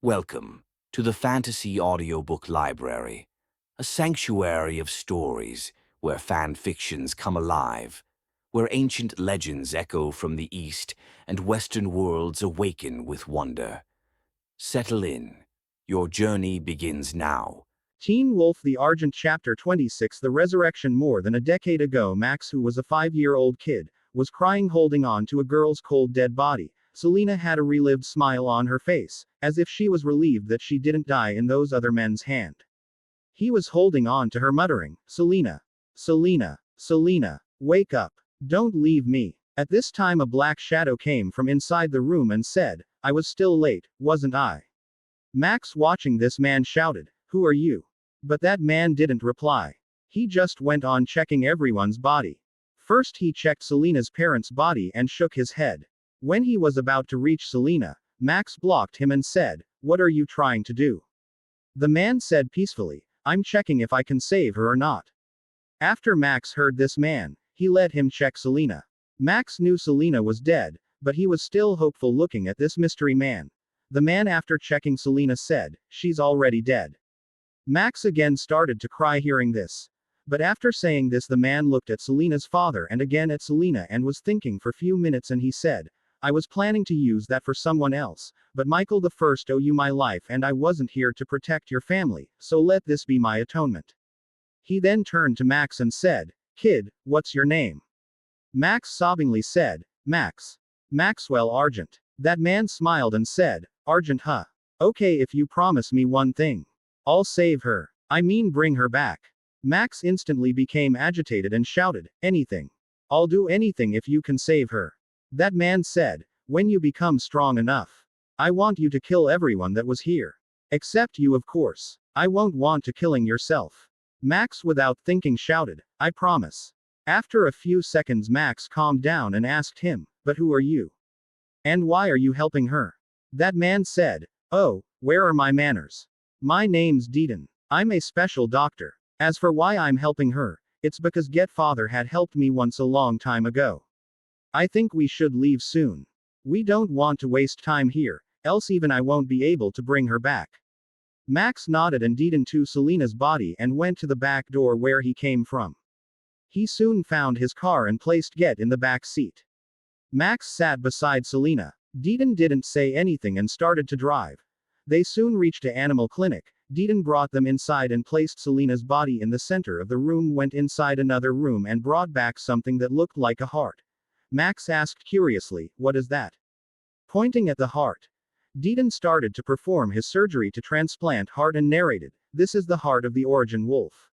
Welcome to the Fantasy Audiobook Library, a sanctuary of stories where fan fictions come alive, where ancient legends echo from the East and Western worlds awaken with wonder. Settle in. Your journey begins now. Teen Wolf The Argent Chapter 26 The Resurrection. More than a decade ago, Max, who was a 5-year-old kid, was crying holding on to a girl's cold dead body. Selena had a relived smile on her face, as if she was relieved that she didn't die in those other men's hand. He was holding on to her, muttering, "Selena. Selena. Selena. Wake up. Don't leave me." At this time a black shadow came from inside the room and said, "I was still late, wasn't I?" Max, watching this man, shouted, "Who are you?" But that man didn't reply. He just went on checking everyone's body. First he checked Selena's parents' body and shook his head. When he was about to reach Selena, Max blocked him and said, "What are you trying to do?" The man said peacefully, "I'm checking if I can save her or not." After Max heard this man, he let him check Selena. Max knew Selena was dead, but he was still hopeful looking at this mystery man. The man, after checking Selena, said, "She's already dead." Max again started to cry hearing this. But after saying this, the man looked at Selena's father and again at Selena and was thinking for a few minutes, and he said, "I was planning to use that for someone else, but Michael the First owe you my life and I wasn't here to protect your family, so let this be my atonement." He then turned to Max and said, "Kid, what's your name?" Max sobbingly said, "Max. Maxwell Argent." That man smiled and said, "Argent, huh? Okay, if you promise me one thing. I'll save her. I mean, bring her back." Max instantly became agitated and shouted, "Anything. I'll do anything if you can save her." That man said, "When you become strong enough, I want you to kill everyone that was here. Except you, of course. I won't want to killing yourself." Max, without thinking, shouted, "I promise." After a few seconds Max calmed down and asked him, "But who are you? And why are you helping her?" That man said, "Oh, where are my manners? My name's Deedon. I'm a special doctor. As for why I'm helping her, it's because Father had helped me once a long time ago. I think we should leave soon. We don't want to waste time here, else even I won't be able to bring her back." Max nodded and Deedon to Selena's body and went to the back door where he came from. He soon found his car and placed Get in the back seat. Max sat beside Selena. Deedon didn't say anything and started to drive. They soon reached an animal clinic. Deedon brought them inside and placed Selena's body in the center of the room, went inside another room and brought back something that looked like a heart. Max asked curiously, "What is that?" Pointing at the heart. Deedon started to perform his surgery to transplant heart and narrated, "This is the heart of the origin wolf.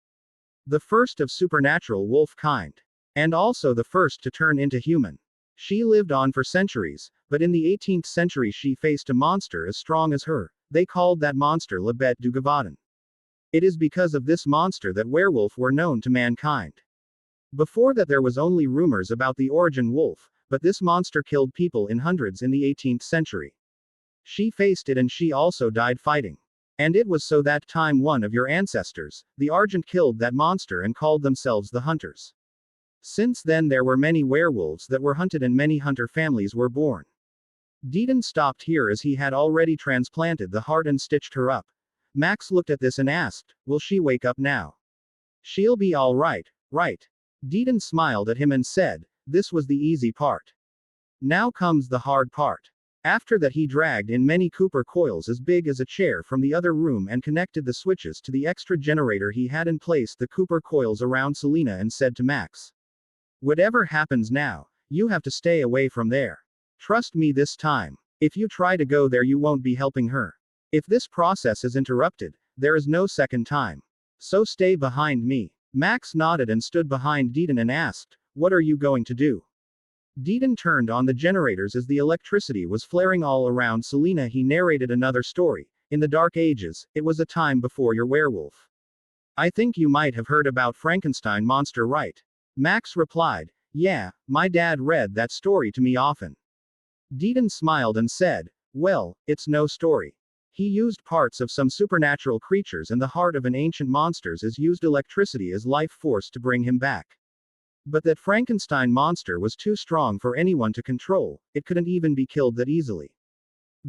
The first of supernatural wolf kind. And also the first to turn into human. She lived on for centuries, but in the 18th century she faced a monster as strong as her. They called that monster La Bête du Gavaudan. It is because of this monster that werewolf were known to mankind. Before that there was only rumors about the origin wolf, but this monster killed people in hundreds in the 18th century. She faced it and she also died fighting. And it was so that time one of your ancestors, the Argent, killed that monster and called themselves the Hunters. Since then there were many werewolves that were hunted and many hunter families were born." Deedon stopped here as he had already transplanted the heart and stitched her up. Max looked at this and asked, "Will she wake up now?" "She'll be all right, right?" Deedon smiled at him and said, "This was the easy part. Now comes the hard part." After that he dragged in many copper coils as big as a chair from the other room and connected the switches to the extra generator he had and placed the copper coils around Selena and said to Max, "Whatever happens now, you have to stay away from there. Trust me this time. If you try to go there you won't be helping her. If this process is interrupted, there is no second time. So stay behind me." Max nodded and stood behind Deedon and asked, "What are you going to do?" Deedon turned on the generators as the electricity was flaring all around Selena. He narrated another story. "In the Dark Ages, it was a time before your werewolf. I think you might have heard about Frankenstein monster, right?" Max replied, "Yeah, my dad read that story to me often." Deedon smiled and said, "Well, it's no story. He used parts of some supernatural creatures and the heart of an ancient monsters as used electricity as life force to bring him back. But that Frankenstein monster was too strong for anyone to control, it couldn't even be killed that easily.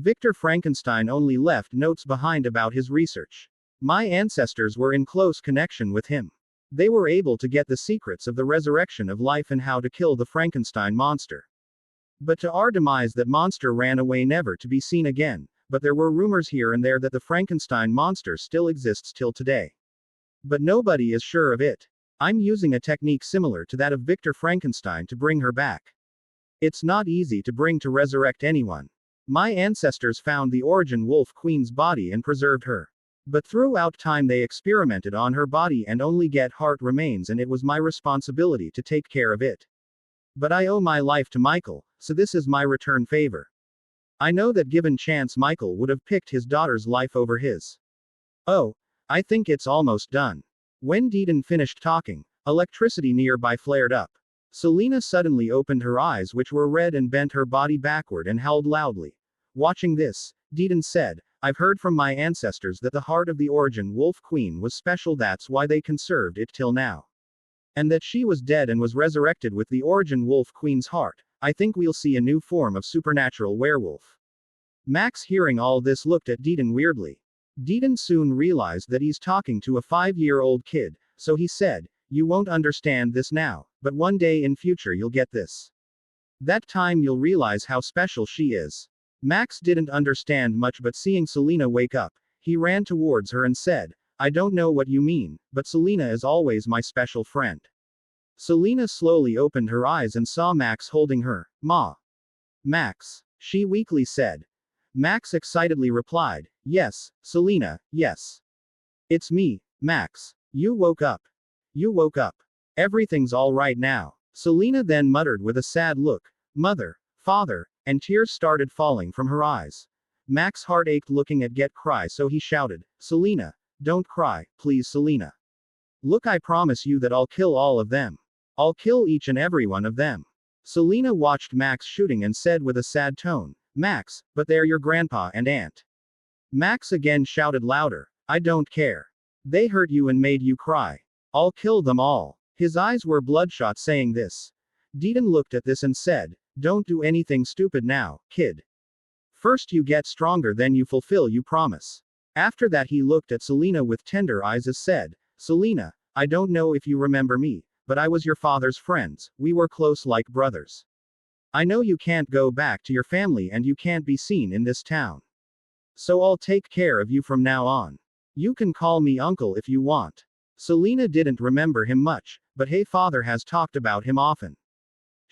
Victor Frankenstein only left notes behind about his research. My ancestors were in close connection with him. They were able to get the secrets of the resurrection of life and how to kill the Frankenstein monster. But to our demise, that monster ran away never to be seen again, but there were rumors here and there that the Frankenstein monster still exists till today. But nobody is sure of it. I'm using a technique similar to that of Victor Frankenstein to bring her back. It's not easy to bring to resurrect anyone. My ancestors found the origin Wolf Queen's body and preserved her. But throughout time they experimented on her body and only get heart remains, and it was my responsibility to take care of it. But I owe my life to Michael, so this is my return favor. I know that given chance Michael would have picked his daughter's life over his. Oh, I think it's almost done. When Deedon finished talking, electricity nearby flared up. Selina suddenly opened her eyes, which were red, and bent her body backward and howled loudly. Watching this, Deedon said, I've heard from my ancestors that the heart of the origin Wolf Queen was special, that's why they conserved it till now. And that she was dead and was resurrected with the origin Wolf Queen's heart. I think we'll see a new form of supernatural werewolf. Max, hearing all this, looked at Deedon weirdly. Deedon soon realized that he's talking to a 5-year-old kid, so he said, you won't understand this now, but one day in future you'll get this. That time you'll realize how special she is. Max didn't understand much, but seeing Selina wake up, he ran towards her and said, I don't know what you mean, but Selina is always my special friend. Selina slowly opened her eyes and saw Max holding her. Ma. Max. She weakly said. Max excitedly replied, yes, Selina, yes. It's me, Max. You woke up. You woke up. Everything's all right now. Selina then muttered with a sad look, Mother, Father, and tears started falling from her eyes. Max's heart ached looking at Get cry, so he shouted, Selina, don't cry, please Selina. Look, I promise you that I'll kill all of them. I'll kill each and every one of them. Selina watched Max shooting and said with a sad tone, Max, but they're your grandpa and aunt. Max again shouted louder, I don't care. They hurt you and made you cry. I'll kill them all. His eyes were bloodshot saying this. Deedon looked at this and said, don't do anything stupid now, kid. First you get stronger, then you fulfill your promise. After that he looked at Selina with tender eyes as said, Selina, I don't know if you remember me, but I was your father's friends, we were close like brothers. I know you can't go back to your family and you can't be seen in this town. So I'll take care of you from now on. You can call me uncle if you want. Selina didn't remember him much, but hey, father has talked about him often.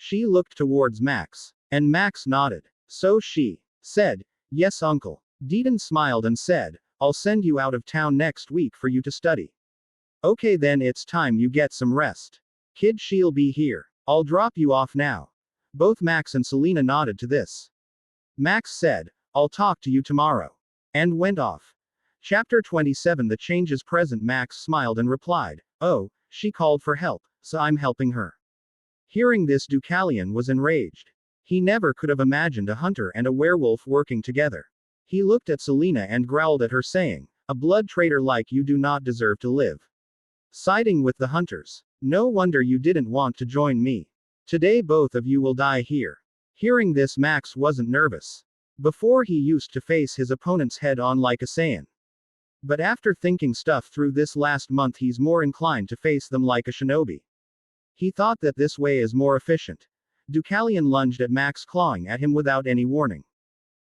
She looked towards Max, and Max nodded. So she said, yes uncle. Deedon smiled and said, I'll send you out of town next week for you to study. Okay, then it's time you get some rest. Kid, she'll be here. I'll drop you off now. Both Max and Selina nodded to this. Max said, I'll talk to you tomorrow. And went off. Chapter 27 The Changes Present. Max smiled and replied, oh, she called for help, so I'm helping her. Hearing this, Deucalion was enraged. He never could have imagined a hunter and a werewolf working together. He looked at Selina and growled at her saying, a blood traitor like you do not deserve to live. Siding with the hunters. No wonder you didn't want to join me. Today both of you will die here. Hearing this, Max wasn't nervous. Before he used to face his opponents head on like a Saiyan. But after thinking stuff through this last month, he's more inclined to face them like a shinobi. He thought that this way is more efficient. Deucalion lunged at Max, clawing at him without any warning.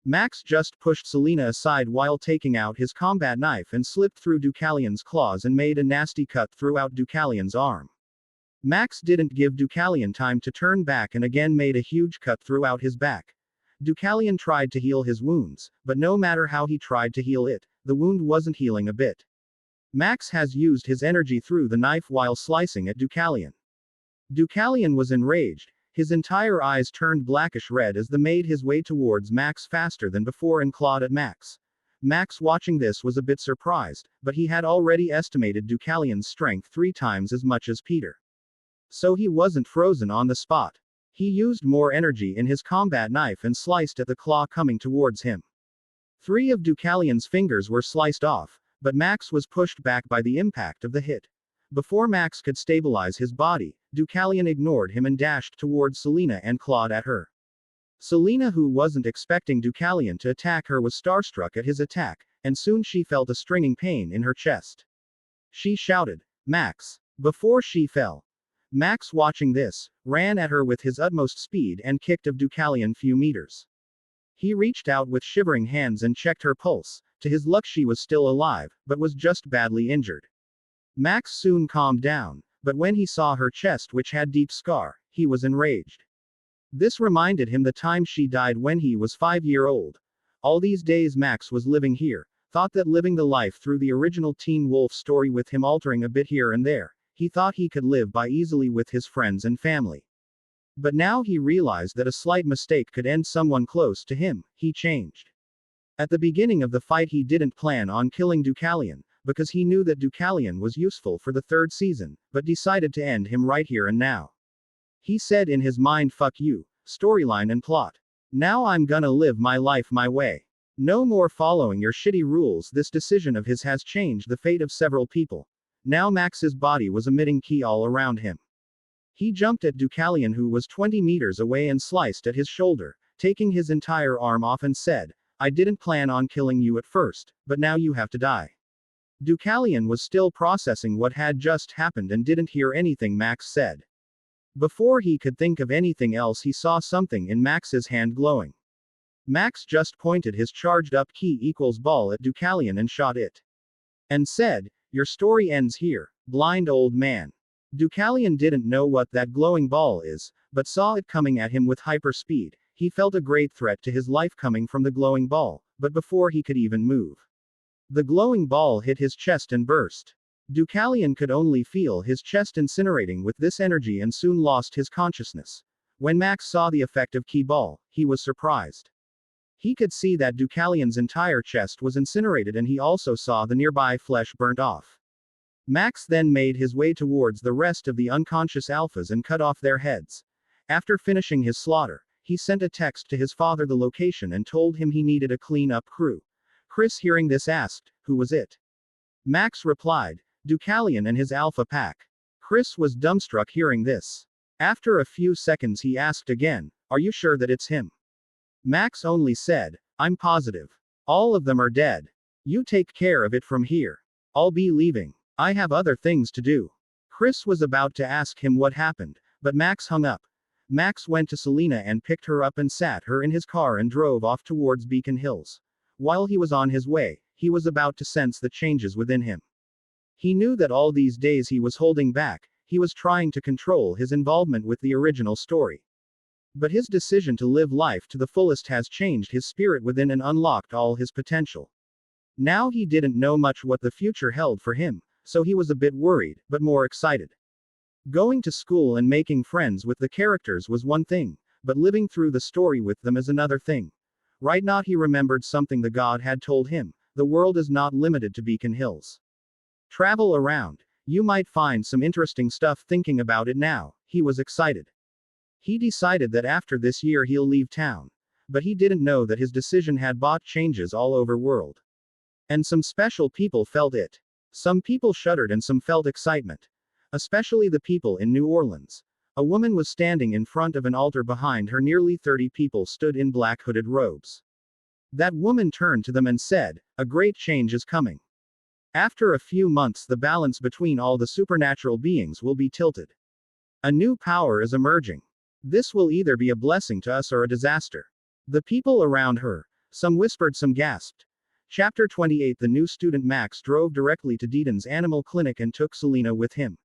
Max just pushed Selina aside while taking out his combat knife and slipped through Deucalion's claws and made a nasty cut throughout Deucalion's arm. Max didn't give Deucalion time to turn back and again made a huge cut throughout his back. Deucalion tried to heal his wounds, but no matter how he tried to heal it, the wound wasn't healing a bit. Max has used his energy through the knife while slicing at Deucalion. Deucalion was enraged. His entire eyes turned blackish red as they made his way towards Max faster than before and clawed at Max. Max, watching this, was a bit surprised, but he had already estimated Deucalion's strength 3 times as much as Peter. So he wasn't frozen on the spot. He used more energy in his combat knife and sliced at the claw coming towards him. 3 of Deucalion's fingers were sliced off, but Max was pushed back by the impact of the hit. Before Max could stabilize his body, Deucalion ignored him and dashed towards Selina and clawed at her. Selena, who wasn't expecting Deucalion to attack her, was starstruck at his attack, and soon she felt a stinging pain in her chest. She shouted, "Max!" before she fell. Max, watching this, ran at her with his utmost speed and kicked of Deucalion few meters. He reached out with shivering hands and checked her pulse. To his luck she was still alive, but was just badly injured. Max soon calmed down, but when he saw her chest, which had deep scar, he was enraged. This reminded him the time she died when he was 5 years old. All these days Max was living here, thought that living the life through the original Teen Wolf story with him altering a bit here and there, he thought he could live by easily with his friends and family. But now he realized that a slight mistake could end someone close to him. He changed. At the beginning of the fight he didn't plan on killing Deucalion, because he knew that Deucalion was useful for the third season, but decided to end him right here and now. He said in his mind, "Fuck you, storyline and plot. Now I'm gonna live my life my way. No more following your shitty rules." This decision of his has changed the fate of several people. Now Max's body was emitting ki all around him. He jumped at Deucalion, who was 20 meters away, and sliced at his shoulder, taking his entire arm off, and said, "I didn't plan on killing you at first, but now you have to die." Deucalion was still processing what had just happened and didn't hear anything Max said. Before he could think of anything else, he saw something in Max's hand glowing. Max just pointed his charged up ki equals ball at Deucalion and shot it. And said, "Your story ends here, blind old man." Deucalion didn't know what that glowing ball is, but saw it coming at him with hyper speed. He felt a great threat to his life coming from the glowing ball, but before he could even move, the glowing ball hit his chest and burst. Deucalion could only feel his chest incinerating with this energy and soon lost his consciousness. When Max saw the effect of ki ball, he was surprised. He could see that Deucalion's entire chest was incinerated, and he also saw the nearby flesh burnt off. Max then made his way towards the rest of the unconscious alphas and cut off their heads. After finishing his slaughter, he sent a text to his father the location and told him he needed a clean-up crew. Chris, hearing this, asked, "Who was it?" Max replied, "Deucalion and his alpha pack." Chris was dumbstruck hearing this. After a few seconds he asked again, "Are you sure that it's him?" Max only said, "I'm positive. All of them are dead. You take care of it from here. I'll be leaving. I have other things to do." Chris was about to ask him what happened, but Max hung up. Max went to Selena and picked her up and sat her in his car and drove off towards Beacon Hills. While he was on his way, he was about to sense the changes within him. He knew that all these days he was holding back, he was trying to control his involvement with the original story. But his decision to live life to the fullest has changed his spirit within and unlocked all his potential. Now he didn't know much what the future held for him, so he was a bit worried, but more excited. Going to school and making friends with the characters was one thing, but living through the story with them is another thing. Right now he remembered something the god had told him: the world is not limited to Beacon Hills. Travel around. You might find some interesting stuff. Thinking about it now, he was excited. He decided that after this year he'll leave town. But he didn't know that his decision had brought changes all over world. And some special people felt it. Some people shuddered and some felt excitement. Especially the people in New Orleans. A woman was standing in front of an altar. Behind her nearly 30 people stood in black hooded robes. That woman turned to them and said, "A great change is coming. After a few months the balance between all the supernatural beings will be tilted. A new power is emerging. This will either be a blessing to us or a disaster." The people around her, some whispered, some gasped. Chapter 28. The new student Max drove directly to Deaton's animal clinic and took Selena with him.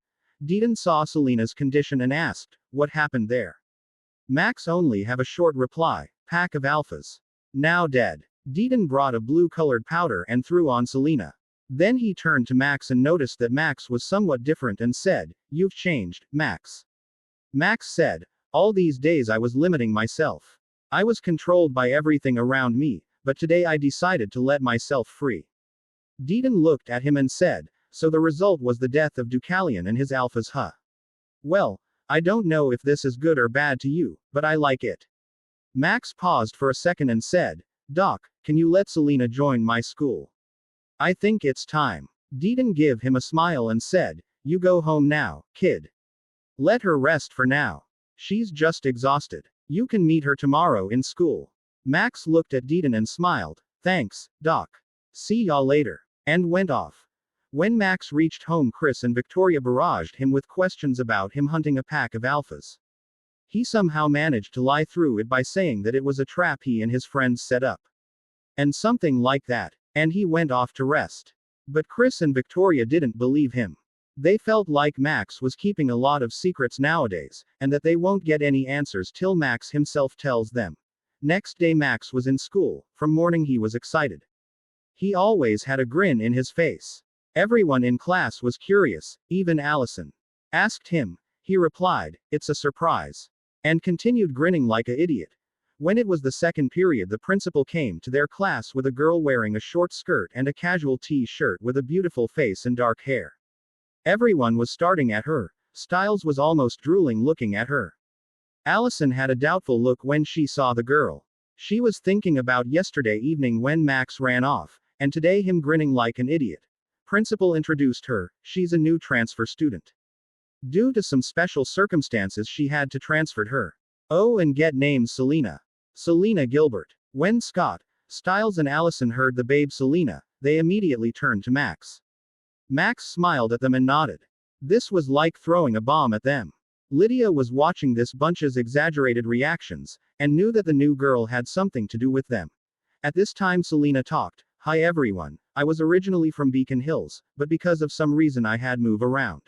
Deaton saw Selena's condition and asked, "What happened there?" Max only have a short reply: "Pack of alphas. Now dead." Deaton brought a blue-colored powder and threw on Selena. Then he turned to Max and noticed that Max was somewhat different and said, "You've changed, Max." Max said, "All these days I was limiting myself. I was controlled by everything around me, but today I decided to let myself free." Deaton looked at him and said, "So the result was the death of Deucalion and his alphas, huh? Well, I don't know if this is good or bad to you, but I like it." Max paused for a second and said, "Doc, can you let Selena join my school? I think it's time." Deaton gave him a smile and said, "You go home now, kid. Let her rest for now. She's just exhausted. You can meet her tomorrow in school. Max looked at Deaton and smiled. Thanks, Doc. See y'all later. And went off. When Max reached home, Chris and Victoria barraged him with questions about him hunting a pack of alphas. He somehow managed to lie through it by saying that it was a trap he and his friends set up. And something like that. And he went off to rest. But Chris and Victoria didn't believe him. They felt like Max was keeping a lot of secrets nowadays, and that they won't get any answers till Max himself tells them. Next day Max was in school. From morning he was excited. He always had a grin in his face. Everyone in class was curious, even Allison asked him. He replied, "It's a surprise." And continued grinning like an idiot. When it was the second period, the principal came to their class with a girl wearing a short skirt and a casual t-shirt with a beautiful face and dark hair. Everyone was starting at her. Styles was almost drooling looking at her. Allison had a doubtful look when she saw the girl. She was thinking about yesterday evening when Max ran off, and today him grinning like an idiot. Principal introduced her. She's a new transfer student. Due to some special circumstances she had to transfer her. Oh, and get named Selena. Selena Gilbert. When Scott, Styles and Allison heard the babe Selena, they immediately turned to Max. Max smiled at them and nodded. This was like throwing a bomb at them. Lydia was watching this bunch's exaggerated reactions, and knew that the new girl had something to do with them. At this time Selena talked. Hi everyone, I was originally from Beacon Hills, but because of some reason I had moved around.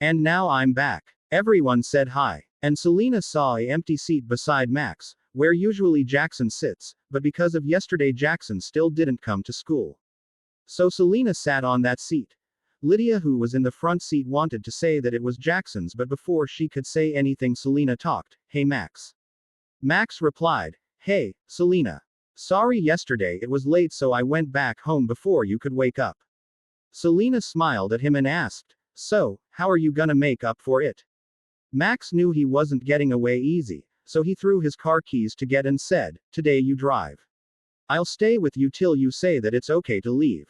And now I'm back. Everyone said hi, and Selena saw an empty seat beside Max, where usually Jackson sits, but because of yesterday Jackson still didn't come to school. So Selena sat on that seat. Lydia, who was in the front seat, wanted to say that it was Jackson's, but before she could say anything Selena talked. Hey Max. Max replied, Hey, Selena. Sorry yesterday it was late so I went back home before you could wake up. Selena smiled at him and asked, So, how are you gonna make up for it? Max knew he wasn't getting away easy, so he threw his car keys to Get and said, Today you drive. I'll stay with you till you say that it's okay to leave.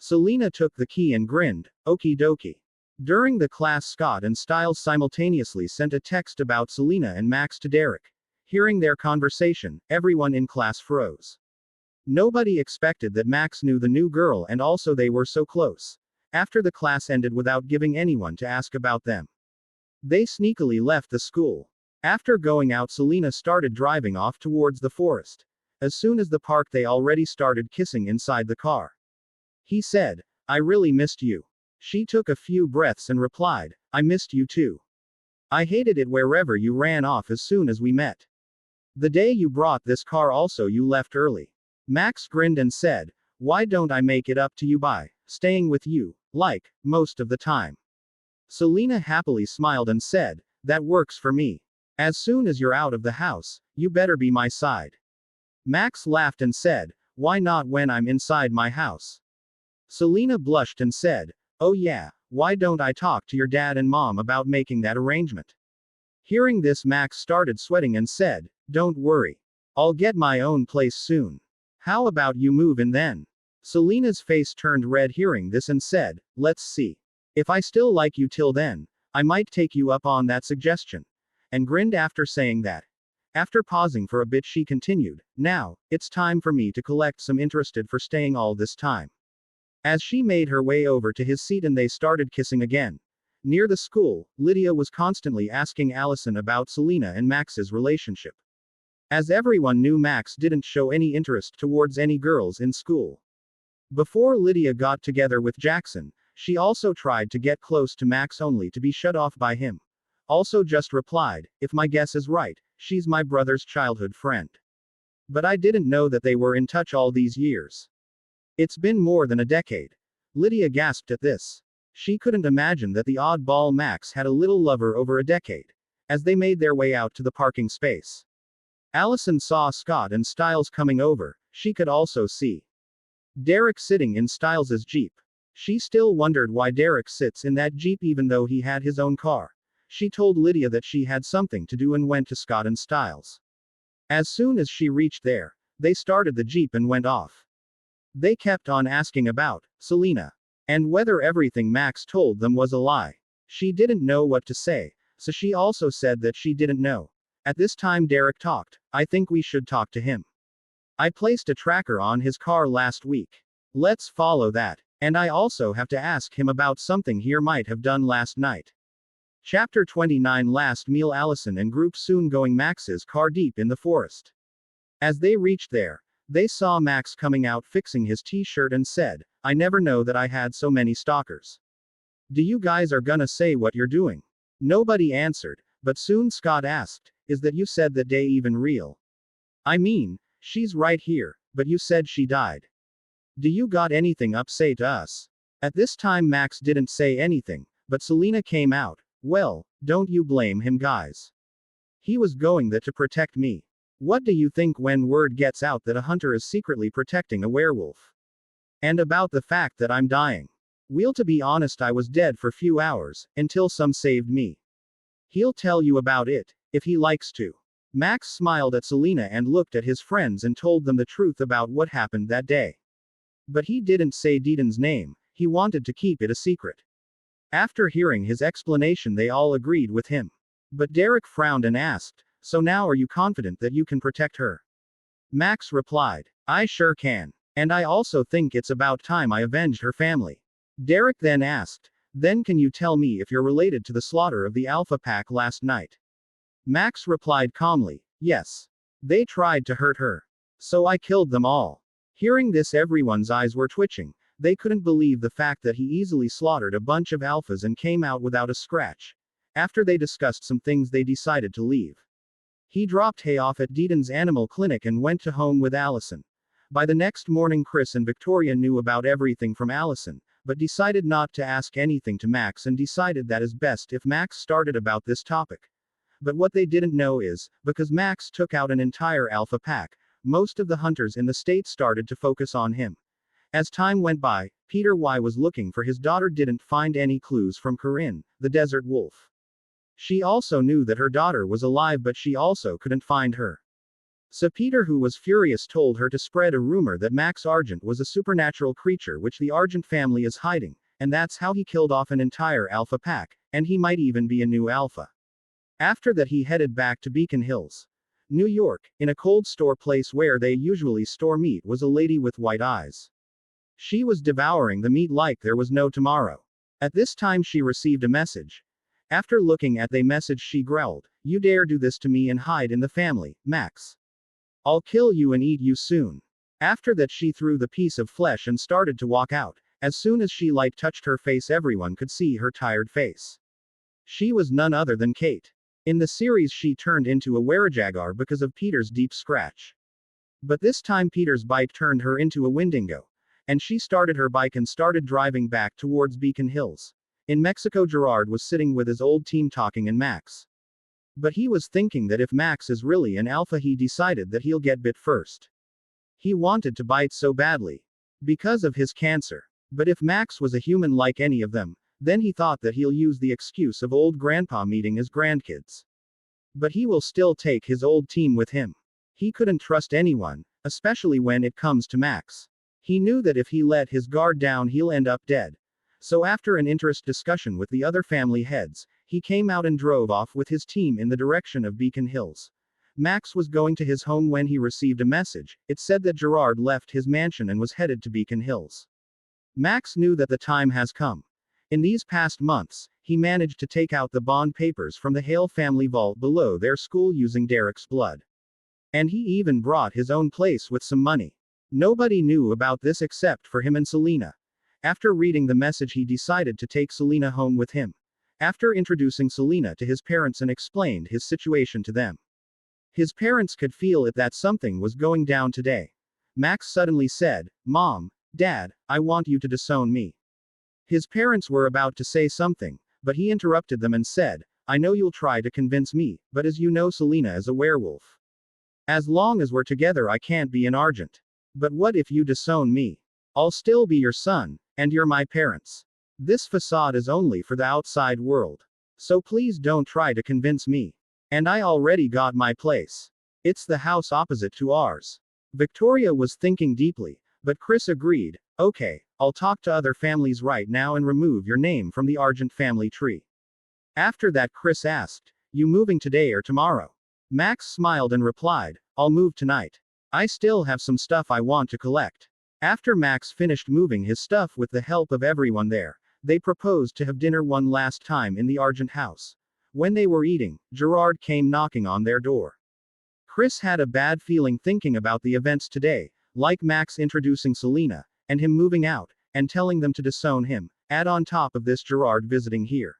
Selena took the key and grinned, Okie dokie. During the class Scott and Styles simultaneously sent a text about Selena and Max to Derek. Hearing their conversation, everyone in class froze. Nobody expected that Max knew the new girl and also they were so close. After the class ended without giving anyone to ask about them. They sneakily left the school. After going out Selena started driving off towards the forest. As soon as the park they already started kissing inside the car. He said, I really missed you. She took a few breaths and replied, I missed you too. I hated it wherever you ran off as soon as we met. The day you brought this car also you left early. Max grinned and said, Why don't I make it up to you by staying with you, like, most of the time? Selena happily smiled and said, That works for me. As soon as you're out of the house, you better be my side. Max laughed and said, Why not when I'm inside my house? Selena blushed and said, Oh yeah, why don't I talk to your dad and mom about making that arrangement? Hearing this Max started sweating and said, Don't worry. I'll get my own place soon. How about you move in then? Selena's face turned red hearing this and said, Let's see. If I still like you till then, I might take you up on that suggestion. And grinned after saying that. After pausing for a bit she continued, Now, it's time for me to collect some interested for staying all this time. As she made her way over to his seat and they started kissing again. Near the school, Lydia was constantly asking Allison about Selena and Max's relationship. As everyone knew Max didn't show any interest towards any girls in school. Before Lydia got together with Jackson, she also tried to get close to Max only to be shut off by him. Also just replied, If my guess is right, she's my brother's childhood friend. But I didn't know that they were in touch all these years. It's been more than a decade. Lydia gasped at this. She couldn't imagine that the oddball Max had a little lover over a decade. As they made their way out to the parking space. Allison saw Scott and Styles coming over. She could also see Derek sitting in Styles's Jeep. She still wondered why Derek sits in that Jeep even though he had his own car. She told Lydia that she had something to do and went to Scott and Styles. As soon as she reached there, they started the Jeep and went off. They kept on asking about Selena. And whether everything Max told them was a lie. She didn't know what to say, so she also said that she didn't know. At this time Derek talked. I think we should talk to him. I placed a tracker on his car last week. Let's follow that. And I also have to ask him about something he might have done last night. Chapter 29 Last meal. Allison and group soon going Max's car deep in the forest. As they reached there, they saw Max coming out fixing his t-shirt and said, I never know that I had so many stalkers. Do you guys are gonna say what you're doing? Nobody answered, but soon Scott asked, is that you said that day even real? I mean, she's right here, but you said she died. Do you got anything up say to us? At this time Max didn't say anything, but Selena came out. Well, don't you blame him guys. He was going there to protect me. What do you think when word gets out that a hunter is secretly protecting a werewolf? And about the fact that I'm dying. Well, to be honest, I was dead for few hours, until some saved me. He'll tell you about it, if he likes to. Max smiled at Selena and looked at his friends and told them the truth about what happened that day. But he didn't say Deaton's name, he wanted to keep it a secret. After hearing his explanation they all agreed with him. But Derek frowned and asked, so now are you confident that you can protect her? Max replied, I sure can. And I also think it's about time I avenged her family. Derek then asked, then can you tell me if you're related to the slaughter of the Alpha Pack last night? Max replied calmly, yes. They tried to hurt her. So I killed them all. Hearing this everyone's eyes were twitching. They couldn't believe the fact that he easily slaughtered a bunch of alphas and came out without a scratch. After they discussed some things they decided to leave. He dropped Hay off at Deaton's animal clinic and went to home with Allison. By the next morning Chris and Victoria knew about everything from Allison, but decided not to ask anything to Max and decided that is best if Max started about this topic. But what they didn't know is, because Max took out an entire alpha pack, most of the hunters in the state started to focus on him. As time went by, Peter Y was looking for his daughter didn't find any clues from Corinne, the desert wolf. She also knew that her daughter was alive but she also couldn't find her. So Peter, who was furious, told her to spread a rumor that Max Argent was a supernatural creature which the Argent family is hiding, and that's how he killed off an entire alpha pack, and he might even be a new alpha. After that he headed back to Beacon Hills, New York. In a cold store place where they usually store meat was a lady with white eyes. She was devouring the meat like there was no tomorrow. At this time she received a message. After looking at the message she growled, you dare do this to me and hide in the family, Max. I'll kill you and eat you soon. After that she threw the piece of flesh and started to walk out. As soon as she touched her face everyone could see her tired face. She was none other than Kate. In the series she turned into a werejaguar because of Peter's deep scratch. But this time Peter's bite turned her into a Wendigo. And she started her bike and started driving back towards Beacon Hills. In Mexico Gerard was sitting with his old team talking and Max. But he was thinking that if Max is really an alpha he decided that he'll get bit first. He wanted to bite so badly. Because of his cancer. But if Max was a human like any of them, then he thought that he'll use the excuse of old grandpa meeting his grandkids. But he will still take his old team with him. He couldn't trust anyone, especially when it comes to Max. He knew that if he let his guard down he'll end up dead. So after an interest discussion with the other family heads, he came out and drove off with his team in the direction of Beacon Hills. Max was going to his home when he received a message. It said that Gerard left his mansion and was headed to Beacon Hills. Max knew that the time has come. In these past months, he managed to take out the bond papers from the Hale family vault below their school using Derek's blood. And he even brought his own place with some money. Nobody knew about this except for him and Selena. After reading the message he decided to take Selena home with him. After introducing Selena to his parents and explained his situation to them. His parents could feel it that something was going down today. Max suddenly said, Mom, Dad, I want you to disown me. His parents were about to say something, but he interrupted them and said, I know you'll try to convince me, but as you know Selena is a werewolf. As long as we're together I can't be an Argent. But what if you disown me? I'll still be your son, and you're my parents. This facade is only for the outside world. So please don't try to convince me. And I already got my place. It's the house opposite to ours. Victoria was thinking deeply, but Chris agreed, okay, I'll talk to other families right now and remove your name from the Argent family tree. After that Chris asked, you moving today or tomorrow? Max smiled and replied, "I'll move tonight. I still have some stuff I want to collect." After Max finished moving his stuff with the help of everyone there, they proposed to have dinner one last time in the Argent house. When they were eating, Gerard came knocking on their door. Chris had a bad feeling thinking about the events today, like Max introducing Selena, and him moving out, and telling them to disown him. Add on top of this Gerard visiting here.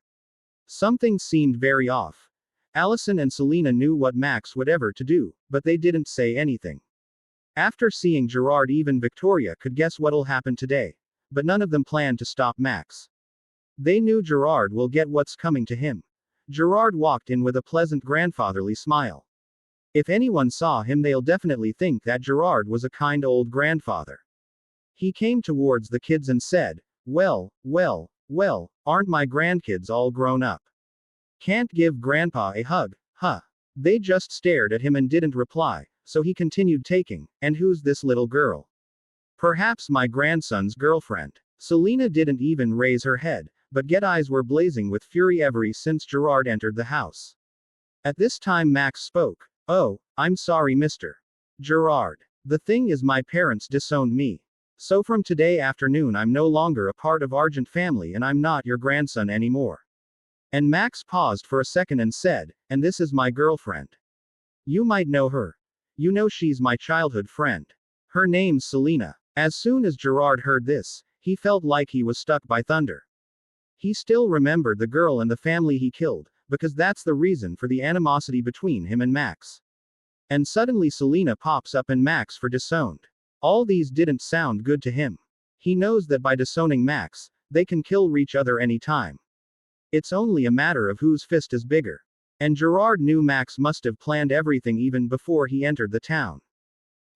Something seemed very off. Allison and Selena knew what Max would ever to do, but they didn't say anything. After seeing Gerard, even Victoria could guess what'll happen today. But none of them planned to stop Max. They knew Gerard will get what's coming to him. Gerard walked in with a pleasant grandfatherly smile. If anyone saw him, they'll definitely think that Gerard was a kind old grandfather. He came towards the kids and said, "Well, aren't my grandkids all grown up? Can't give Grandpa a hug, huh?" They just stared at him and didn't reply, so he continued taking, "And who's this little girl?" "Perhaps my grandson's girlfriend." Selena didn't even raise her head, but get eyes were blazing with fury ever since Gerard entered the house. At this time Max spoke. "Oh, I'm sorry, Mr. Gerard. The thing is, my parents disowned me. So from today afternoon I'm no longer a part of Argent family and I'm not your grandson anymore." And Max paused for a second and said, "And this is my girlfriend. You might know her. You know, she's my childhood friend. Her name's Selena." As soon as Gerard heard this, he felt like he was struck by thunder. He still remembered the girl and the family he killed, because that's the reason for the animosity between him and Max. And suddenly Selena pops up and Max for disowned. All these didn't sound good to him. He knows that by disowning Max, they can kill each other anytime. It's only a matter of whose fist is bigger. And Gerard knew Max must have planned everything even before he entered the town.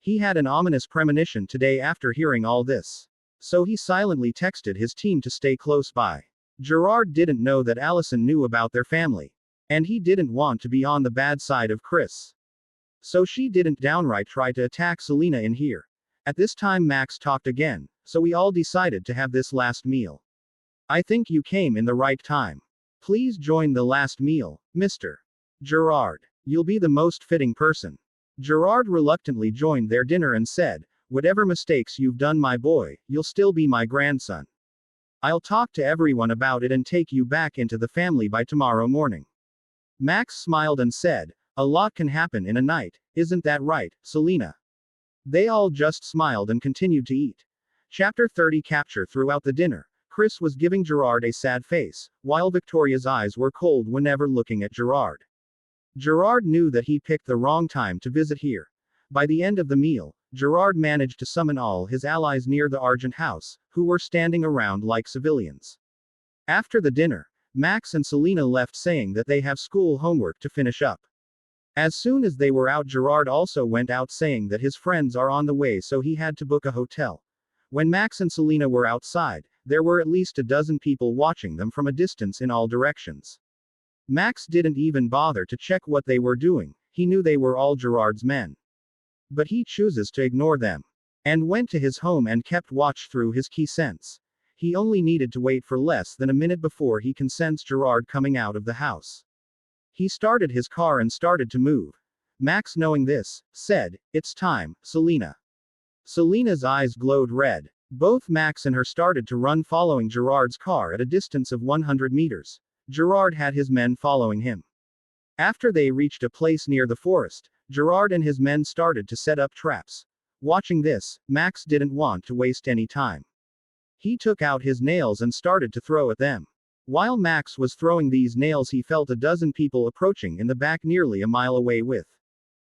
He had an ominous premonition today after hearing all this. So he silently texted his team to stay close by. Gerard didn't know that Allison knew about their family. And he didn't want to be on the bad side of Chris. So she didn't downright try to attack Selena in here. At this time Max talked again, "So we all decided to have this last meal. I think you came in the right time. Please join the last meal, Mr. Gerard. You'll be the most fitting person." Gerard reluctantly joined their dinner and said, "Whatever mistakes you've done, my boy, you'll still be my grandson. I'll talk to everyone about it and take you back into the family by tomorrow morning." Max smiled and said, "A lot can happen in a night, isn't that right, Selena?" They all just smiled and continued to eat. Chapter 30 Capture. Throughout the dinner, Chris was giving Gerard a sad face, while Victoria's eyes were cold whenever looking at Gerard. Gerard knew that he picked the wrong time to visit here. By the end of the meal, Gerard managed to summon all his allies near the Argent house, who were standing around like civilians. After the dinner, Max and Selena left saying that they have school homework to finish up. As soon as they were out, Gerard also went out saying that his friends are on the way, so he had to book a hotel. When Max and Selena were outside, there were at least a dozen people watching them from a distance in all directions. Max didn't even bother to check what they were doing, he knew they were all Gerard's men. But he chooses to ignore them. And went to his home and kept watch through his key sense. He only needed to wait for less than a minute before he can sense Gerard coming out of the house. He started his car and started to move. Max, knowing this, said, "It's time, Selena." Selena's eyes glowed red. Both Max and her started to run, following Gerard's car at a distance of 100 meters. Gerard had his men following him. After they reached a place near the forest, Gerard and his men started to set up traps. Watching this, Max didn't want to waste any time. He took out his nails and started to throw at them. While Max was throwing these nails, he felt a dozen people approaching in the back nearly a mile away with.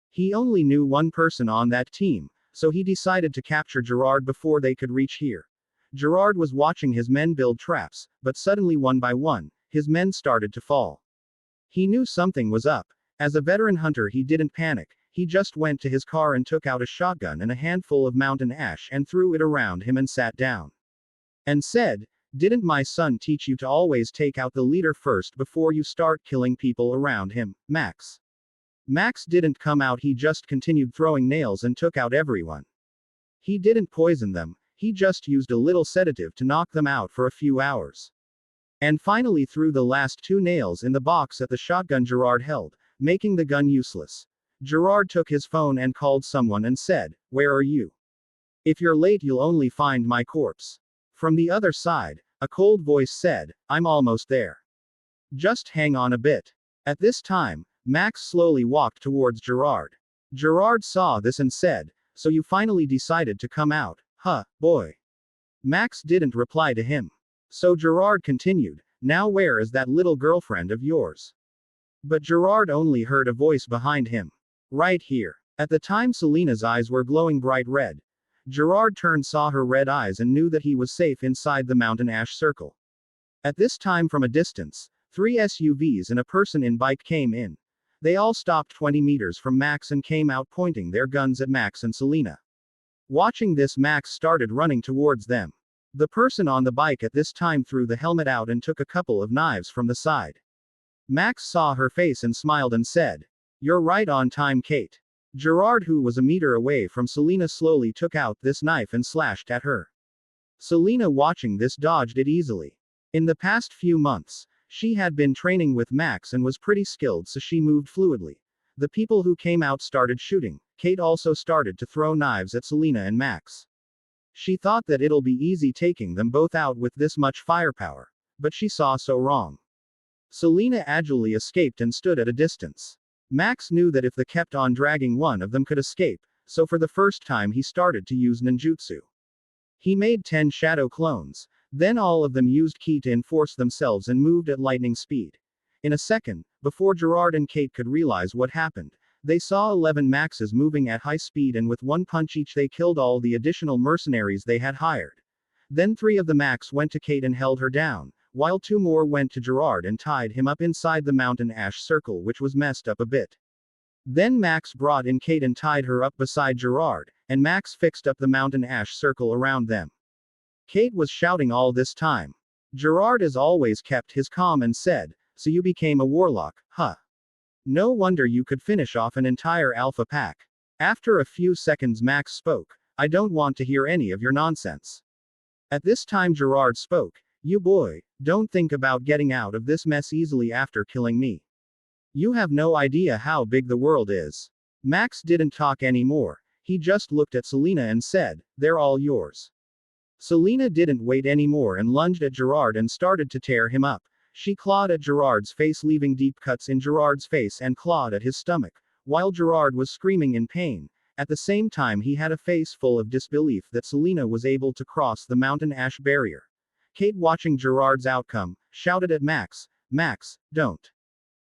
He only knew one person on that team, so he decided to capture Gerard before they could reach here. Gerard was watching his men build traps, but suddenly one by one, his men started to fall. He knew something was up. As a veteran hunter, he didn't panic, he just went to his car and took out a shotgun and a handful of mountain ash and threw it around him and sat down. And said, "Didn't my son teach you to always take out the leader first before you start killing people around him, Max?" Max didn't come out, he just continued throwing nails and took out everyone. He didn't poison them, he just used a little sedative to knock them out for a few hours. And finally threw the last two nails in the box at the shotgun Gerard held, making the gun useless. Gerard took his phone and called someone and said, "Where are you? If you're late, you'll only find my corpse." From the other side, a cold voice said, "I'm almost there. Just hang on a bit." At this time, Max slowly walked towards Gerard. Gerard saw this and said, "So you finally decided to come out, huh, boy?" Max didn't reply to him. So Gerard continued, "Now where is that little girlfriend of yours?" But Gerard only heard a voice behind him. "Right here." At the time Selena's eyes were glowing bright red. Gerard turned, saw her red eyes and knew that he was safe inside the mountain ash circle. At this time from a distance, 3 SUVs and a person in bike came in. They all stopped 20 meters from Max and came out pointing their guns at Max and Selena. Watching this, Max started running towards them. The person on the bike at this time threw the helmet out and took a couple of knives from the side. Max saw her face and smiled and said, "You're right on time, Kate." Gerard, who was a meter away from Selena, slowly took out this knife and slashed at her. Selena, watching this, dodged it easily. In the past few months, she had been training with Max and was pretty skilled, so she moved fluidly. The people who came out started shooting. Kate also started to throw knives at Selena and Max. She thought that it'll be easy taking them both out with this much firepower. But she saw so wrong. Selena agilely escaped and stood at a distance. Max knew that if they kept on dragging, one of them could escape, so for the first time he started to use ninjutsu. He made 10 shadow clones. Then all of them used ki to enforce themselves and moved at lightning speed. In a second, before Gerard and Kate could realize what happened, they saw 11 Maxes moving at high speed, and with one punch each they killed all the additional mercenaries they had hired. Then 3 of the Max went to Kate and held her down, while 2 more went to Gerard and tied him up inside the mountain ash circle, which was messed up a bit. Then Max brought in Kate and tied her up beside Gerard, and Max fixed up the mountain ash circle around them. Kate was shouting all this time. Gerard as always kept his calm and said, "So you became a warlock, huh? No wonder you could finish off an entire alpha pack." After a few seconds Max spoke, "I don't want to hear any of your nonsense." At this time Gerard spoke, "You boy, don't think about getting out of this mess easily after killing me. You have no idea how big the world is." Max didn't talk anymore. He just looked at Selena and said, "They're all yours." Selena didn't wait anymore and lunged at Gerard and started to tear him up. She clawed at Gerard's face, leaving deep cuts in Gerard's face, and clawed at his stomach, while Gerard was screaming in pain. At the same time he had a face full of disbelief that Selena was able to cross the mountain ash barrier. Kate, watching Gerard's outcome, shouted at Max, "Max, don't.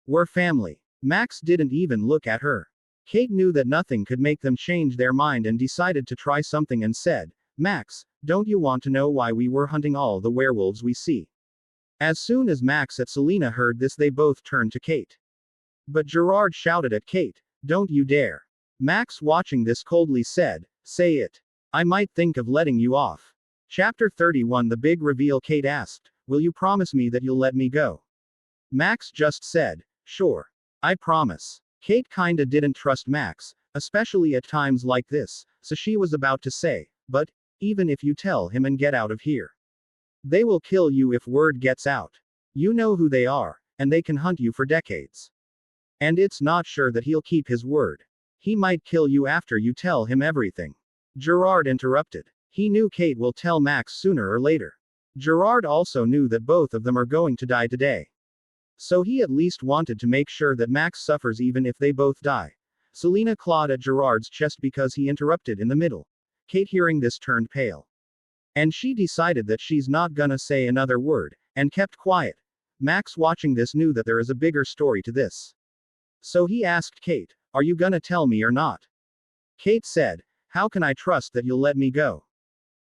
We're family." Max didn't even look at her. Kate knew that nothing could make them change their mind and decided to try something and said, "Max, don't you want to know why we were hunting all the werewolves we see?" As soon as Max and Selena heard this, they both turned to Kate. But Gerard shouted at Kate, "Don't you dare." Max, watching this, coldly said, "Say it. I might think of letting you off." Chapter 31, The Big Reveal. Kate asked, "Will you promise me that you'll let me go?" Max just said, "Sure. I promise." Kate kinda didn't trust Max, especially at times like this, so she was about to say, "But even if you tell him and get out of here, they will kill you if word gets out. You know who they are, and they can hunt you for decades. And it's not sure that he'll keep his word. He might kill you after you tell him everything." Gerard interrupted. He knew Kate will tell Max sooner or later. Gerard also knew that both of them are going to die today. So he at least wanted to make sure that Max suffers even if they both die. Selena clawed at Gerard's chest because he interrupted in the middle. Kate, hearing this, turned pale. And she decided that she's not gonna say another word, and kept quiet. Max, watching this, knew that there is a bigger story to this. So he asked Kate, "Are you gonna tell me or not?" Kate said, "How can I trust that you'll let me go?"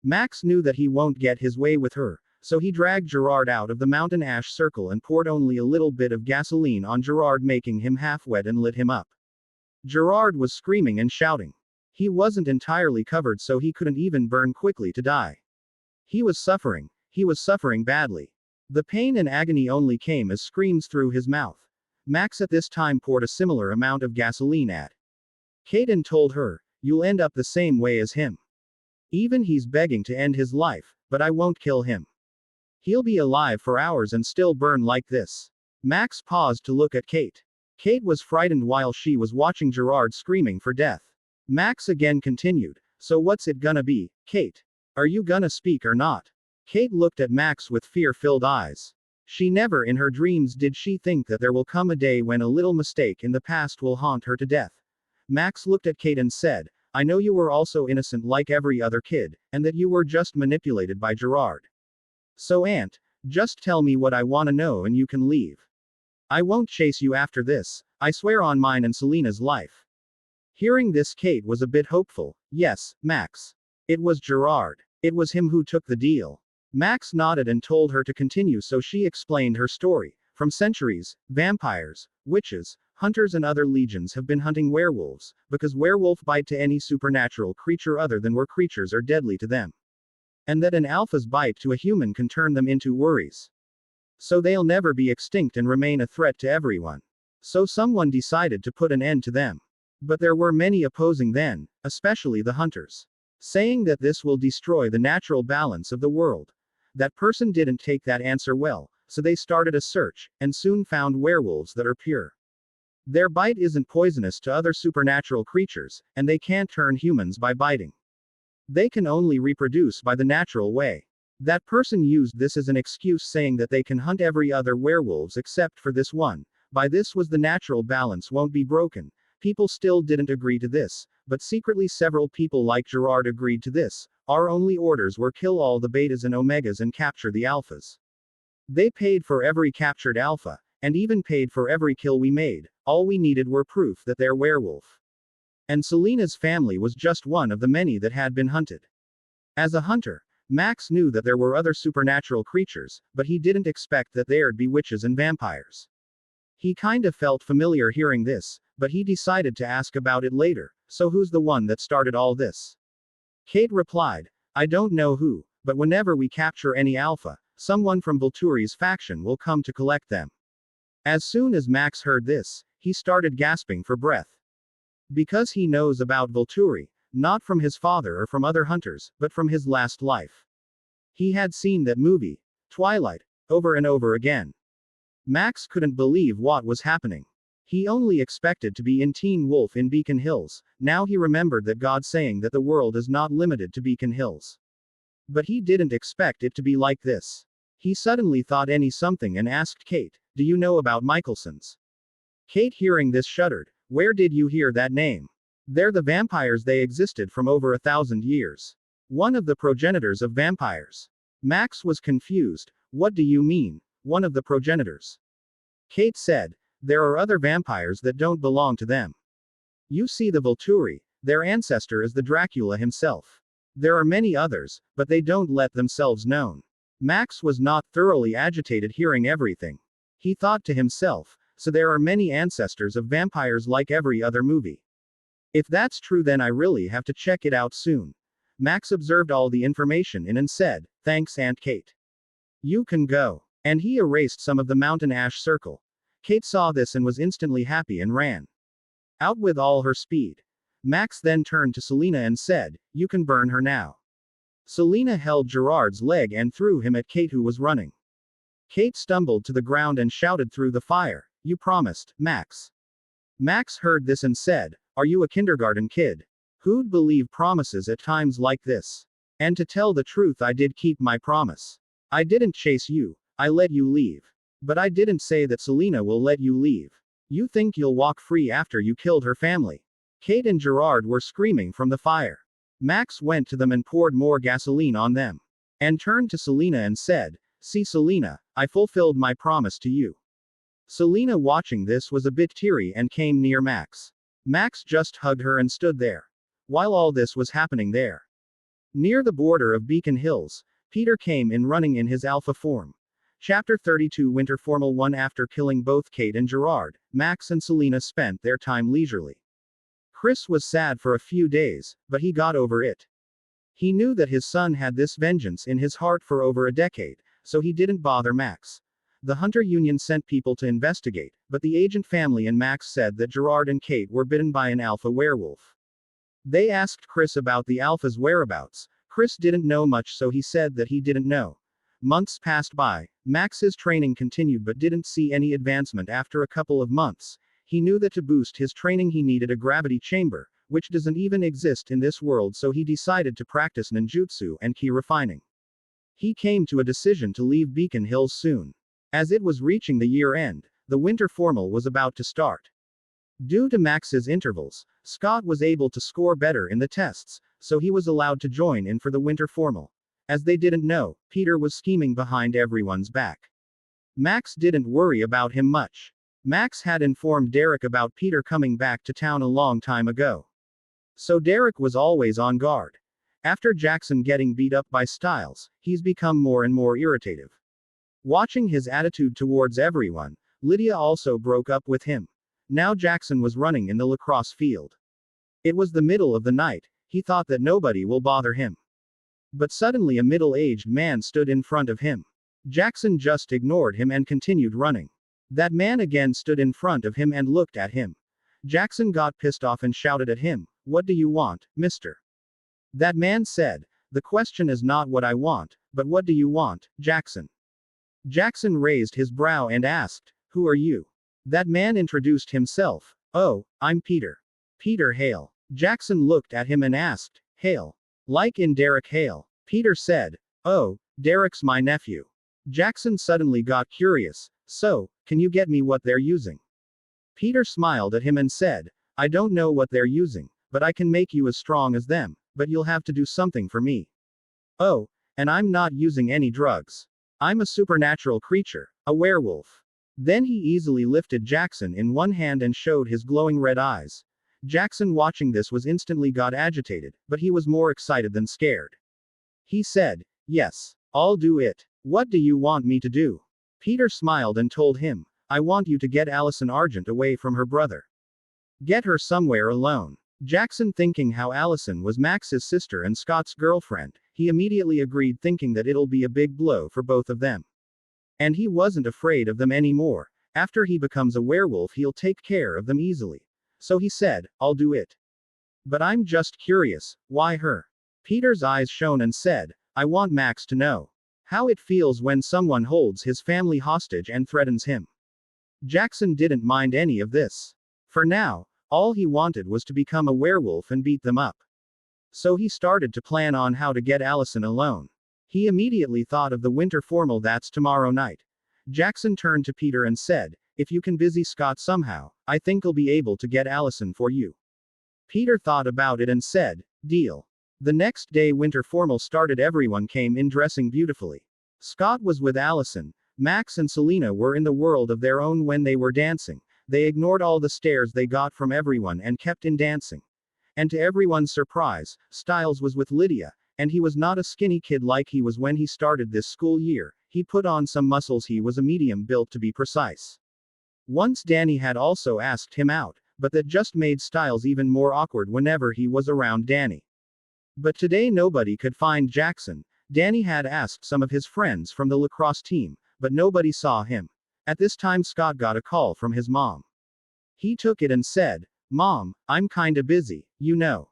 Max knew that he won't get his way with her, so he dragged Gerard out of the mountain ash circle and poured only a little bit of gasoline on Gerard, making him half wet, and lit him up. Gerard was screaming and shouting. He wasn't entirely covered, so he couldn't even burn quickly to die. He was suffering badly. The pain and agony only came as screams through his mouth. Max at this time poured a similar amount of gasoline at Kate and told her, "You'll end up the same way as him. Even he's begging to end his life, but I won't kill him. He'll be alive for hours and still burn like this." Max paused to look at Kate. Kate was frightened while she was watching Gerard screaming for death. Max again continued, "So what's it gonna be, Kate? Are you gonna speak or not?" Kate looked at Max with fear-filled eyes. She never in her dreams did she think that there will come a day when a little mistake in the past will haunt her to death. Max looked at Kate and said, "I know you were also innocent like every other kid, and that you were just manipulated by Gerard. So Aunt, just tell me what I wanna know and you can leave. I won't chase you after this, I swear on mine and Selena's life." Hearing this, Kate was a bit hopeful. "Yes, Max. It was Gerard. It was him who took the deal." Max nodded and told her to continue, so she explained her story. From centuries, vampires, witches, hunters and other legions have been hunting werewolves, because werewolf bite to any supernatural creature other than were creatures are deadly to them. And that an alpha's bite to a human can turn them into worries. So they'll never be extinct and remain a threat to everyone. So someone decided to put an end to them. But there were many opposing then, especially the hunters, saying that this will destroy the natural balance of the world. That person didn't take that answer well, so they started a search, and soon found werewolves that are pure. Their bite isn't poisonous to other supernatural creatures, and they can't turn humans by biting. They can only reproduce by the natural way. That person used this as an excuse, saying that they can hunt every other werewolves except for this one. By this was the natural balance won't be broken. People still didn't agree to this, but secretly several people like Gerard agreed to this. Our only orders were kill all the betas and omegas and capture the alphas. They paid for every captured alpha, and even paid for every kill we made. All we needed were proof that they're werewolf. And Selena's family was just one of the many that had been hunted. As a hunter, Max knew that there were other supernatural creatures, but he didn't expect that there'd be witches and vampires. He kinda felt familiar hearing this, but he decided to ask about it later. "So who's the one that started all this?" Kate replied, "I don't know who, but whenever we capture any alpha, someone from Volturi's faction will come to collect them." As soon as Max heard this, he started gasping for breath. Because he knows about Volturi, not from his father or from other hunters, but from his last life. He had seen that movie, Twilight, over and over again. Max couldn't believe what was happening. He only expected to be in Teen Wolf in Beacon Hills. Now he remembered that God saying that the world is not limited to Beacon Hills. But he didn't expect it to be like this. He suddenly thought any something and asked Kate, "Do you know about Michelsons?" Kate, hearing this, shuddered. "Where did you hear that name?" "They're the vampires. They existed from over 1,000 years. One of the progenitors of vampires." Max was confused. "What do you mean, one of the progenitors?" Kate said, "There are other vampires that don't belong to them. You see the Volturi, their ancestor is the Dracula himself. There are many others, but they don't let themselves known." Max was not thoroughly agitated hearing everything. He thought to himself, so there are many ancestors of vampires like every other movie. If that's true, then I really have to check it out soon. Max observed all the information in and said, "Thanks, Aunt Kate. You can go." And he erased some of the mountain ash circle. Kate saw this and was instantly happy and ran out with all her speed. Max then turned to Selena and said, "You can burn her now." Selena held Gerard's leg and threw him at Kate, who was running. Kate stumbled to the ground and shouted through the fire, "You promised, Max." Max heard this and said, "Are you a kindergarten kid? Who'd believe promises at times like this? And to tell the truth, I did keep my promise. I didn't chase you, I let you leave. But I didn't say that Selena will let you leave. You think you'll walk free after you killed her family." Kate and Gerard were screaming from the fire. Max went to them and poured more gasoline on them. And turned to Selena and said, "See, Selena, I fulfilled my promise to you." Selena, watching this, was a bit teary and came near Max. Max just hugged her and stood there. While all this was happening there, near the border of Beacon Hills, Peter came in running in his alpha form. Chapter 32, Winter Formal 1. After killing both Kate and Gerard, Max and Selena spent their time leisurely. Chris was sad for a few days, but he got over it. He knew that his son had this vengeance in his heart for over a decade, so he didn't bother Max. The Hunter Union sent people to investigate, but the agent family and Max said that Gerard and Kate were bitten by an alpha werewolf. They asked Chris about the alpha's whereabouts. Chris didn't know much, so he said that he didn't know. Months passed by. Max's training continued but didn't see any advancement. After a couple of months, He knew that to boost his training he needed a gravity chamber, which doesn't even exist in this world, so he decided to practice ninjutsu and ki refining. He came to a decision to leave Beacon Hills soon. As it was reaching the year end, the winter formal was about to start. Due to Max's intervals, Scott was able to score better in the tests, so he was allowed to join in for the winter formal. As they didn't know, Peter was scheming behind everyone's back. Max didn't worry about him much. Max had informed Derek about Peter coming back to town a long time ago. So Derek was always on guard. After Jackson getting beat up by Styles, he's become more and more irritative. Watching his attitude towards everyone, Lydia also broke up with him. Now Jackson was running in the lacrosse field. It was the middle of the night, he thought that nobody will bother him. But suddenly a middle-aged man stood in front of him. Jackson just ignored him and continued running. That man again stood in front of him and looked at him. Jackson got pissed off and shouted at him, "What do you want, mister?" That man said, "The question is not what I want, but what do you want, Jackson?" Jackson raised his brow and asked, "Who are you?" That man introduced himself, "Oh, I'm Peter. Peter Hale." Jackson looked at him and asked, "Hale? Like in Derek Hale?" Peter said, "Oh, Derek's my nephew." Jackson suddenly got curious, "So, can you get me what they're using?" Peter smiled at him and said, "I don't know what they're using, but I can make you as strong as them, but you'll have to do something for me." "Oh, and I'm not using any drugs. I'm a supernatural creature, a werewolf." Then he easily lifted Jackson in one hand and showed his glowing red eyes. Jackson watching this was instantly got agitated, but he was more excited than scared. He said, "Yes, I'll do it. What do you want me to do?" Peter smiled and told him, "I want you to get Allison Argent away from her brother. Get her somewhere alone." Jackson, thinking how Allison was Max's sister and Scott's girlfriend, he immediately agreed, thinking that it'll be a big blow for both of them. And he wasn't afraid of them anymore. After he becomes a werewolf he'll take care of them easily. So he said, "I'll do it. But I'm just curious, why her?" Peter's eyes shone and said, "I want Max to know how it feels when someone holds his family hostage and threatens him." Jackson didn't mind any of this. For now, all he wanted was to become a werewolf and beat them up. So he started to plan on how to get Allison alone. He immediately thought of the winter formal that's tomorrow night. Jackson turned to Peter and said, "If you can busy Scott somehow, I think I'll be able to get Allison for you." Peter thought about it and said, "Deal." The next day winter formal started. Everyone came in dressing beautifully. Scott was with Allison. Max and Selena were in the world of their own when they were dancing. They ignored all the stares they got from everyone and kept in dancing. And to everyone's surprise, Styles was with Lydia, and he was not a skinny kid like he was when he started this school year. He put on some muscles. He was a medium built, to be precise. Once Danny had also asked him out, but that just made Styles even more awkward whenever he was around Danny. But today nobody could find Jackson. Danny had asked some of his friends from the lacrosse team, but nobody saw him. At this time Scott got a call from his mom. He took it and said, "Mom, I'm kinda busy, you know."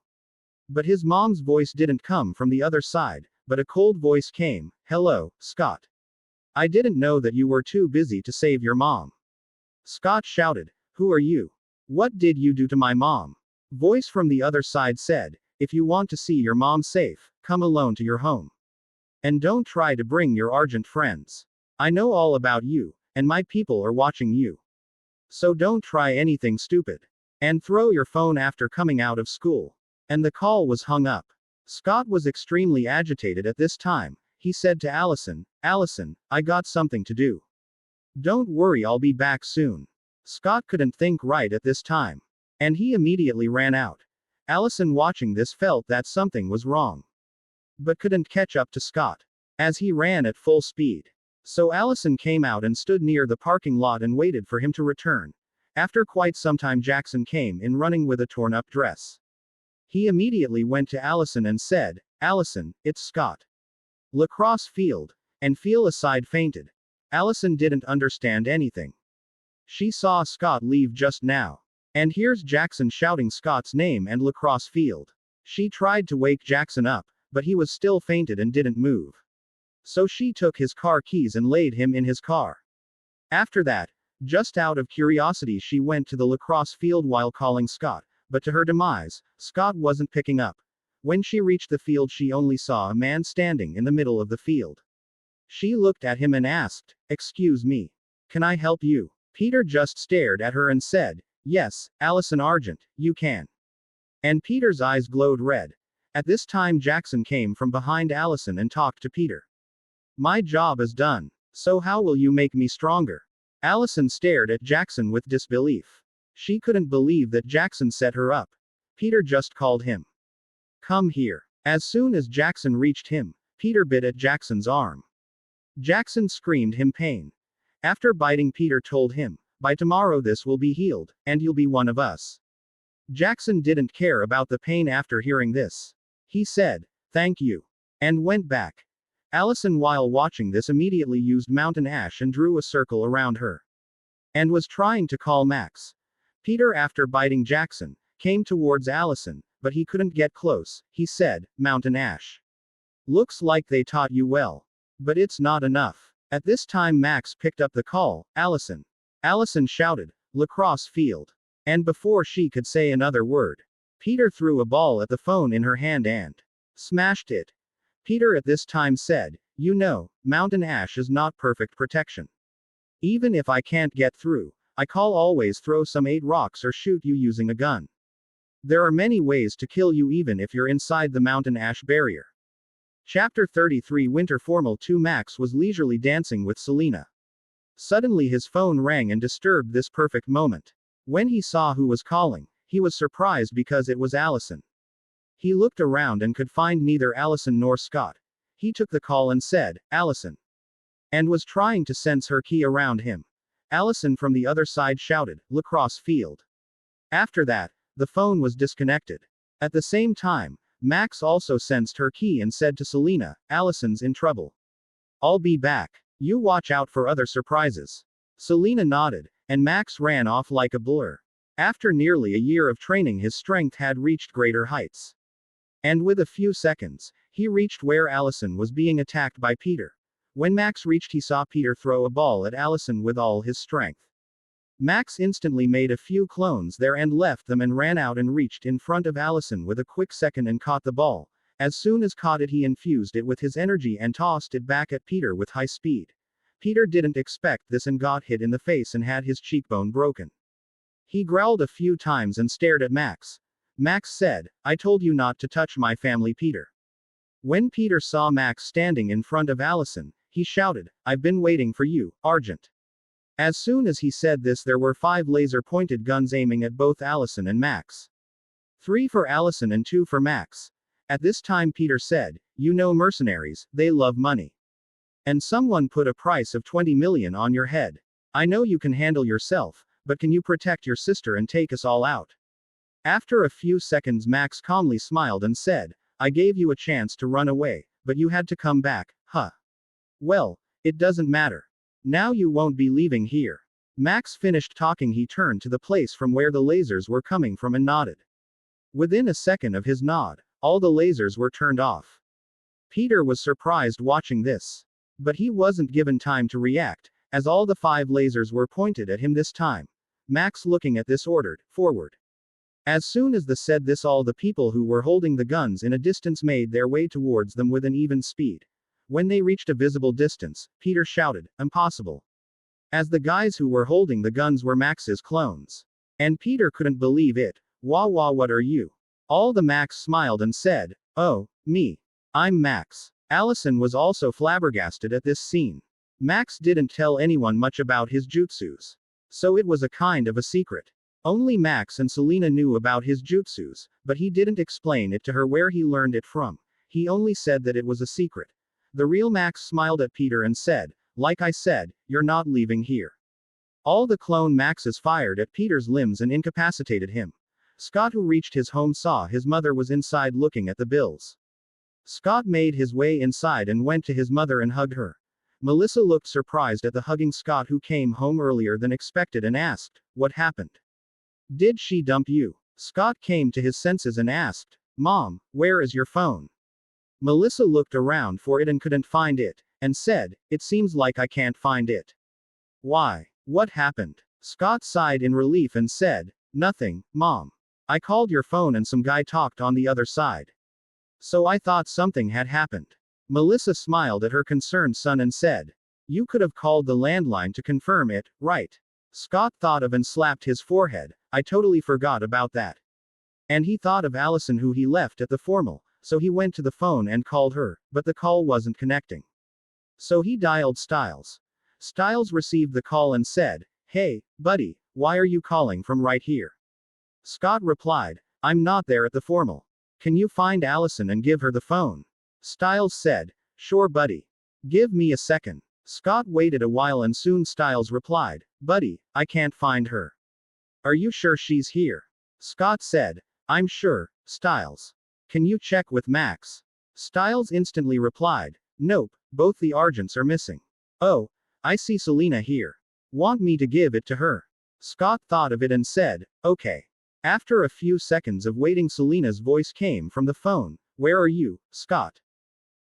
But his mom's voice didn't come from the other side, but a cold voice came, "Hello, Scott. I didn't know that you were too busy to save your mom." Scott shouted, "Who are you? What did you do to my mom?" Voice from the other side said, "If you want to see your mom safe, come alone to your home. And don't try to bring your Argent friends. I know all about you, and my people are watching you. So don't try anything stupid. And throw your phone after coming out of school." And the call was hung up. Scott was extremely agitated at this time. He said to Allison, "Allison, I got something to do. Don't worry, I'll be back soon." Scott couldn't think right at this time. And he immediately ran out. Allison, watching this, felt that something was wrong, but couldn't catch up to Scott, as he ran at full speed. So Allison came out and stood near the parking lot and waited for him to return. After quite some time Jackson came in running with a torn-up dress. He immediately went to Allison and said, "Allison, it's Scott. Lacrosse field." And feel aside fainted. Allison didn't understand anything. She saw Scott leave just now. And here's Jackson shouting Scott's name and lacrosse field. She tried to wake Jackson up, but he was still fainted and didn't move. So she took his car keys and laid him in his car. After that, Just out of curiosity, she went to the lacrosse field while calling Scott, but to her demise, Scott wasn't picking up. When she reached the field, she only saw a man standing in the middle of the field. She looked at him and asked, "Excuse me. Can I help you?" Peter just stared at her and said, "Yes, Allison Argent, you can." And Peter's eyes glowed red. At this time, Jackson came from behind Allison and talked to Peter. "My job is done. So how will you make me stronger?" Allison stared at Jackson with disbelief. She couldn't believe that Jackson set her up. Peter just called him. "Come here." As soon as Jackson reached him, Peter bit at Jackson's arm. Jackson screamed in pain. After biting, Peter told him, "By tomorrow this will be healed, and you'll be one of us." Jackson didn't care about the pain after hearing this. He said, "Thank you," and went back. Allison, while watching this, immediately used mountain ash and drew a circle around her. And was trying to call Max. Peter, after biting Jackson, came towards Allison, but he couldn't get close. He said, "Mountain ash. Looks like they taught you well. But it's not enough." At this time, Max picked up the call, "Allison." Allison shouted, "Lacrosse field." And before she could say another word, Peter threw a ball at the phone in her hand and smashed it. Peter at this time said, "You know, mountain ash is not perfect protection. Even if I can't get through, I call always throw some 8 rocks or shoot you using a gun. There are many ways to kill you even if you're inside the mountain ash barrier." Chapter 33 Winter Formal 2 Max was leisurely dancing with Selena. Suddenly his phone rang and disturbed this perfect moment. When he saw who was calling, he was surprised because it was Allison. He looked around and could find neither Allison nor Scott. He took the call and said, "Allison," and was trying to sense her key around him. Allison from the other side shouted, "Lacrosse field." After that, the phone was disconnected. At the same time, Max also sensed her key and said to Selena, "Allison's in trouble. I'll be back. You watch out for other surprises." Selena nodded, and Max ran off like a blur. After nearly a year of training, his strength had reached greater heights. And with a few seconds, he reached where Allison was being attacked by Peter. When Max reached, he saw Peter throw a ball at Allison with all his strength. Max instantly made a few clones there and left them and ran out and reached in front of Allison with a quick second and caught the ball. As soon as caught it, he infused it with his energy and tossed it back at Peter with high speed. Peter didn't expect this and got hit in the face and had his cheekbone broken. He growled a few times and stared at Max. Max said, "I told you not to touch my family, Peter." When Peter saw Max standing in front of Allison, he shouted, "I've been waiting for you, Argent." As soon as he said this, there were 5 laser-pointed guns aiming at both Allison and Max. 3 for Allison and 2 for Max. At this time, Peter said, "You know mercenaries, they love money. And someone put a price of 20 million on your head. I know you can handle yourself, but can you protect your sister and take us all out?" After a few seconds, Max calmly smiled and said, "I gave you a chance to run away, but you had to come back, huh? Well, it doesn't matter. Now you won't be leaving here." Max finished talking. He turned to the place from where the lasers were coming from and nodded. Within a second of his nod, all the lasers were turned off. Peter was surprised watching this. But he wasn't given time to react, as all the 5 lasers were pointed at him this time. Max, looking at this, ordered, "Forward." As soon as said this, all the people who were holding the guns in a distance made their way towards them with an even speed. When they reached a visible distance, Peter shouted, "Impossible." As the guys who were holding the guns were Max's clones. And Peter couldn't believe it. "Wah wah, what are you?" All the Max smiled and said, "Oh, me. I'm Max." Allison was also flabbergasted at this scene. Max didn't tell anyone much about his jutsus. So it was a kind of a secret. Only Max and Selena knew about his jutsus, but he didn't explain it to her where he learned it from. He only said that it was a secret. The real Max smiled at Peter and said, "Like I said, you're not leaving here." All the clone Maxes fired at Peter's limbs and incapacitated him. Scott, who reached his home, saw his mother was inside looking at the bills. Scott made his way inside and went to his mother and hugged her. Melissa looked surprised at the hugging Scott, who came home earlier than expected, and asked, "What happened? Did she dump you?" Scott came to his senses and asked, "Mom, where is your phone?" Melissa looked around for it and couldn't find it, and said, "It seems like I can't find it." "Why? What happened? Scott sighed in relief and said, "Nothing, Mom. I called your phone and some guy talked on the other side. So I thought something had happened." Melissa smiled at her concerned son and said, "You could have called the landline to confirm it, right?" Scott thought of and slapped his forehead. "I totally forgot about that." And he thought of Allison who he left at the formal, so he went to the phone and called her, but the call wasn't connecting. So he dialed Styles. Styles received the call and said, "Hey, buddy, why are you calling from right here?" Scott replied, "I'm not there at the formal. Can you find Allison and give her the phone?" Styles said, "Sure, buddy. Give me a second." Scott waited a while and soon Styles replied, "Buddy, I can't find her." "Are you sure she's here?" Scott said, "I'm sure, Styles. Can you check with Max?" Styles instantly replied, "Nope, both the Argents are missing." "Oh, I see Selena here. Want me to give it to her?" Scott thought of it and said, "Okay." After a few seconds of waiting, Selena's voice came from the phone. "Where are you, Scott?"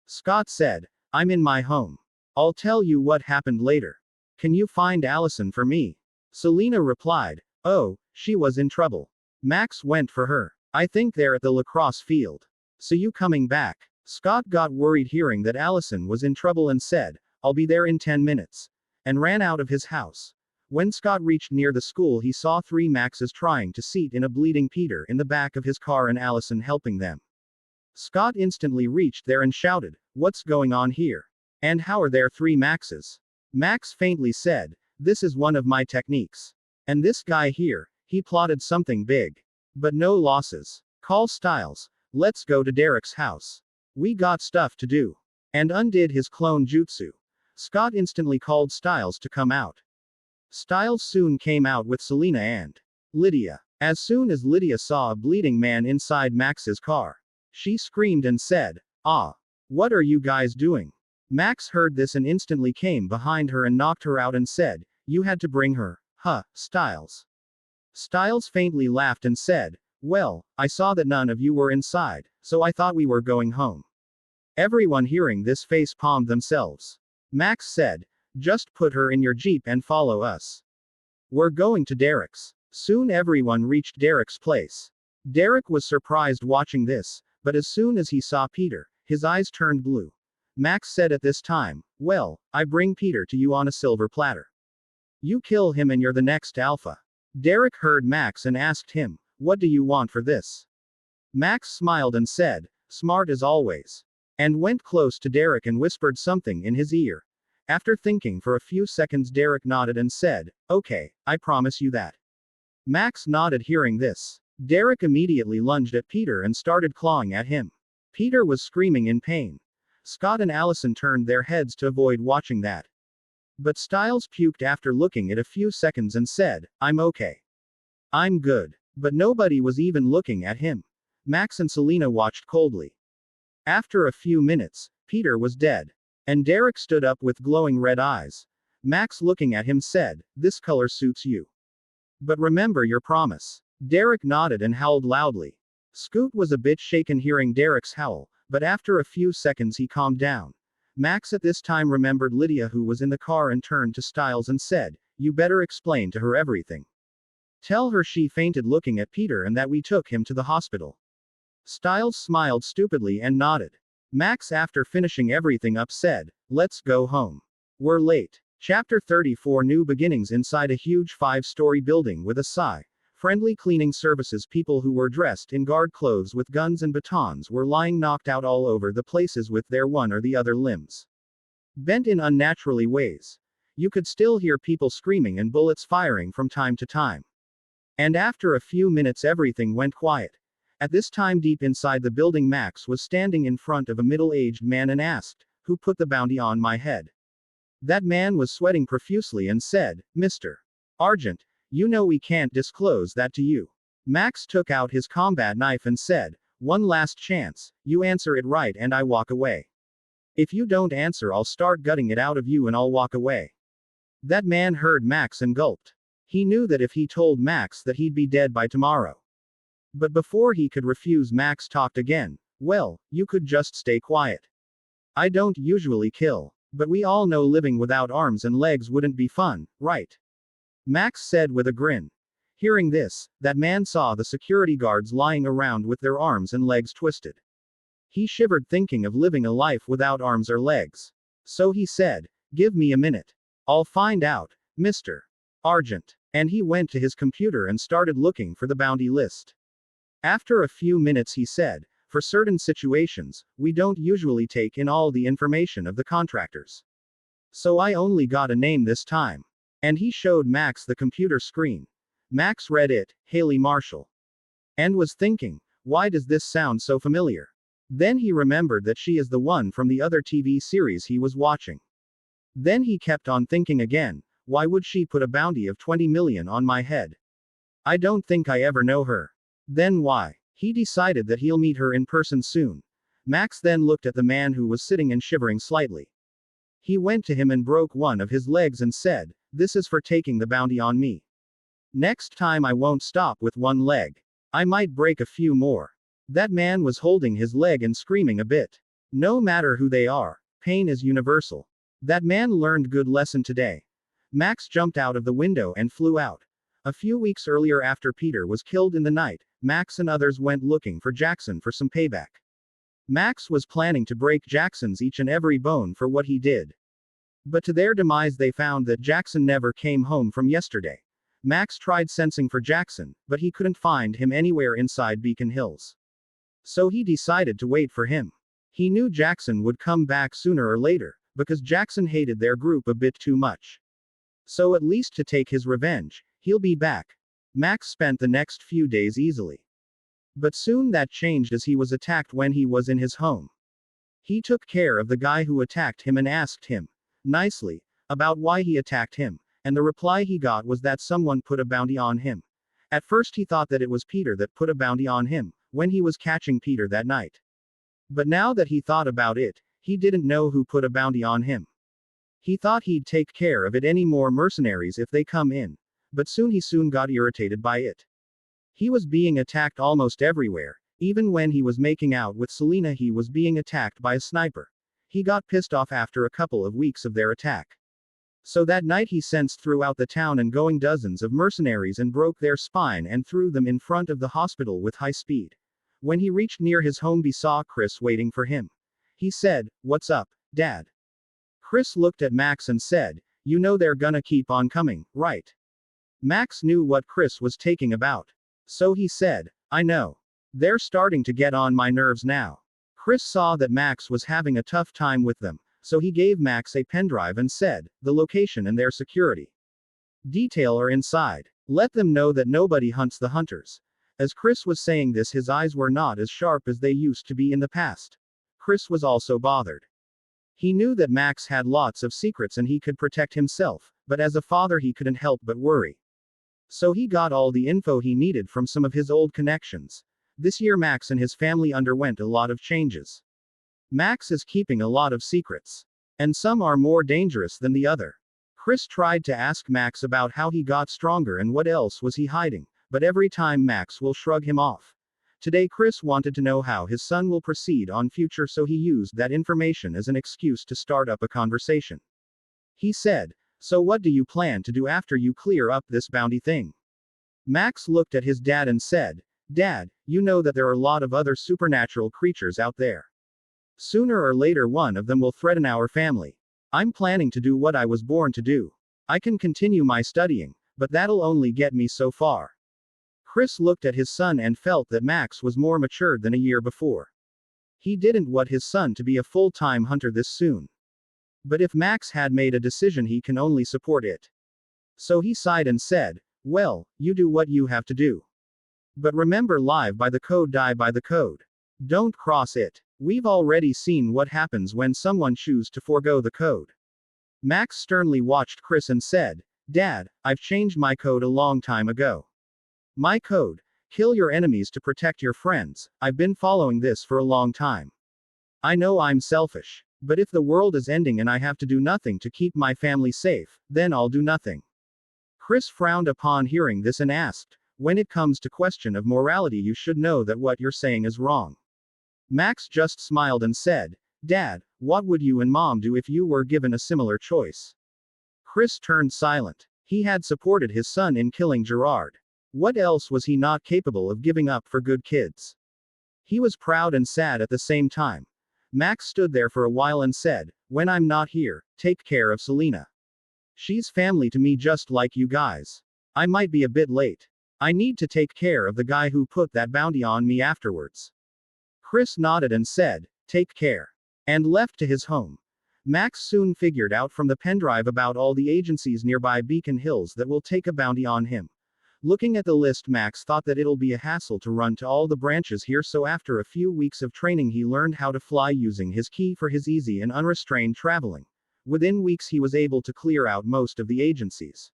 Scott said, "I'm in my home. I'll tell you what happened later. Can you find Allison for me?" Selena replied, "Oh, she was in trouble. Max went for her. I think they're at the lacrosse field. So you coming back?" Scott got worried hearing that Allison was in trouble and said, "I'll be there in 10 minutes. And ran out of his house. When Scott reached near the school, he saw 3 Maxes trying to seat in a bleeding Peter in the back of his car and Allison helping them. Scott instantly reached there and shouted, "What's going on here? And how are there 3 Maxes?" Max faintly said, "This is one of my techniques. And this guy here, he plotted something big. But no losses. Call Styles. Let's go to Derek's house. We got stuff to do." And undid his clone jutsu. Scott instantly called Styles to come out. Styles soon came out with Selena and Lydia. As soon as Lydia saw a bleeding man inside Max's car, she screamed and said, "Ah! What are you guys doing?" Max heard this and instantly came behind her and knocked her out and said, "You had to bring her, huh, Styles?" Styles faintly laughed and said, "Well, I saw that none of you were inside, so I thought we were going home." Everyone hearing this face palmed themselves. Max said, "Just put her in your Jeep and follow us. We're going to Derek's." Soon everyone reached Derek's place. Derek was surprised watching this, but as soon as he saw Peter, his eyes turned blue. Max said at this time, "Well, I bring Peter to you on a silver platter. You kill him and you're the next alpha." Derek heard Max and asked him, "What do you want for this?" Max smiled and said, "Smart as always." And went close to Derek and whispered something in his ear. After thinking for a few seconds, Derek nodded and said, "Okay, I promise you that." Max nodded hearing this. Derek immediately lunged at Peter and started clawing at him. Peter was screaming in pain. Scott and Allison turned their heads to avoid watching that. But Styles puked after looking at a few seconds and said, "I'm okay. I'm good." But nobody was even looking at him. Max and Selena watched coldly. After a few minutes, Peter was dead. And Derek stood up with glowing red eyes. Max looking at him said, "This color suits you. But remember your promise." Derek nodded and howled loudly. Scoot was a bit shaken hearing Derek's howl, but after a few seconds he calmed down. Max at this time remembered Lydia who was in the car and turned to Styles and said, "You better explain to her everything. Tell her she fainted looking at Peter and that we took him to the hospital." Styles smiled stupidly and nodded. Max after finishing everything up said, "Let's go home. We're late." Chapter 34 New Beginnings. Inside a huge 5-story building with a sigh. Friendly cleaning services people who were dressed in guard clothes with guns and batons were lying knocked out all over the places with their one or the other limbs bent in unnaturally ways. You could still hear people screaming and bullets firing from time to time. And after a few minutes everything went quiet. At this time deep inside the building Max was standing in front of a middle-aged man and asked, "Who put the bounty on my head?" That man was sweating profusely and said, "Mr. Argent, you know we can't disclose that to you." Max took out his combat knife and said, "One last chance, you answer it right and I walk away. If you don't answer I'll start gutting it out of you and I'll walk away." That man heard Max and gulped. He knew that if he told Max that he'd be dead by tomorrow. But before he could refuse Max talked again, "Well, you could just stay quiet. I don't usually kill. But we all know living without arms and legs wouldn't be fun, right?" Max said with a grin. Hearing this, that man saw the security guards lying around with their arms and legs twisted. He shivered thinking of living a life without arms or legs. So he said, "Give me a minute. I'll find out, Mr. Argent." And he went to his computer and started looking for the bounty list. After a few minutes he said, "For certain situations, we don't usually take in all the information of the contractors. So I only got a name this time." And he showed Max the computer screen. Max read it, Haley Marshall. And was thinking, why does this sound so familiar? Then he remembered that she is the one from the other TV series he was watching. Then he kept on thinking again, why would she put a bounty of 20 million on my head? I don't think I ever know her. Then why? He decided that he'll meet her in person soon. Max then looked at the man who was sitting and shivering slightly. He went to him and broke one of his legs and said, "This is for taking the bounty on me. Next time I won't stop with one leg. I might break a few more." That man was holding his leg and screaming a bit. No matter who they are, pain is universal. That man learned good lesson today. Max jumped out of the window and flew out. A few weeks earlier after Peter was killed in the night, Max and others went looking for Jackson for some payback. Max was planning to break Jackson's each and every bone for what he did. But to their demise they found that Jackson never came home from yesterday. Max tried sensing for Jackson, but he couldn't find him anywhere inside Beacon Hills. So he decided to wait for him. He knew Jackson would come back sooner or later, because Jackson hated their group a bit too much. So at least to take his revenge, he'll be back. Max spent the next few days easily. But soon that changed as he was attacked when he was in his home. He took care of the guy who attacked him and asked him, nicely, about why he attacked him, and the reply he got was that someone put a bounty on him. At first he thought that it was Peter that put a bounty on him, when he was catching Peter that night. But now that he thought about it, he didn't know who put a bounty on him. He thought he'd take care of it any more mercenaries if they come in. But he soon got irritated by it. He was being attacked almost everywhere. Even when he was making out with Selena he was being attacked by a sniper. He got pissed off after a couple of weeks of their attack. So that night he sensed throughout the town and going dozens of mercenaries and broke their spine and threw them in front of the hospital with high speed. When he reached near his home he saw Chris waiting for him. He said, "What's up, Dad?" Chris looked at Max and said, "You know they're gonna keep on coming, right?" Max knew what Chris was taking about. So he said, "I know. They're starting to get on my nerves now." Chris saw that Max was having a tough time with them, so he gave Max a pendrive and said, "The location and their security detail are inside. Let them know that nobody hunts the hunters." As Chris was saying this his eyes were not as sharp as they used to be in the past. Chris was also bothered. He knew that Max had lots of secrets and he could protect himself, but as a father he couldn't help but worry. So he got all the info he needed from some of his old connections. This year Max and his family underwent a lot of changes. Max is keeping a lot of secrets. And some are more dangerous than the other. Chris tried to ask Max about how he got stronger and what else was he hiding, but every time Max will shrug him off. Today Chris wanted to know how his son will proceed on future, so he used that information as an excuse to start up a conversation. He said, "So what do you plan to do after you clear up this bounty thing?" Max looked at his dad and said, "Dad, you know that there are a lot of other supernatural creatures out there. Sooner or later one of them will threaten our family. I'm planning to do what I was born to do. I can continue my studying, but that'll only get me so far." Chris looked at his son and felt that Max was more matured than a year before. He didn't want his son to be a full-time hunter this soon. But if Max had made a decision he can only support it. So he sighed and said, "Well, you do what you have to do. But remember, live by the code, die by the code. Don't cross it. We've already seen what happens when someone chooses to forego the code." Max sternly watched Chris and said, "Dad, I've changed my code a long time ago. My code: kill your enemies to protect your friends. I've been following this for a long time. I know I'm selfish. But if the world is ending and I have to do nothing to keep my family safe, then I'll do nothing." Chris frowned upon hearing this and asked, "When it comes to question of morality you should know that what you're saying is wrong." Max just smiled and said, "Dad, what would you and Mom do if you were given a similar choice?" Chris turned silent. He had supported his son in killing Gerard. What else was he not capable of giving up for good kids? He was proud and sad at the same time. Max stood there for a while and said, "When I'm not here, take care of Selena. She's family to me just like you guys. I might be a bit late. I need to take care of the guy who put that bounty on me afterwards." Chris nodded and said, "Take care," and left to his home. Max soon figured out from the pendrive about all the agencies nearby Beacon Hills that will take a bounty on him. Looking at the list, Max thought that it'll be a hassle to run to all the branches here, so after a few weeks of training he learned how to fly using his key for his easy and unrestrained traveling. Within weeks he was able to clear out most of the agencies.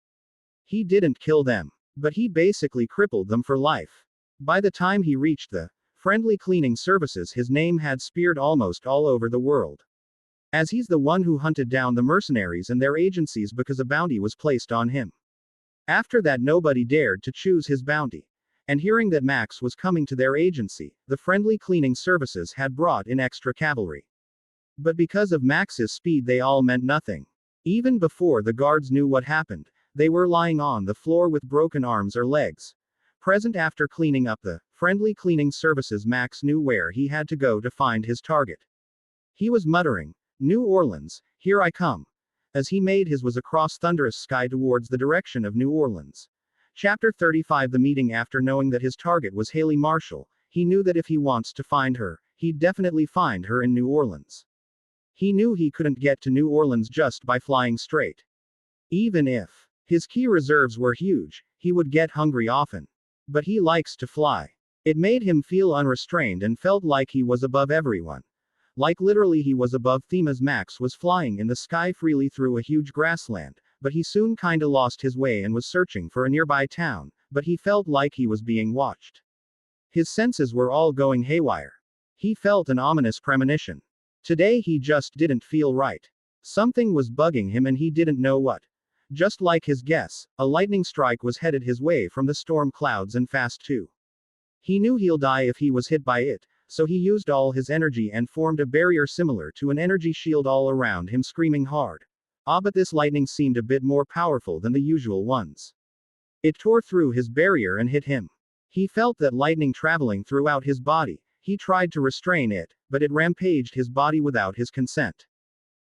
He didn't kill them, but he basically crippled them for life. By the time he reached the friendly cleaning services, his name had spread almost all over the world, as he's the one who hunted down the mercenaries and their agencies because a bounty was placed on him. After that, nobody dared to choose his bounty. And hearing that Max was coming to their agency, the friendly cleaning services had brought in extra cavalry. But because of Max's speed, they all meant nothing. Even before the guards knew what happened, they were lying on the floor with broken arms or legs. Present after cleaning up the friendly cleaning services, Max knew where he had to go to find his target. He was muttering, "New Orleans, here I come," as he made his way across thunderous sky towards the direction of New Orleans. Chapter 35. The meeting. After knowing that his target was Haley Marshall, he knew that if he wants to find her, he'd definitely find her in New Orleans. He knew he couldn't get to New Orleans just by flying straight. Even if his key reserves were huge, he would get hungry often. But he likes to fly. It made him feel unrestrained and felt like he was above everyone. Like literally he was above them, as Max was flying in the sky freely through a huge grassland, but he soon kinda lost his way and was searching for a nearby town, but he felt like he was being watched. His senses were all going haywire. He felt an ominous premonition. Today he just didn't feel right. Something was bugging him and he didn't know what. Just like his guess, a lightning strike was headed his way from the storm clouds, and fast too. He knew he'll die if he was hit by it, so he used all his energy and formed a barrier similar to an energy shield all around him, screaming hard. But this lightning seemed a bit more powerful than the usual ones. It tore through his barrier and hit him. He felt that lightning traveling throughout his body. He tried to restrain it, but it rampaged his body without his consent.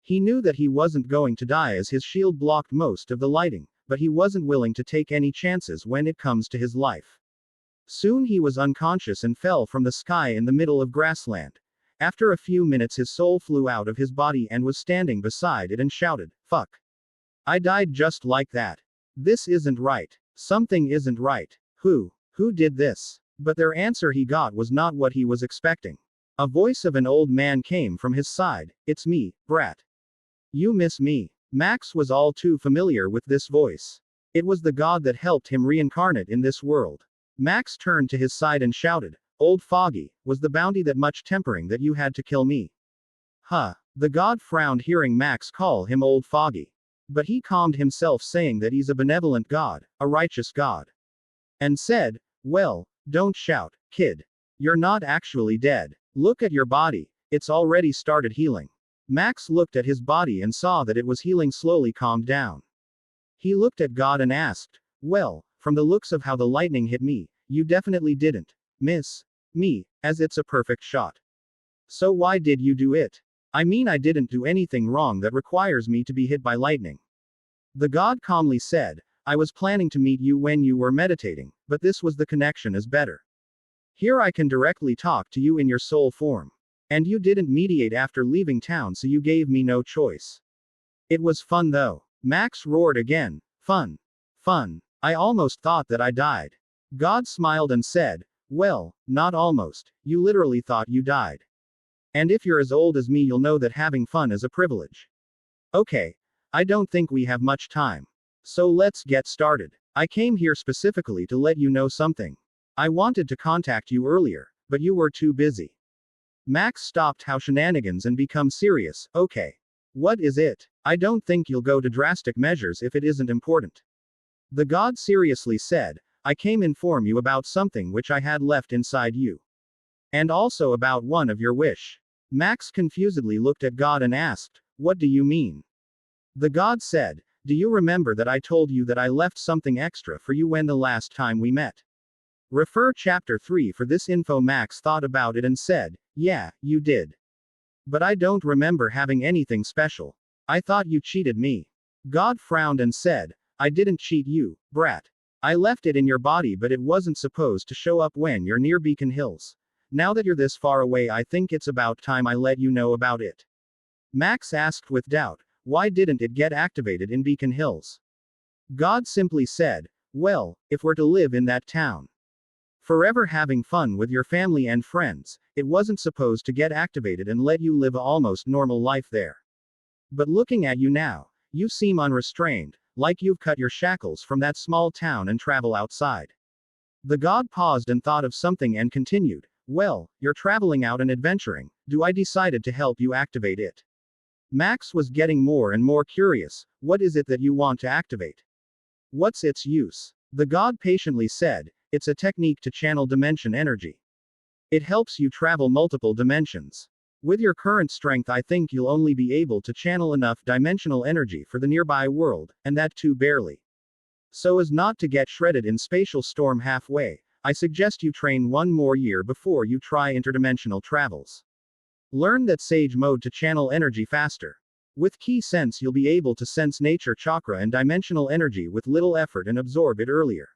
He knew that he wasn't going to die as his shield blocked most of the lighting, but he wasn't willing to take any chances when it comes to his life. Soon he was unconscious and fell from the sky in the middle of grassland. After a few minutes his soul flew out of his body and was standing beside it and shouted, "Fuck. I died just like that. This isn't right. Something isn't right. Who did this?" But their answer he got was not what he was expecting. A voice of an old man came from his side. "It's me, Brat. You miss me." Max was all too familiar with this voice. It was the god that helped him reincarnate in this world. Max turned to his side and shouted, "Old Foggy, was the bounty that much tempering that you had to kill me?" "Huh." The god frowned hearing Max call him Old Foggy. But he calmed himself, saying that he's a benevolent god, a righteous god. And said, "Well, don't shout, kid. You're not actually dead. Look at your body. It's already started healing." Max looked at his body and saw that it was healing slowly, calmed down. He looked at God and asked, "Well, from the looks of how the lightning hit me, you definitely didn't miss me, as it's a perfect shot. So why did you do it?" "I mean, I didn't do anything wrong that requires me to be hit by lightning." The god calmly said, "I was planning to meet you when you were meditating, but this was the connection is better. Here I can directly talk to you in your soul form. And you didn't mediate after leaving town, so you gave me no choice. It was fun though." Max roared again, "Fun. Fun. I almost thought that I died." God smiled and said, "Well, not almost, you literally thought you died. And if you're as old as me, you'll know that having fun is a privilege. Okay. I don't think we have much time. So let's get started. I came here specifically to let you know something. I wanted to contact you earlier, but you were too busy." Max stopped how shenanigans and become serious. "Okay. What is it?" "I don't think you'll go to drastic measures if it isn't important." The god seriously said, "I came to inform you about something which I had left inside you. And also about one of your wish." Max confusedly looked at God and asked, "What do you mean?" The god said, Do you remember that I told you that I left something extra for you when the last time we met? Refer chapter 3 for this info. Max thought about it and said, yeah, you did. But I don't remember having anything special. I thought you cheated me. God frowned and said, I didn't cheat you, brat. I left it in your body, but it wasn't supposed to show up when you're near Beacon Hills. Now that you're this far away, I think it's about time I let you know about it. Max asked with doubt, why didn't it get activated in Beacon Hills? God simply said, well, if we're to live in that town, forever having fun with your family and friends, it wasn't supposed to get activated and let you live a almost normal life there. But looking at you now, you seem unrestrained, like you've cut your shackles from that small town and travel outside. The god paused and thought of something and continued, well, you're traveling out and adventuring, do I decided to help you activate it. Max was getting more and more curious, what is it that you want to activate? What's its use? The god patiently said, it's a technique to channel dimension energy. It helps you travel multiple dimensions. With your current strength, I think you'll only be able to channel enough dimensional energy for the nearby world, and that too barely. So as not to get shredded in spatial storm halfway, I suggest you train one more year before you try interdimensional travels. Learn that sage mode to channel energy faster. With key sense, you'll be able to sense nature chakra and dimensional energy with little effort and absorb it earlier.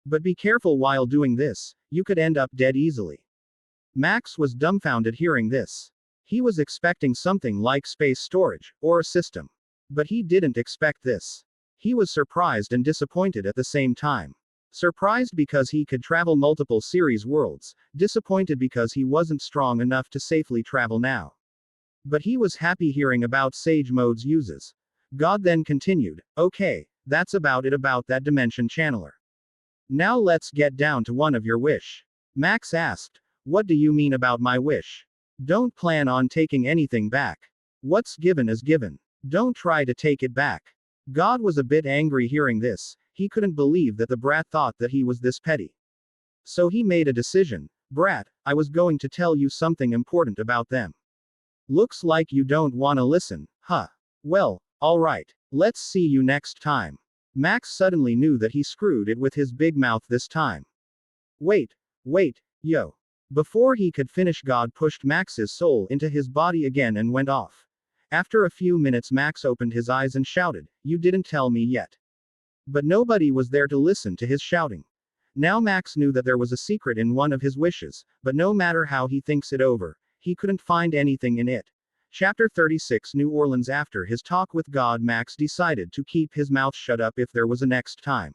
But be careful while doing this, you could end up dead easily. Max was dumbfounded hearing this. He was expecting something like space storage, or a system. But he didn't expect this. He was surprised and disappointed at the same time. Surprised because he could travel multiple series worlds, disappointed because he wasn't strong enough to safely travel now. But he was happy hearing about sage mode's uses. God then continued, okay, that's about it about that dimension channeler. Now let's get down to one of your wish. Max asked, what do you mean about my wish? Don't plan on taking anything back. What's given is given. Don't try to take it back. God was a bit angry hearing this. He couldn't believe that the brat thought that he was this petty. So he made a decision. Brat, I was going to tell you something important about them. Looks like you don't wanna listen, huh? Well, alright. Let's see you next time. Max suddenly knew that he screwed it with his big mouth this time. Wait, yo. Before he could finish, God pushed Max's soul into his body again and went off. After a few minutes, Max opened his eyes and shouted, you didn't tell me yet. But nobody was there to listen to his shouting. Now Max knew that there was a secret in one of his wishes, but no matter how he thinks it over, he couldn't find anything in it. Chapter 36 New Orleans. After his talk with God, Max decided to keep his mouth shut up if there was a next time.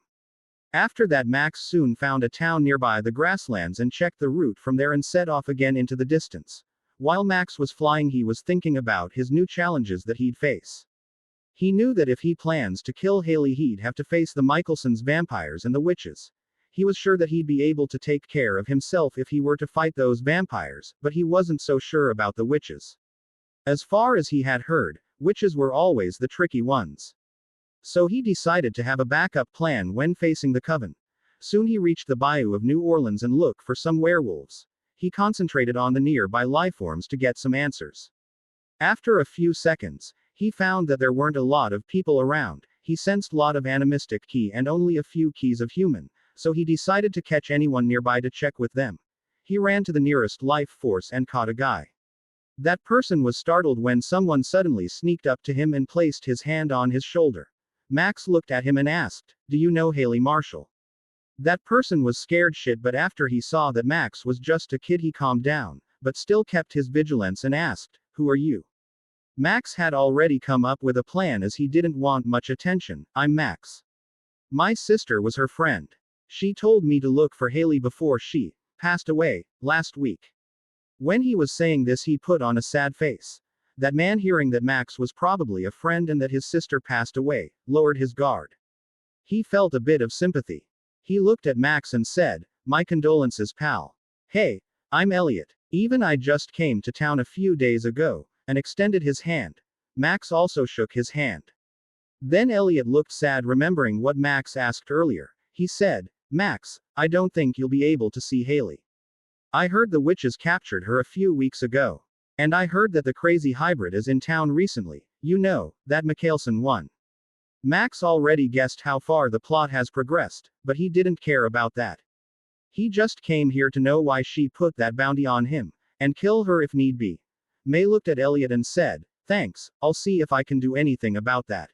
After that, Max soon found a town nearby the grasslands and checked the route from there and set off again into the distance. While Max was flying, he was thinking about his new challenges that he'd face. He knew that if he plans to kill Haley, he'd have to face the Michelson's vampires and the witches. He was sure that he'd be able to take care of himself if he were to fight those vampires, but he wasn't so sure about the witches. As far as he had heard, witches were always the tricky ones. So he decided to have a backup plan when facing the coven. Soon he reached the bayou of New Orleans and looked for some werewolves. He concentrated on the nearby lifeforms to get some answers. After a few seconds, he found that there weren't a lot of people around. He sensed a lot of animistic key and only a few keys of human, so he decided to catch anyone nearby to check with them. He ran to the nearest life force and caught a guy. That person was startled when someone suddenly sneaked up to him and placed his hand on his shoulder. Max looked at him and asked, do you know Haley Marshall? That person was scared shit, but after he saw that Max was just a kid, he calmed down, but still kept his vigilance and asked, who are you? Max had already come up with a plan as he didn't want much attention. I'm Max. My sister was her friend. She told me to look for Haley before she passed away last week. When he was saying this, he put on a sad face. That man, hearing that Max was probably a friend and that his sister passed away, lowered his guard. He felt a bit of sympathy. He looked at Max and said, my condolences, pal. Hey, I'm Elliot. I just came to town a few days ago, and extended his hand. Max also shook his hand. Then Elliot looked sad, remembering what Max asked earlier. He said, Max, I don't think you'll be able to see Haley. I heard the witches captured her a few weeks ago. And I heard that the crazy hybrid is in town recently, you know, that Michelson one. Max already guessed how far the plot has progressed, but he didn't care about that. He just came here to know why she put that bounty on him, and kill her if need be. May looked at Elliot and said, "Thanks, I'll see if I can do anything about that."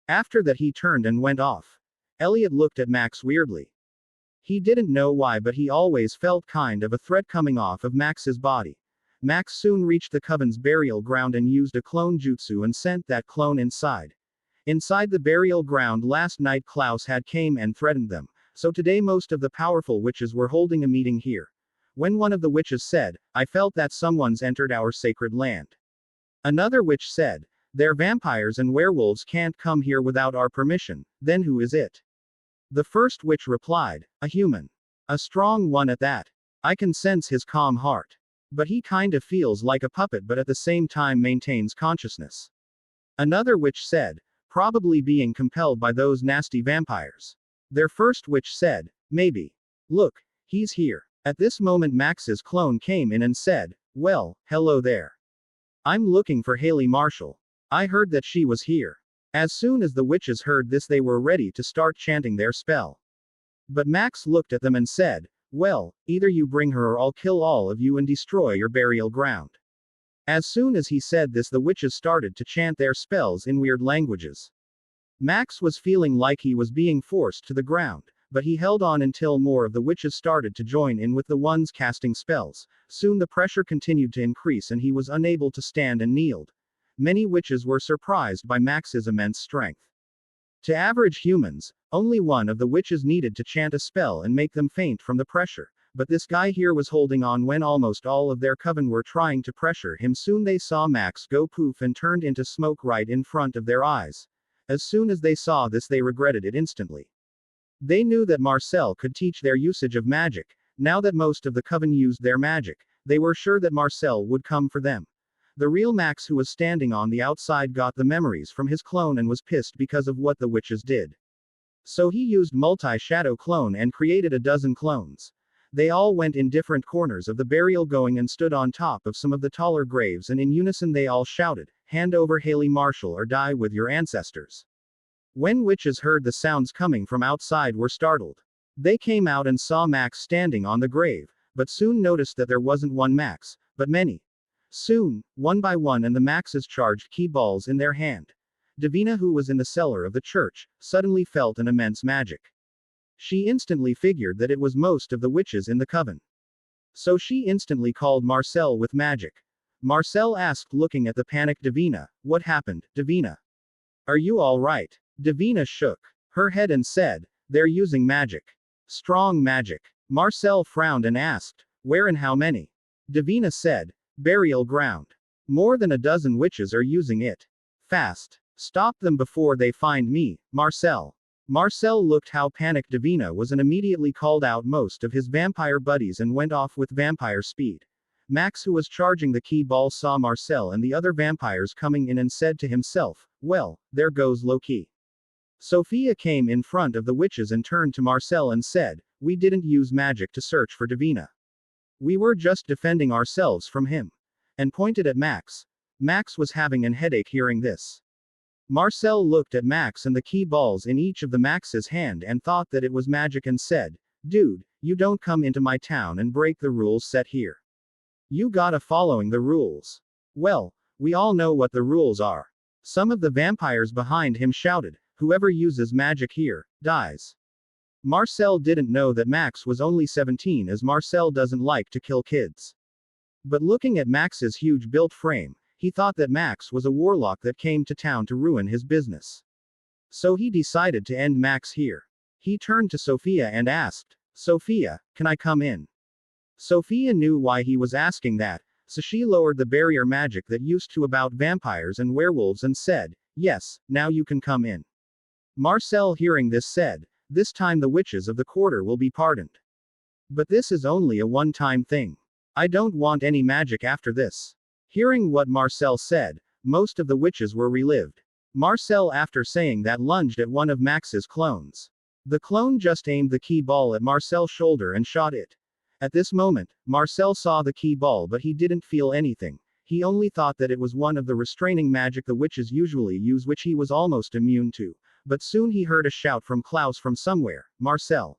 After that he turned and went off. Elliot looked at Max weirdly. He didn't know why, but he always felt kind of a threat coming off of Max's body. Max soon reached the coven's burial ground and used a clone jutsu and sent that clone inside. Inside the burial ground last night Klaus had came and threatened them, so today most of the powerful witches were holding a meeting here. When one of the witches said, "I felt that someone's entered our sacred land." Another witch said, "They're vampires and werewolves can't come here without our permission, then who is it?" The first witch replied, "A human. A strong one at that. I can sense his calm heart. But he kinda feels like a puppet but at the same time maintains consciousness." Another witch said, "Probably being compelled by those nasty vampires." Their first witch said, "Maybe. Look, he's here." At this moment Max's clone came in and said, "Well, hello there. I'm looking for Haley Marshall. I heard that she was here." As soon as the witches heard this they were ready to start chanting their spell. But Max looked at them and said, "Well, either you bring her or I'll kill all of you and destroy your burial ground." As soon as he said this the witches started to chant their spells in weird languages. Max was feeling like he was being forced to the ground, but he held on until more of the witches started to join in with the ones casting spells. Soon the pressure continued to increase and he was unable to stand and kneeled. Many witches were surprised by Max's immense strength. To average humans, only one of the witches needed to chant a spell and make them faint from the pressure, but this guy here was holding on when almost all of their coven were trying to pressure him. Soon they saw Max go poof and turned into smoke right in front of their eyes. As soon as they saw this they regretted it instantly. They knew that Marcel could teach their usage of magic. Now that most of the coven used their magic, they were sure that Marcel would come for them. The real Max who was standing on the outside got the memories from his clone and was pissed because of what the witches did. So he used multi-shadow clone and created a dozen clones. They all went in different corners of the burial going and stood on top of some of the taller graves and in unison they all shouted, "Hand over Haley Marshall or die with your ancestors." When witches heard the sounds coming from outside were startled. They came out and saw Max standing on the grave, but soon noticed that there wasn't one Max, but many. Soon, one by one and the Maxes charged key balls in their hand. Davina who was in the cellar of the church, suddenly felt an immense magic. She instantly figured that it was most of the witches in the coven. So she instantly called Marcel with magic. Marcel asked looking at the panicked Davina, "What happened, Davina? Are you all right?" Davina shook her head and said, "They're using magic. Strong magic." Marcel frowned and asked, "Where and how many?" Davina said, "Burial ground. More than a dozen witches are using it. Fast. Stop them before they find me, Marcel." Marcel looked how panicked Davina was and immediately called out most of his vampire buddies and went off with vampire speed. Max who was charging the key ball saw Marcel and the other vampires coming in and said to himself, "Well, there goes Loki." Sophia came in front of the witches and turned to Marcel and said, "We didn't use magic to search for Davina. We were just defending ourselves from him." And pointed at Max. Max was having an headache hearing this. Marcel looked at Max and the key balls in each of the Max's hand and thought that it was magic and said, "Dude, you don't come into my town and break the rules set here. You gotta following the rules." "Well, we all know what the rules are." Some of the vampires behind him shouted, "Whoever uses magic here, dies." Marcel didn't know that Max was only 17 as Marcel doesn't like to kill kids. But looking at Max's huge built frame, he thought that Max was a warlock that came to town to ruin his business. So he decided to end Max here. He turned to Sophia and asked, "Sophia, can I come in?" Sophia knew why he was asking that, so she lowered the barrier magic that used to about vampires and werewolves and said, "Yes, now you can come in." Marcel hearing this said, "This time the witches of the quarter will be pardoned. But this is only a one-time thing. I don't want any magic after this." Hearing what Marcel said, most of the witches were relived. Marcel after saying that lunged at one of Max's clones. The clone just aimed the key ball at Marcel's shoulder and shot it. At this moment, Marcel saw the key ball but he didn't feel anything. He only thought that it was one of the restraining magic the witches usually use which he was almost immune to. but soon he heard a shout from Klaus from somewhere, "Marcel!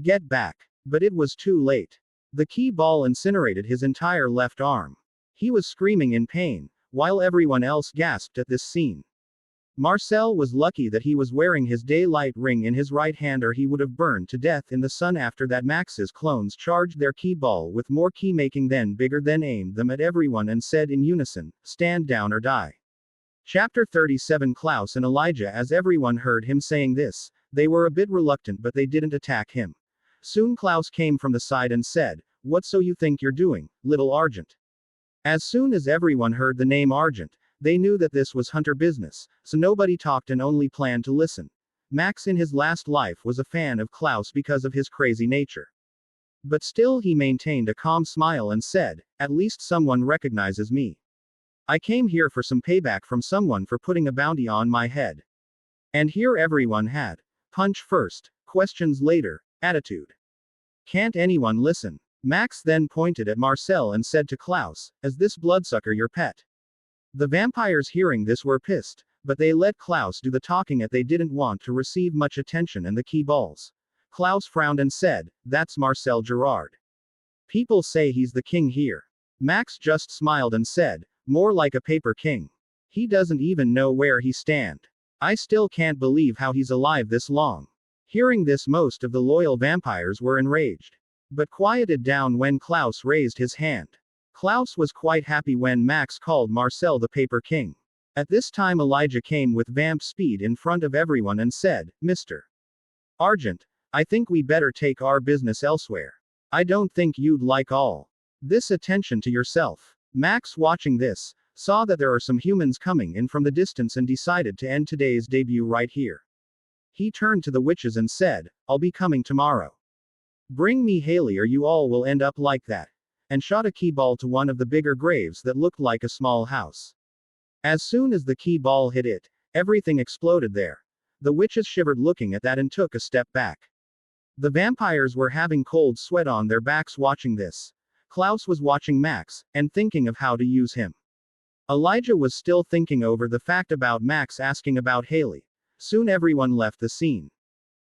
Get back!" But it was too late. The key ball incinerated his entire left arm. He was screaming in pain, while everyone else gasped at this scene. Marcel was lucky that he was wearing his daylight ring in his right hand, or he would have burned to death in the sun. After that, Max's clones charged their key ball with more key making than bigger, then aimed them at everyone and said in unison, "Stand down or die." Chapter 37. Klaus and Elijah. As everyone heard him saying this, they were a bit reluctant, but they didn't attack him. Soon Klaus came from the side and said, "What so you think you're doing, little Argent?" As soon as everyone heard the name Argent, they knew that this was hunter business, so nobody talked and only planned to listen. Max in his last life was a fan of Klaus because of his crazy nature. But still he maintained a calm smile and said, "At least someone recognizes me. I came here for some payback from someone for putting a bounty on my head." And here everyone had punch first, questions later, attitude. Can't anyone listen? Max then pointed at Marcel and said to Klaus, "Is this bloodsucker your pet?" The vampires hearing this were pissed, but they let Klaus do the talking as they didn't want to receive much attention and the key balls. Klaus frowned and said, "That's Marcel Gerard. People say he's the king here." Max just smiled and said, "More like a paper king. He doesn't even know where he stand. I still can't believe how he's alive this long." Hearing this, most of the loyal vampires were enraged, but quieted down when Klaus raised his hand. Klaus was quite happy when Max called Marcel the Paper King. At this time Elijah came with vamp speed in front of everyone and said, "Mr. Argent, I think we better take our business elsewhere. I don't think you'd like all this attention to yourself." Max, watching this, saw that there are some humans coming in from the distance and decided to end today's debut right here. He turned to the witches and said, "I'll be coming tomorrow. Bring me Haley or you all will end up like that," and shot a key ball to one of the bigger graves that looked like a small house. As soon as the key ball hit it, everything exploded there. The witches shivered looking at that and took a step back. The vampires were having cold sweat on their backs watching this. Klaus was watching Max, and thinking of how to use him. Elijah was still thinking over the fact about Max asking about Haley. Soon everyone left the scene.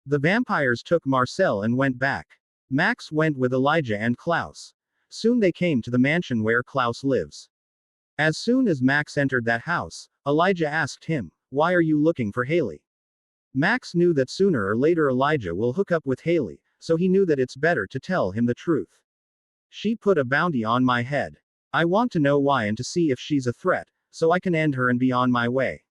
The vampires took Marcel and went back. Max went with Elijah and Klaus. Soon they came to the mansion where Klaus lives. As soon as Max entered that house, Elijah asked him, "Why are you looking for Haley?" Max knew that sooner or later Elijah will hook up with Haley, so he knew that it's better to tell him the truth. "She put a bounty on my head. I want to know why and to see if she's a threat, so I can end her and be on my way."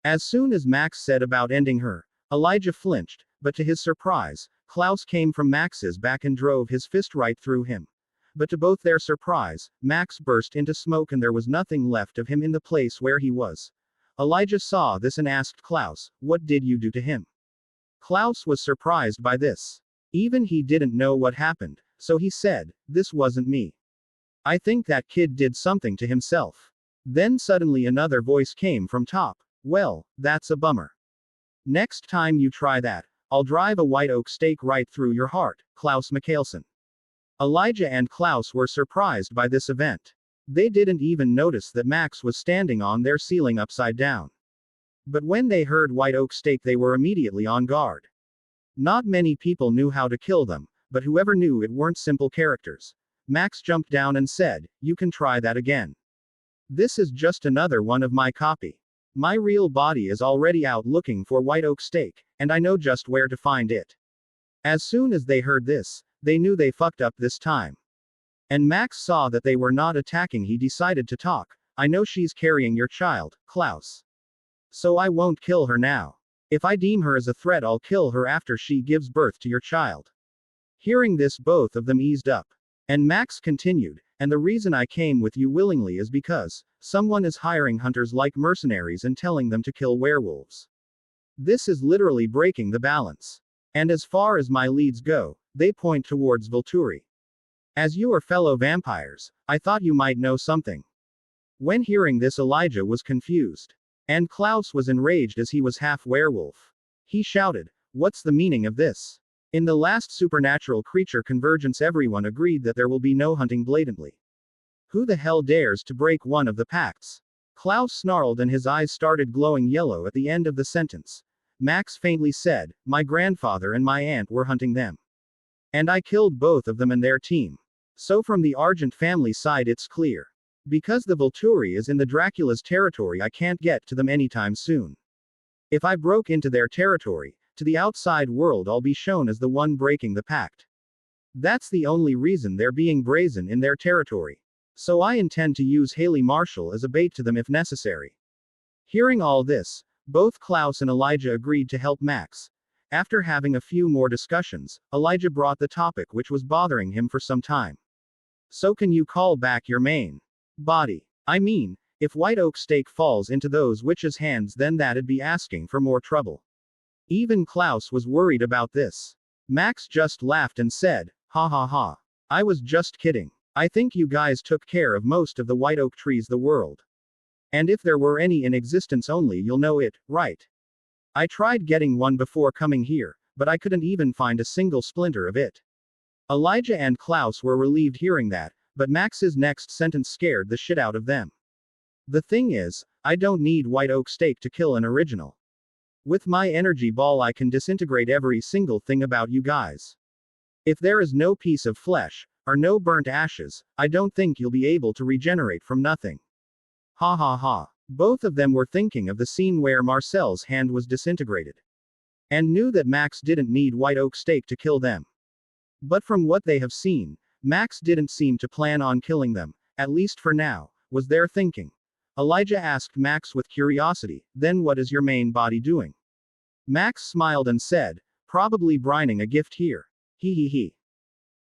As soon as Max said about ending her, Elijah flinched, but to his surprise, Klaus came from Max's back and drove his fist right through him. But to both their surprise, Max burst into smoke and there was nothing left of him in the place where he was. Elijah saw this and asked Klaus, "What did you do to him?" Klaus was surprised by this. Even he didn't know what happened, so he said, "This wasn't me. I think that kid did something to himself." Then suddenly another voice came from top. "Well, that's a bummer. Next time you try that, I'll drive a white oak stake right through your heart, Klaus Mikkelsen." Elijah and Klaus were surprised by this event. They didn't even notice that Max was standing on their ceiling upside down. But when they heard white oak stake they were immediately on guard. Not many people knew how to kill them, but whoever knew it weren't simple characters. Max jumped down and said, "You can try that again. This is just another one of my copy. My real body is already out looking for white oak stake, and I know just where to find it." As soon as they heard this, they knew they fucked up this time. And Max saw that they were not attacking. He decided to talk. "I know she's carrying your child, Klaus. So I won't kill her now. If I deem her as a threat I'll kill her after she gives birth to your child." Hearing this both of them eased up. And Max continued, "And the reason I came with you willingly is because someone is hiring hunters like mercenaries and telling them to kill werewolves. This is literally breaking the balance. And as far as my leads go, they point towards Volturi. As you are fellow vampires, I thought you might know something." When hearing this Elijah was confused. And Klaus was enraged as he was half werewolf. He shouted, "What's the meaning of this? In the last supernatural creature convergence everyone agreed that there will be no hunting blatantly. Who the hell dares to break one of the pacts?" Klaus snarled and his eyes started glowing yellow at the end of the sentence. Max faintly said, my grandfather and my aunt were hunting them. And I killed both of them and their team. So from the Argent family side it's clear. Because the Volturi is in the Dracula's territory, I can't get to them anytime soon. If I broke into their territory, to the outside world I'll be shown as the one breaking the pact. That's the only reason they're being brazen in their territory. So I intend to use Haley Marshall as a bait to them if necessary. Hearing all this, both Klaus and Elijah agreed to help Max. After having a few more discussions, Elijah brought the topic which was bothering him for some time. So can you call back your main body? I mean, if White Oak Stake falls into those witches' hands, then that'd be asking for more trouble. Even Klaus was worried about this. Max just laughed and said, ha ha ha. I was just kidding. I think you guys took care of most of the white oak trees the world. And if there were any in existence only you'll know it, right? I tried getting one before coming here, but I couldn't even find a single splinter of it. Elijah and Klaus were relieved hearing that, but Max's next sentence scared the shit out of them. The thing is, I don't need White Oak Stake to kill an original. With my energy ball I can disintegrate every single thing about you guys. If there is no piece of flesh, or no burnt ashes, I don't think you'll be able to regenerate from nothing. Ha ha ha. Both of them were thinking of the scene where Marcel's hand was disintegrated. And knew that Max didn't need White Oak Stake to kill them. But from what they have seen, Max didn't seem to plan on killing them, at least for now, was their thinking. Elijah asked Max with curiosity, then what is your main body doing? Max smiled and said, probably brining a gift here. He he he.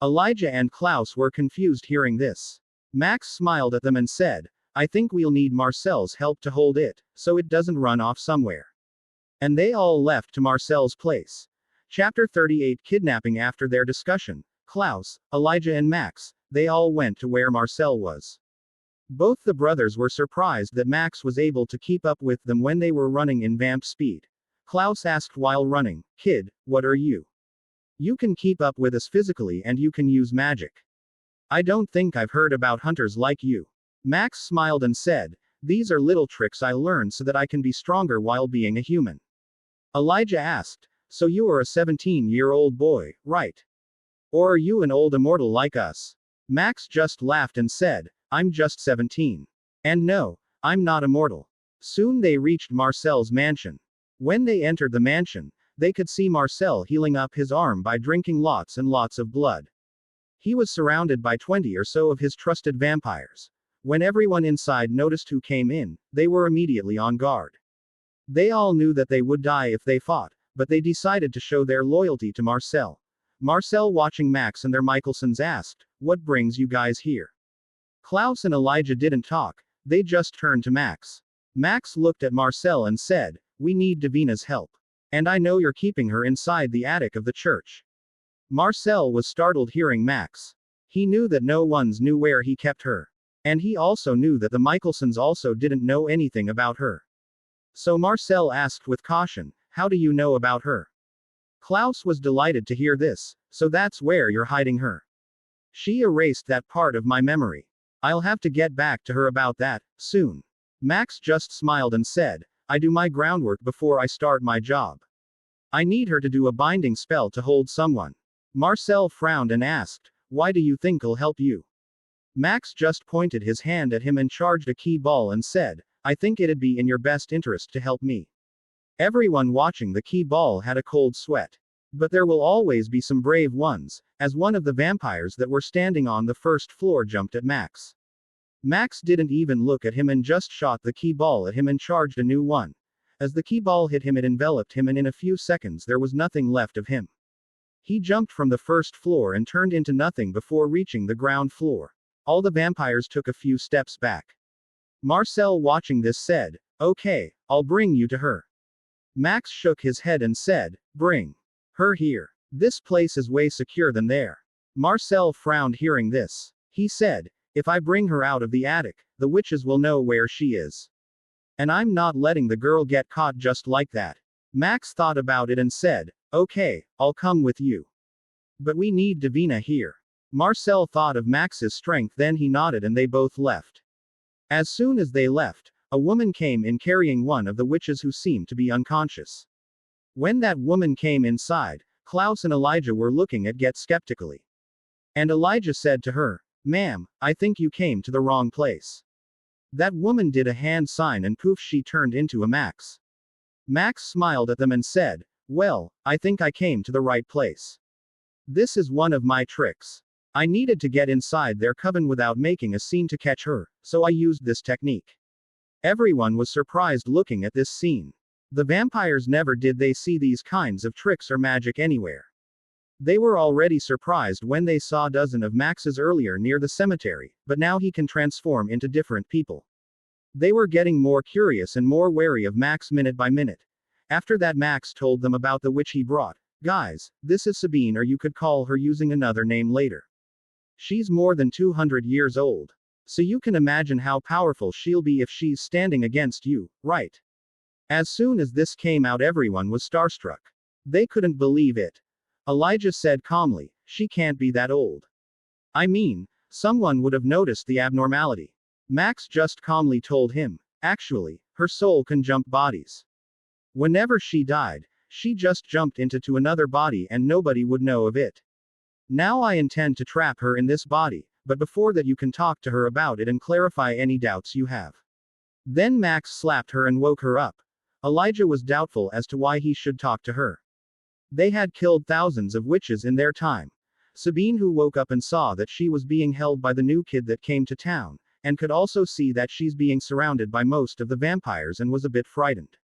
Elijah and Klaus were confused hearing this. Max smiled at them and said, I think we'll need Marcel's help to hold it, so it doesn't run off somewhere. And they all left to Marcel's place. Chapter 38 Kidnapping. After their discussion, Klaus, Elijah and Max, they all went to where Marcel was. Both the brothers were surprised that Max was able to keep up with them when they were running in vamp speed. Klaus asked while running, kid, what are you? You can keep up with us physically and you can use magic. I don't think I've heard about hunters like you. Max smiled and said, these are little tricks I learned so that I can be stronger while being a human. Elijah asked, so you are a 17-year-old boy, right? Or are you an old immortal like us? Max just laughed and said, I'm just 17. And no, I'm not immortal. Soon they reached Marcel's mansion. When they entered the mansion, they could see Marcel healing up his arm by drinking lots and lots of blood. He was surrounded by 20 or so of his trusted vampires. When everyone inside noticed who came in, they were immediately on guard. They all knew that they would die if they fought, but they decided to show their loyalty to Marcel. Marcel, watching Max and their Michelsons, asked, what brings you guys here? Klaus and Elijah didn't talk, they just turned to Max. Max looked at Marcel and said, we need Davina's help. And I know you're keeping her inside the attic of the church. Marcel was startled hearing Max. He knew that no one knew where he kept her. And he also knew that the Michelsons also didn't know anything about her. So Marcel asked with caution, how do you know about her? Klaus was delighted to hear this, so that's where you're hiding her. She erased that part of my memory. I'll have to get back to her about that, soon. Max just smiled and said, I do my groundwork before I start my job. I need her to do a binding spell to hold someone. Marcel frowned and asked, why do you think I'll help you? Max just pointed his hand at him and charged a key ball and said, I think it'd be in your best interest to help me. Everyone watching the key ball had a cold sweat. But there will always be some brave ones, as one of the vampires that were standing on the first floor jumped at Max. Max didn't even look at him and just shot the key ball at him and charged a new one. As the key ball hit him, it enveloped him, and in a few seconds there was nothing left of him. He jumped from the first floor and turned into nothing before reaching the ground floor. All the vampires took a few steps back. Marcel, watching this, said, okay, I'll bring you to her. Max shook his head and said, bring her here. This place is way secure than there. Marcel frowned hearing this. He said, if I bring her out of the attic, the witches will know where she is. And I'm not letting the girl get caught just like that. Max thought about it and said, okay, I'll come with you. But we need Davina here. Marcel thought of Max's strength, then he nodded and they both left. As soon as they left, a woman came in carrying one of the witches who seemed to be unconscious. When that woman came inside, Klaus and Elijah were looking at Get skeptically. And Elijah said to her, "Ma'am, I think you came to the wrong place." That woman did a hand sign and poof, she turned into a Max. Max smiled at them and said, "Well, I think I came to the right place. This is one of my tricks. I needed to get inside their coven without making a scene to catch her, so I used this technique." Everyone was surprised looking at this scene. The vampires never did they see these kinds of tricks or magic anywhere. They were already surprised when they saw a dozen of Max's earlier near the cemetery, but now he can transform into different people. They were getting more curious and more wary of Max minute by minute. After that, Max told them about the witch he brought. "Guys, this is Sabine, or you could call her using another name later. She's more than 200 years old. So you can imagine how powerful she'll be if she's standing against you, right?" As soon as this came out, everyone was starstruck. They couldn't believe it. Elijah said calmly, "She can't be that old. I mean, someone would have noticed the abnormality." Max just calmly told him, "Actually, her soul can jump bodies. Whenever she died, she just jumped into another body and nobody would know of it. Now I intend to trap her in this body, but before that you can talk to her about it and clarify any doubts you have." Then Max slapped her and woke her up. Elijah was doubtful as to why he should talk to her. They had killed thousands of witches in their time. Sabine, who woke up and saw that she was being held by the new kid that came to town, and could also see that she's being surrounded by most of the vampires, and was a bit frightened.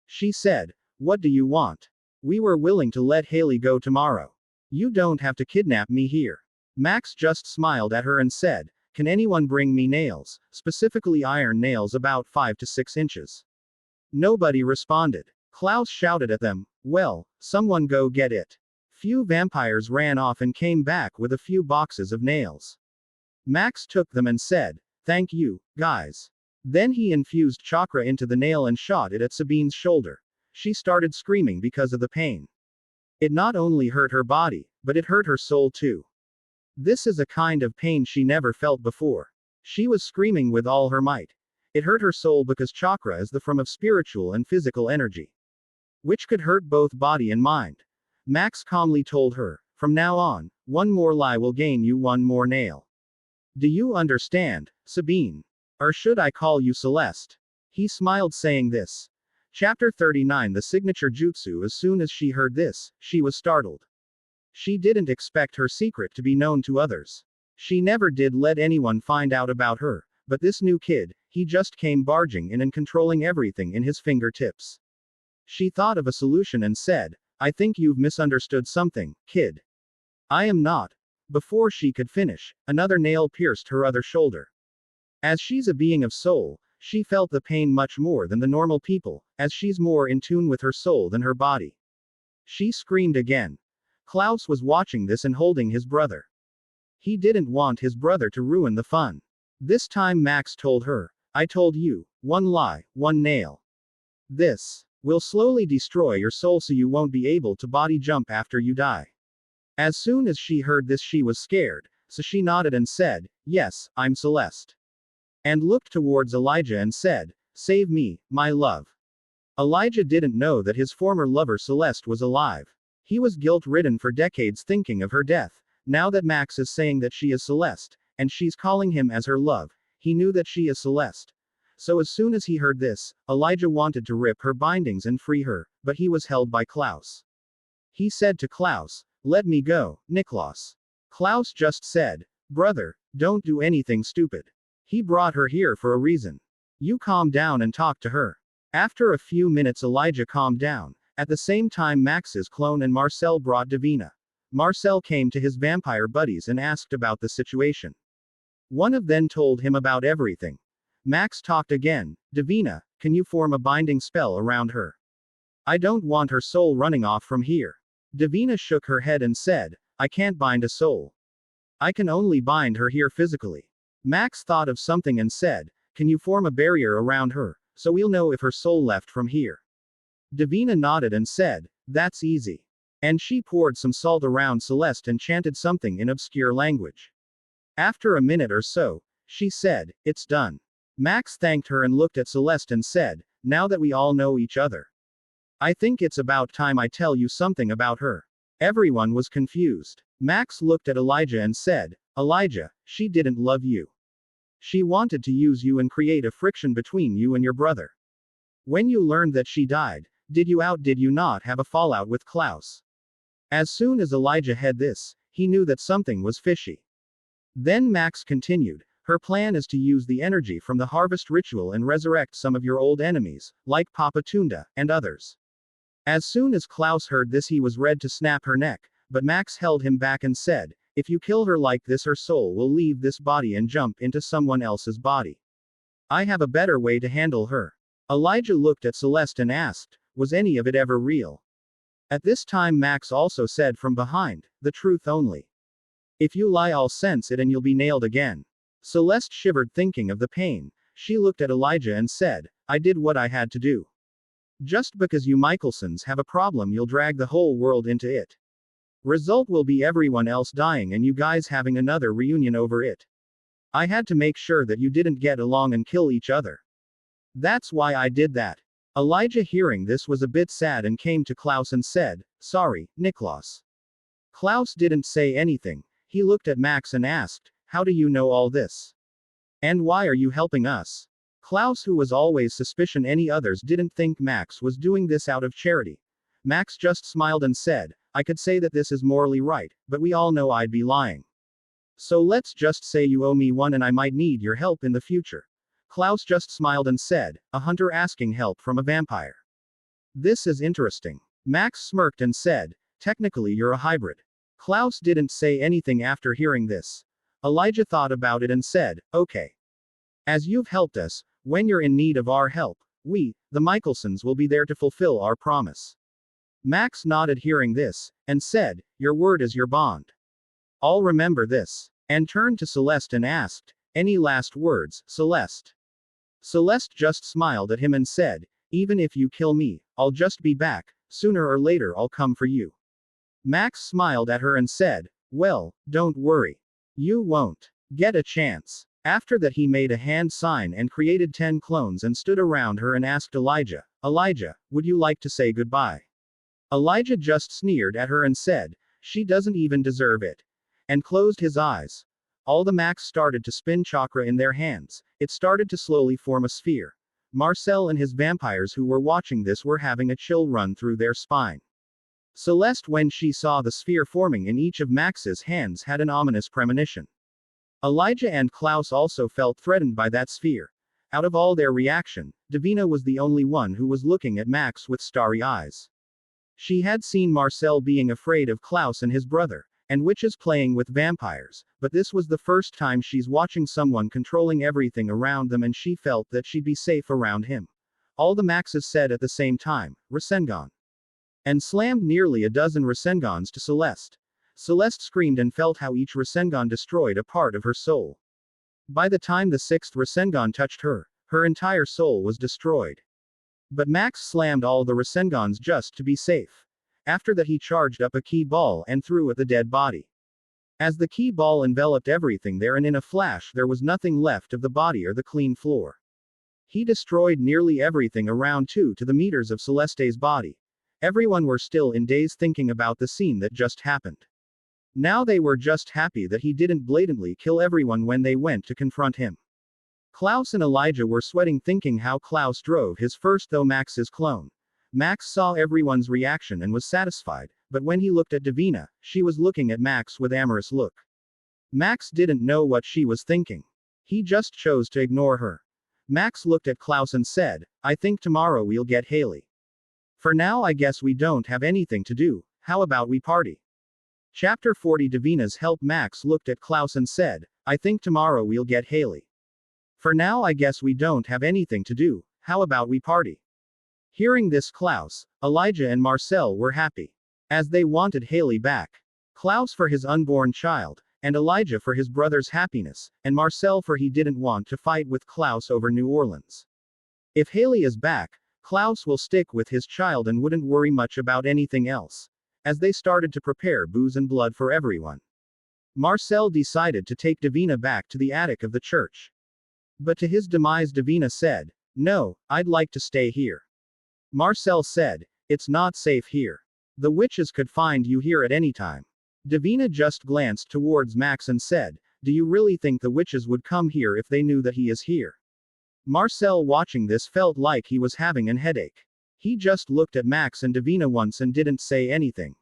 She said, "What do you want? We were willing to let Haley go tomorrow. You don't have to kidnap me here." Max just smiled at her and said, "Can anyone bring me nails, specifically iron nails about 5 to 6 inches?" Nobody responded. Klaus shouted at them, "Well, someone go get it." Few vampires ran off and came back with a few boxes of nails. Max took them and said, "Thank you, guys." Then he infused chakra into the nail and shot it at Sabine's shoulder. She started screaming because of the pain. It not only hurt her body, but it hurt her soul too. This is a kind of pain she never felt before. She was screaming with all her might. It hurt her soul because chakra is the form of spiritual and physical energy, which could hurt both body and mind. Max calmly told her, "From now on, one more lie will gain you one more nail. Do you understand, Sabine? Or should I call you Celeste?" He smiled saying this. Chapter 39, The Signature Jutsu. As soon as she heard this, she was startled. She didn't expect her secret to be known to others. She never did let anyone find out about her, but this new kid, he just came barging in and controlling everything in his fingertips. She thought of a solution and said, "I think you've misunderstood something, kid." "I am not." Before she could finish, another nail pierced her other shoulder. As she's a being of soul, she felt the pain much more than the normal people, as she's more in tune with her soul than her body. She screamed again. Klaus was watching this and holding his brother. He didn't want his brother to ruin the fun. This time Max told her, "I told you, one lie, one nail. This will slowly destroy your soul so you won't be able to body jump after you die." As soon as she heard this, she was scared, so she nodded and said, "Yes, I'm Celeste." And looked towards Elijah and said, "Save me, my love." Elijah didn't know that his former lover Celeste was alive. He was guilt-ridden for decades thinking of her death. Now that Max is saying that she is Celeste, and she's calling him as her love, he knew that she is Celeste. So as soon as he heard this, Elijah wanted to rip her bindings and free her, but he was held by Klaus. He said to Klaus, "Let me go, Niklaus." Klaus just said, "Brother, don't do anything stupid. He brought her here for a reason. You calm down and talk to her." After a few minutes, Elijah calmed down. At the same time, Max's clone and Marcel brought Davina. Marcel came to his vampire buddies and asked about the situation. One of them told him about everything. Max talked again. "Davina, can you form a binding spell around her? I don't want her soul running off from here." Davina shook her head and said, "I can't bind a soul. I can only bind her here physically." Max thought of something and said, "Can you form a barrier around her, so we'll know if her soul left from here?" Davina nodded and said, "That's easy." And she poured some salt around Celeste and chanted something in obscure language. After a minute or so, she said, "It's done." Max thanked her and looked at Celeste and said, "Now that we all know each other, I think it's about time I tell you something about her. Everyone was confused. Max looked at Elijah and said, Elijah, she didn't love you. She wanted to use you and create a friction between you and your brother. When you learned that she died, did you not have a fallout with Klaus? As soon as Elijah had this, he knew that something was fishy. Then Max continued, her plan is to use the energy from the harvest ritual and resurrect some of your old enemies, like Papa Tunda, and others. As soon as Klaus heard this, he was ready to snap her neck, but Max held him back and said, if you kill her like this, her soul will leave this body and jump into someone else's body. I have a better way to handle her. Elijah looked at Celeste and asked, was any of it ever real? At this time Max also said from behind, the truth only. If you lie, I'll sense it and you'll be nailed again. Celeste shivered thinking of the pain. She looked at Elijah and said, I did what I had to do. Just because you Michelsons have a problem, you'll drag the whole world into it. Result will be everyone else dying and you guys having another reunion over it. I had to make sure that you didn't get along and kill each other. That's why I did that. Elijah, hearing this, was a bit sad and came to Klaus and said, sorry, Niklas. Klaus didn't say anything. He looked at Max and asked, how do you know all this? And why are you helping us? Klaus, who was always suspicious any others didn't think Max was doing this out of charity. Max just smiled and said, I could say that this is morally right, but we all know I'd be lying. So let's just say you owe me one and I might need your help in the future. Klaus just smiled and said, a hunter asking help from a vampire. This is interesting. Max smirked and said, technically you're a hybrid. Klaus didn't say anything after hearing this. Elijah thought about it and said, okay. As you've helped us, when you're in need of our help, we, the Michelsons, will be there to fulfill our promise. Max nodded hearing this, and said, your word is your bond. I'll remember this. And turned to Celeste and asked, any last words, Celeste? Celeste just smiled at him and said, even if you kill me, I'll just be back, sooner or later I'll come for you. Max smiled at her and said, well, don't worry. You won't get a chance. After that he made a hand sign and created 10 clones and stood around her and asked Elijah, Elijah, would you like to say goodbye? Elijah just sneered at her and said, she doesn't even deserve it. And closed his eyes. All the Max started to spin chakra in their hands. It started to slowly form a sphere. Marcel and his vampires who were watching this were having a chill run through their spine. Celeste, when she saw the sphere forming in each of Max's hands, had an ominous premonition. Elijah and Klaus also felt threatened by that sphere. Out of all their reaction, Davina was the only one who was looking at Max with starry eyes. She had seen Marcel being afraid of Klaus and his brother, and witches playing with vampires, but this was the first time she's watching someone controlling everything around them, and she felt that she'd be safe around him. All the Maxes said at the same time, Rasengan. And slammed nearly a dozen Rasengans to Celeste. Celeste screamed and felt how each Rasengan destroyed a part of her soul. By the time the 6th Rasengan touched her, her entire soul was destroyed. But Max slammed all the Rasengans just to be safe. After that he charged up a key ball and threw at the dead body. As the key ball enveloped everything there, and in a flash there was nothing left of the body or the clean floor. He destroyed nearly everything around 2 to the meters of Celeste's body. Everyone were still in daze thinking about the scene that just happened. Now they were just happy that he didn't blatantly kill everyone when they went to confront him. Klaus and Elijah were sweating thinking how Klaus drove his first though Max's clone. Max saw everyone's reaction and was satisfied, but when he looked at Davina, she was looking at Max with amorous look. Max didn't know what she was thinking. He just chose to ignore her. Max looked at Klaus and said, I think tomorrow we'll get Haley. For now I guess we don't have anything to do, how about we party? Chapter 40. Davina's help. Max looked at Klaus and said, I think tomorrow we'll get Haley. For now I guess we don't have anything to do, how about we party? Hearing this, Klaus, Elijah and Marcel were happy. As they wanted Haley back. Klaus for his unborn child, and Elijah for his brother's happiness, and Marcel for he didn't want to fight with Klaus over New Orleans. If Haley is back, Klaus will stick with his child and wouldn't worry much about anything else. As they started to prepare booze and blood for everyone, Marcel decided to take Davina back to the attic of the church. But to his demise Davina said, no, I'd like to stay here. Marcel said, It's not safe here. The witches could find you here at any time. Davina just glanced towards Max and said, "Do you really think the witches would come here if they knew that he is here?" Marcel, watching this, felt like he was having an headache. He just looked at Max and Davina once and didn't say anything.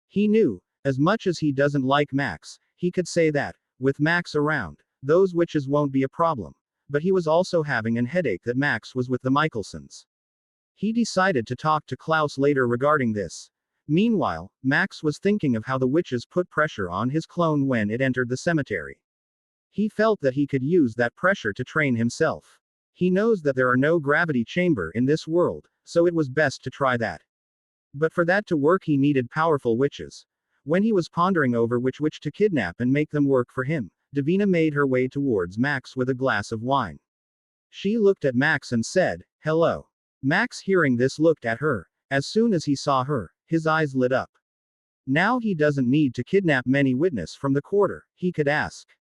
He knew, as much as he doesn't like Max, he could say that, with Max around, those witches won't be a problem. But he was also having an headache that Max was with the Michelsons. He decided to talk to Klaus later regarding this. Meanwhile, Max was thinking of how the witches put pressure on his clone when it entered the cemetery. He felt that he could use that pressure to train himself. He knows that there are no gravity chamber in this world, so it was best to try that. But for that to work he needed powerful witches. When he was pondering over which witch to kidnap and make them work for him, Davina made her way towards Max with a glass of wine. She looked at Max and said, "Hello." Max, hearing this, looked at her. As soon as he saw her, his eyes lit up. Now he doesn't need to kidnap many witnesses from the quarter, he could ask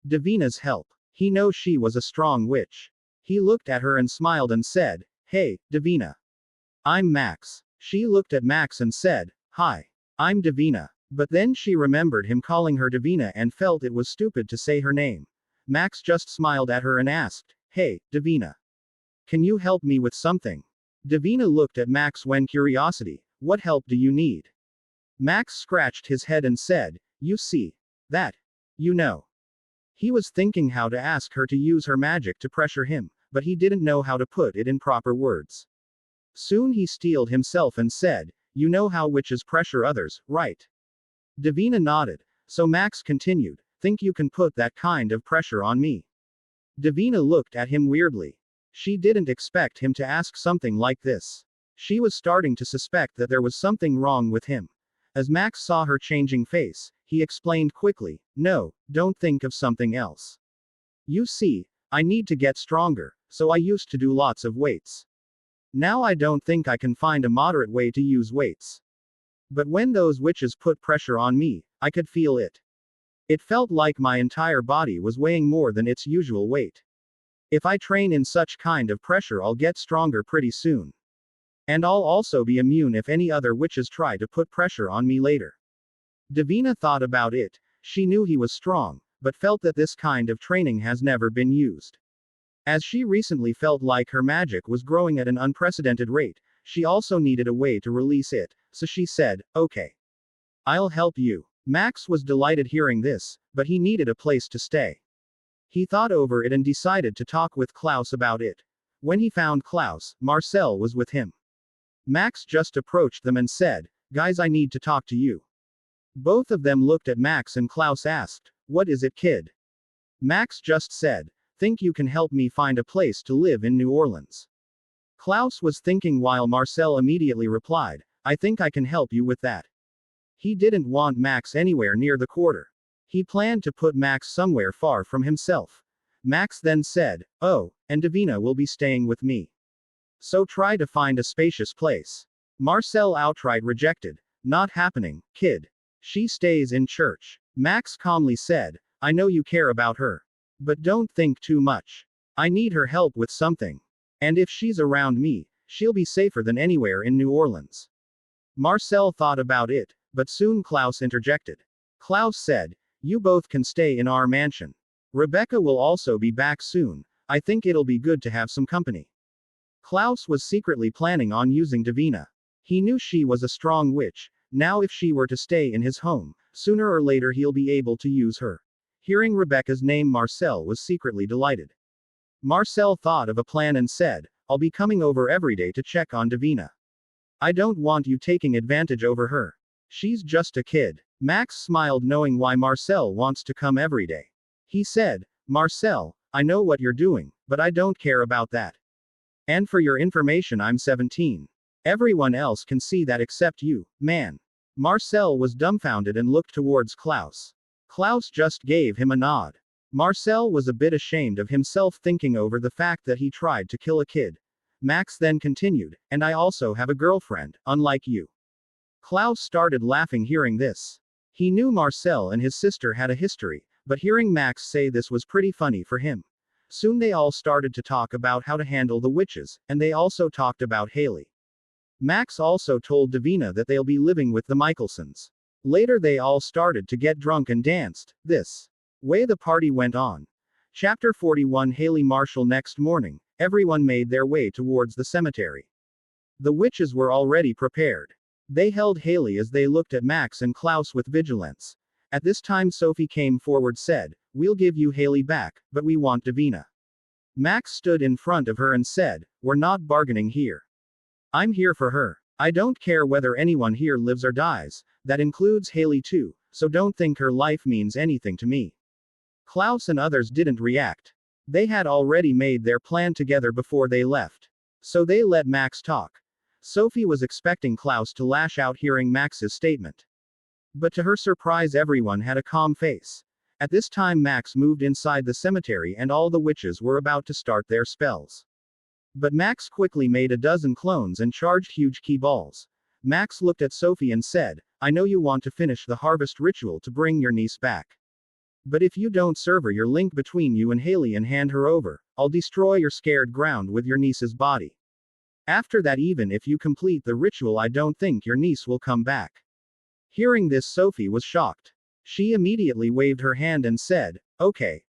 Davina's help. He knows she was a strong witch. He looked at her and smiled and said, "Hey, Davina. I'm Max." She looked at Max and said, "Hi. I'm Davina." But then she remembered him calling her Davina and felt it was stupid to say her name. Max just smiled at her and asked, "Hey, Davina. Can you help me with something?" Davina looked at Max with curiosity. "What help do you need?" Max scratched his head and said, "You see. That. You know." He was thinking how to ask her to use her magic to pressure him, but he didn't know how to put it in proper words. Soon he steeled himself and said, "You know how witches pressure others, right?" Davina nodded. So Max continued, "Think you can put that kind of pressure on me?" Davina looked at him weirdly. She didn't expect him to ask something like this. She was starting to suspect that there was something wrong with him. As Max saw her changing face, he explained quickly, "No, don't think of something else. You see, I need to get stronger, so I used to do lots of weights. Now I don't think I can find a moderate way to use weights. But when those witches put pressure on me, I could feel it. It felt like my entire body was weighing more than its usual weight. If I train in such kind of pressure, I'll get stronger pretty soon. And I'll also be immune if any other witches try to put pressure on me later." Davina thought about it. She knew he was strong, but felt that this kind of training has never been used. As she recently felt like her magic was growing at an unprecedented rate, she also needed a way to release it, so she said, "Okay. I'll help you." Max was delighted hearing this, but he needed a place to stay. He thought over it and decided to talk with Klaus about it. When he found Klaus, Marcel was with him. Max just approached them and said, "Guys, I need to talk to you." Both of them looked at Max and Klaus asked, "What is it, kid?" Max just said, "Think you can help me find a place to live in New Orleans?" Klaus was thinking while Marcel immediately replied, "I think I can help you with that." He didn't want Max anywhere near the quarter. He planned to put Max somewhere far from himself. Max then said, "Oh, and Davina will be staying with me. So try to find a spacious place." Marcel outright rejected. "Not happening, kid. She stays in church." Max calmly said, "I know you care about her. But don't think too much. I need her help with something. And if she's around me, she'll be safer than anywhere in New Orleans." Marcel thought about it, but soon Klaus interjected. Klaus said, "You both can stay in our mansion. Rebecca will also be back soon. I think it'll be good to have some company." Klaus was secretly planning on using Davina. He knew she was a strong witch. Now if she were to stay in his home, sooner or later he'll be able to use her. Hearing Rebecca's name, Marcel was secretly delighted. Marcel thought of a plan and said, "I'll be coming over every day to check on Davina. I don't want you taking advantage over her. She's just a kid." Max smiled, knowing why Marcel wants to come every day. He said, "Marcel, I know what you're doing, but I don't care about that. And for your information, I'm 17. Everyone else can see that except you, man." Marcel was dumbfounded and looked towards Klaus. Klaus just gave him a nod. Marcel was a bit ashamed of himself, thinking over the fact that he tried to kill a kid. Max then continued, "And I also have a girlfriend, unlike you." Klaus started laughing hearing this. He knew Marcel and his sister had a history, but hearing Max say this was pretty funny for him. Soon they all started to talk about how to handle the witches, and they also talked about Haley. Max also told Davina that they'll be living with the Michelsons. Later they all started to get drunk and danced. This way the party went on. Chapter 41 Haley Marshall. Next morning, everyone made their way towards the cemetery. The witches were already prepared. They held Haley as they looked at Max and Klaus with vigilance. At this time Sophie came forward said, "We'll give you Haley back, but we want Davina." Max stood in front of her and said, "We're not bargaining here. I'm here for her. I don't care whether anyone here lives or dies, that includes Haley too, so don't think her life means anything to me." Klaus and others didn't react. They had already made their plan together before they left. So they let Max talk. Sophie was expecting Klaus to lash out hearing Max's statement. But to her surprise everyone had a calm face. At this time Max moved inside the cemetery and all the witches were about to start their spells. But Max quickly made a dozen clones and charged huge key balls. Max looked at Sophie and said, "I know you want to finish the harvest ritual to bring your niece back. But if you don't sever your link between you and Haley and hand her over, I'll destroy your scared ground with your niece's body. After that, even if you complete the ritual, I don't think your niece will come back." Hearing this, Sophie was shocked. She immediately waved her hand and said, okay,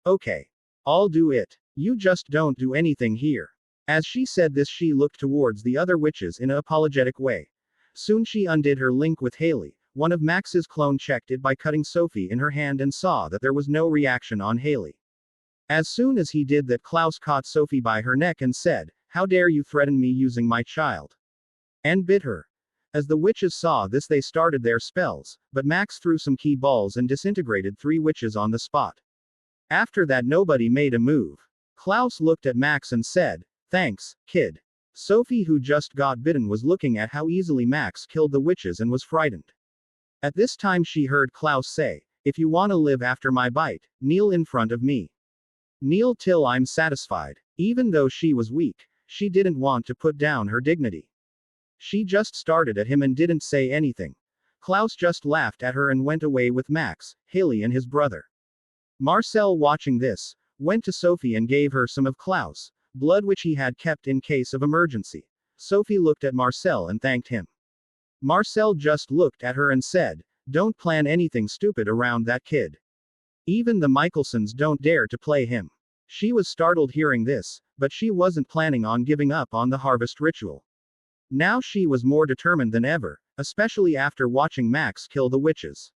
I'll do it. You just don't do anything here." As she said this, she looked towards the other witches in an apologetic way. Soon she undid her link with Haley. One of Max's clone checked it by cutting Sophie in her hand and saw that there was no reaction on Haley. As soon as he did that, Klaus caught Sophie by her neck and said, "How dare you threaten me using my child?" and bit her. As the witches saw this, they started their spells, but Max threw some key balls and disintegrated 3 witches on the spot. After that nobody made a move. Klaus looked at Max and said, "Thanks, kid." Sophie, who just got bitten, was looking at how easily Max killed the witches and was frightened. At this time she heard Klaus say, "If you want to live after my bite, kneel in front of me. Kneel till I'm satisfied." Even though she was weak, she didn't want to put down her dignity. She just started at him and didn't say anything. Klaus just laughed at her and went away with Max, Haley and his brother. Marcel, watching this, went to Sophie and gave her some of Klaus' blood which he had kept in case of emergency. Sophie looked at Marcel and thanked him. Marcel just looked at her and said, "Don't plan anything stupid around that kid. Even the Michelsons don't dare to play him." She was startled hearing this, but she wasn't planning on giving up on the harvest ritual. Now she was more determined than ever, especially after watching Max kill the witches.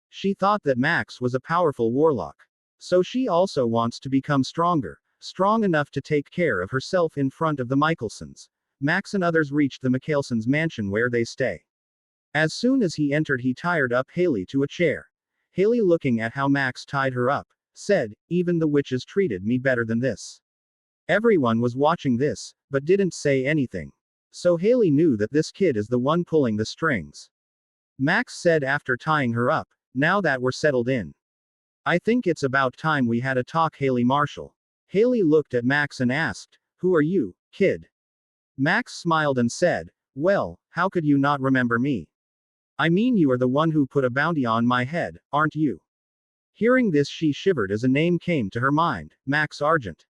She thought that Max was a powerful warlock. So she also wants to become stronger, strong enough to take care of herself in front of the Michelsons. Max and others reached the Michelsons' mansion where they stay. As soon as he entered, he tied up Haley to a chair. Haley, looking at how Max tied her up, said, "Even the witches treated me better than this." Everyone was watching this, but didn't say anything. So Haley knew that this kid is the one pulling the strings. Max said after tying her up, "Now that we're settled in, I think it's about time we had a talk, Haley Marshall." Haley looked at Max and asked, "Who are you, kid?" Max smiled and said, "Well, how could you not remember me? I mean, you are the one who put a bounty on my head, aren't you?" Hearing this, she shivered as a name came to her mind, Max Argent.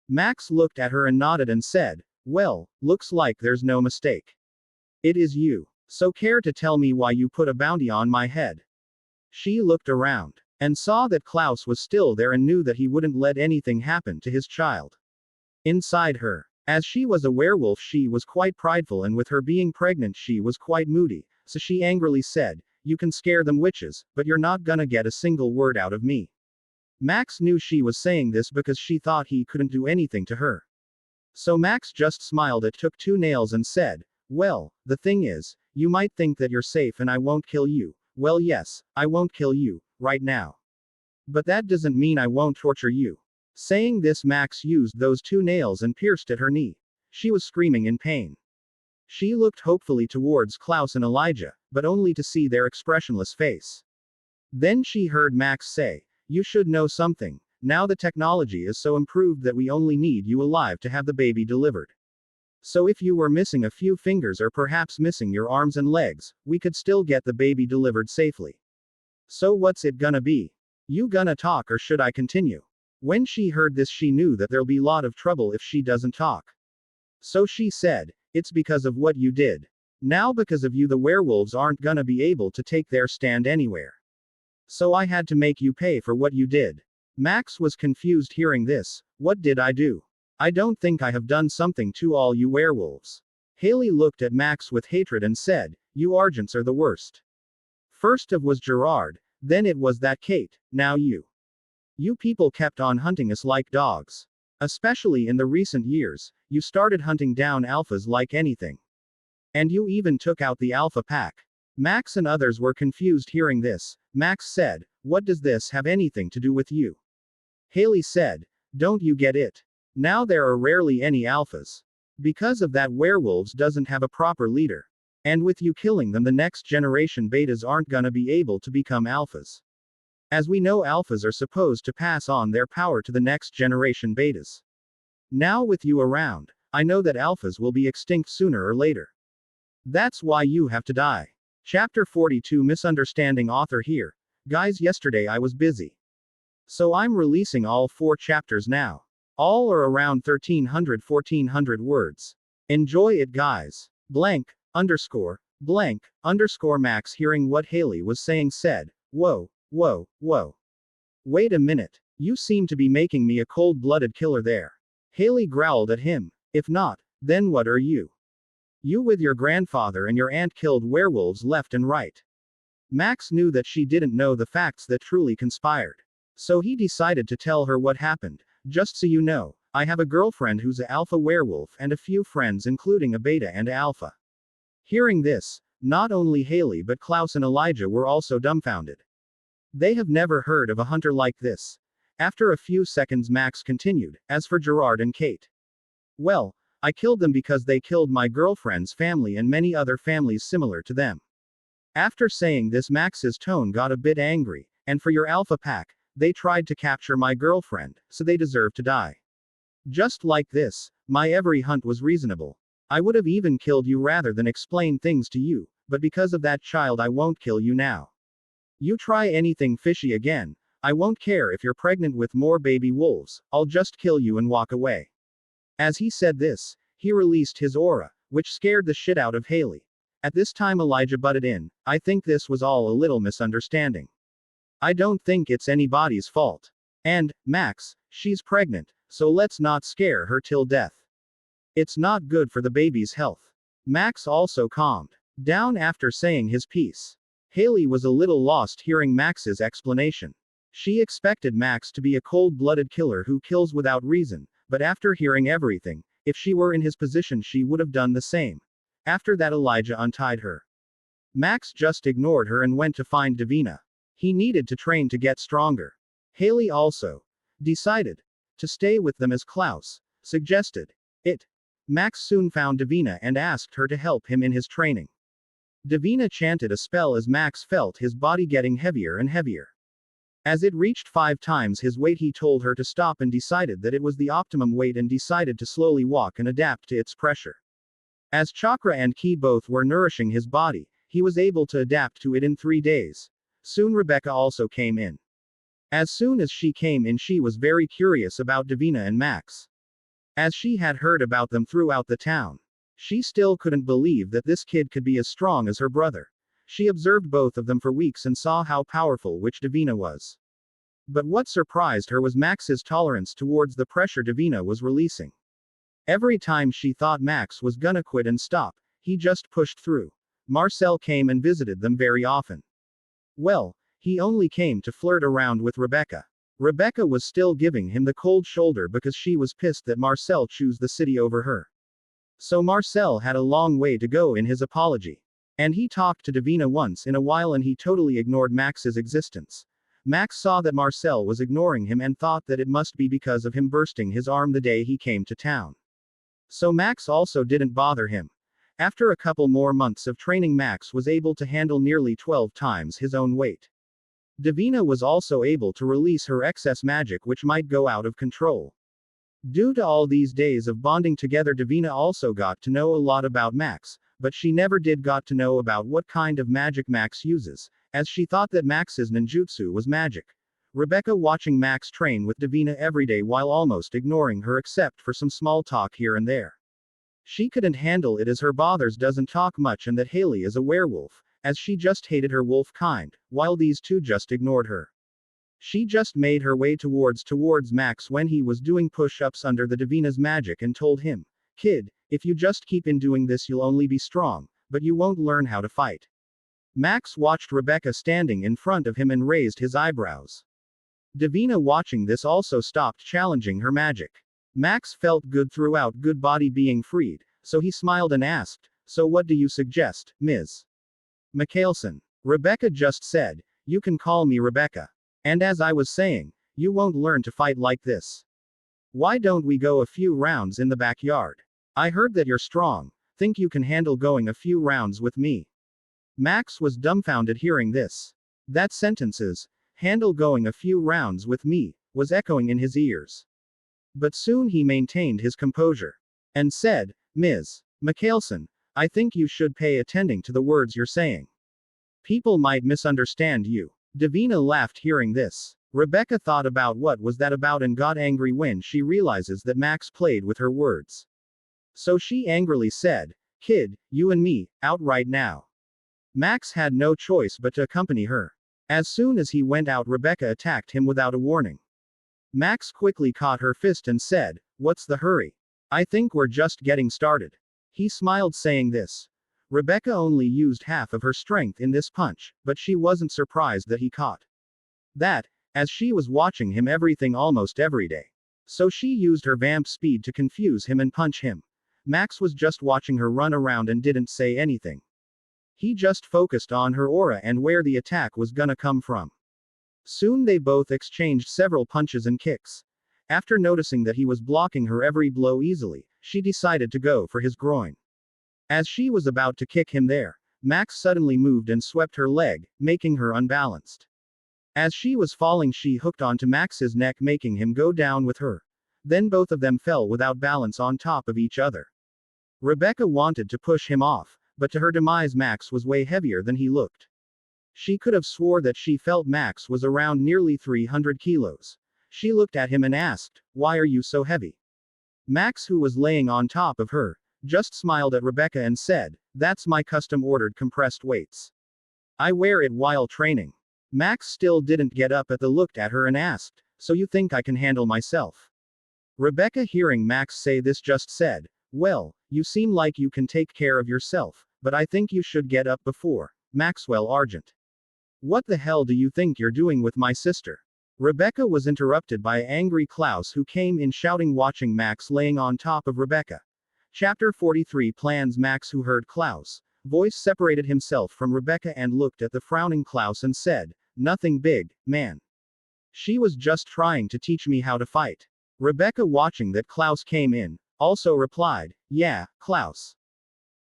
Max looked at her and nodded and said, "Well, looks like there's no mistake. It is you. So care to tell me why you put a bounty on my head?" She looked around and saw that Klaus was still there and knew that he wouldn't let anything happen to his child. Inside her, as she was a werewolf, she was quite prideful, and with her being pregnant she was quite moody, so she angrily said, "You can scare them witches, but you're not gonna get a single word out of me." Max knew she was saying this because she thought he couldn't do anything to her. So Max just smiled and took 2 nails and said, "Well, the thing is, you might think that you're safe and I won't kill you. Well, yes, I won't kill you, right now. But that doesn't mean I won't torture you." Saying this, Max used those 2 nails and pierced at her knee. She was screaming in pain. She looked hopefully towards Klaus and Elijah, but only to see their expressionless face. Then she heard Max say, "You should know something. Now the technology is so improved that we only need you alive to have the baby delivered. So if you were missing a few fingers or perhaps missing your arms and legs, we could still get the baby delivered safely. So what's it gonna be? You gonna talk or should I continue?" When she heard this, she knew that there'll be lot of trouble if she doesn't talk. So she said, "It's because of what you did. Now because of you the werewolves aren't gonna be able to take their stand anywhere. So I had to make you pay for what you did. Max was confused hearing this. What did I do? I don't think I have done something to all you werewolves. Haley looked at Max with hatred and said, you Argents are the worst. First of was Gerard, then it was that Kate, now you. You people kept on hunting us like dogs. Especially in the recent years, you started hunting down alphas like anything. And you even took out the alpha pack. Max and others were confused hearing this. Max said, what does this have anything to do with you? Haley said, don't you get it? Now there are rarely any alphas. Because of that werewolves doesn't have a proper leader. And with you killing them the next generation betas aren't gonna be able to become alphas. As we know alphas are supposed to pass on their power to the next generation betas. Now with you around, I know that alphas will be extinct sooner or later. That's why you have to die. Chapter 42 Misunderstanding author here. Guys, yesterday I was busy. So I'm releasing all 4 chapters now. All are around 1400 words. Enjoy it guys. Blank, underscore Max hearing what Haley was saying said, whoa. Wait a minute. You seem to be making me a cold-blooded killer there. Haley growled at him. If not, then what are you? You with your grandfather and your aunt killed werewolves left and right. Max knew that she didn't know the facts that truly conspired. So he decided to tell her what happened. Just so you know, I have a girlfriend who's an alpha werewolf and a few friends including a beta and a alpha. Hearing this, not only Haley but Klaus and Elijah were also dumbfounded. They have never heard of a hunter like this. After a few seconds Max continued, as for Gerard and Kate. Well, I killed them because they killed my girlfriend's family and many other families similar to them. After saying this Max's tone got a bit angry, and for your alpha pack, they tried to capture my girlfriend, so they deserve to die. Just like this, my every hunt was reasonable. I would have even killed you rather than explain things to you, but because of that child I won't kill you now. You try anything fishy again, I won't care if you're pregnant with more baby wolves, I'll just kill you and walk away. As he said this, he released his aura, which scared the shit out of Haley. At this time Elijah butted in, I think this was all a little misunderstanding. I don't think it's anybody's fault. And, Max, she's pregnant, so let's not scare her till death. It's not good for the baby's health. Max also calmed down after saying his piece. Haley was a little lost hearing Max's explanation. She expected Max to be a cold-blooded killer who kills without reason, but after hearing everything, if she were in his position she would have done the same. After that Elijah untied her. Max just ignored her and went to find Davina. He needed to train to get stronger. Haley also decided to stay with them as Klaus suggested it. Max soon found Davina and asked her to help him in his training. Davina chanted a spell as Max felt his body getting heavier and heavier. As it reached 5 times his weight he told her to stop and decided that it was the optimum weight and decided to slowly walk and adapt to its pressure. As chakra and ki both were nourishing his body, he was able to adapt to it in 3 days. Soon Rebecca also came in. As soon as she came in she was very curious about Davina and Max. As she had heard about them throughout the town. She still couldn't believe that this kid could be as strong as her brother. She observed both of them for weeks and saw how powerful which Davina was. But what surprised her was Max's tolerance towards the pressure Davina was releasing. Every time she thought Max was gonna quit and stop, he just pushed through. Marcel came and visited them very often. Well, he only came to flirt around with Rebecca. Rebecca was still giving him the cold shoulder because she was pissed that Marcel chose the city over her. So Marcel had a long way to go in his apology. And he talked to Davina once in a while and he totally ignored Max's existence. Max saw that Marcel was ignoring him and thought that it must be because of him bursting his arm the day he came to town. So Max also didn't bother him. After a couple more months of training Max was able to handle nearly 12 times his own weight. Davina was also able to release her excess magic which might go out of control. Due to all these days of bonding together Davina also got to know a lot about Max, but she never did got to know about what kind of magic Max uses, as she thought that Max's ninjutsu was magic. Rebecca watching Max train with Davina every day while almost ignoring her except for some small talk here and there. She couldn't handle it as her bothers doesn't talk much and that Haley is a werewolf, as she just hated her wolf kind, while these two just ignored her. She just made her way towards Max when he was doing push-ups under the Divina's magic and told him, "Kid, if you just keep in doing this you'll only be strong, but you won't learn how to fight." Max watched Rebecca standing in front of him and raised his eyebrows. Divina watching this also stopped challenging her magic. Max felt good throughout, good body being freed, so he smiled and asked, "So what do you suggest, Ms. Michelson?" Rebecca just said, "You can call me Rebecca. And as I was saying, you won't learn to fight like this. Why don't we go a few rounds in the backyard? I heard that you're strong. Think you can handle going a few rounds with me?" Max was dumbfounded hearing this. That sentences, "handle going a few rounds with me," was echoing in his ears. But soon he maintained his composure. And said, "Ms. Michelson, I think you should pay attention to the words you're saying. People might misunderstand you." Divina laughed hearing this. Rebecca thought about what was that about and got angry when she realizes that Max played with her words. So she angrily said, "Kid, you and me, out right now." Max had no choice but to accompany her. As soon as he went out, Rebecca attacked him without a warning. Max quickly caught her fist and said, "What's the hurry? I think we're just getting started." He smiled saying this. Rebecca only used half of her strength in this punch, but she wasn't surprised that he caught that, as she was watching him everything almost every day. So she used her vamp speed to confuse him and punch him. Max was just watching her run around and didn't say anything. He just focused on her aura and where the attack was gonna come from. Soon they both exchanged several punches and kicks. After noticing that he was blocking her every blow easily, she decided to go for his groin. As she was about to kick him there, Max suddenly moved and swept her leg, making her unbalanced. As she was falling, she hooked onto Max's neck, making him go down with her. Then both of them fell without balance on top of each other. Rebecca wanted to push him off, but to her demise Max was way heavier than he looked. She could have swore that she felt Max was around nearly 300 kilos. She looked at him and asked, "Why are you so heavy?" Max, who was laying on top of her, just smiled at Rebecca and said, "That's my custom-ordered compressed weights. I wear it while training." Max still didn't get up at the looked at her and asked, "So you think I can handle myself?" Rebecca, hearing Max say this, just said, "Well, you seem like you can take care of yourself, but I think you should get up before Maxwell Argent. What the hell do you think you're doing with my sister?" Rebecca was interrupted by angry Klaus, who came in shouting, watching Max laying on top of Rebecca. Chapter 43 Plans. Max, who heard Klaus' voice, separated himself from Rebecca and looked at the frowning Klaus and said, "Nothing big, man. She was just trying to teach me how to fight." Rebecca, watching that Klaus came in, also replied, "Yeah, Klaus.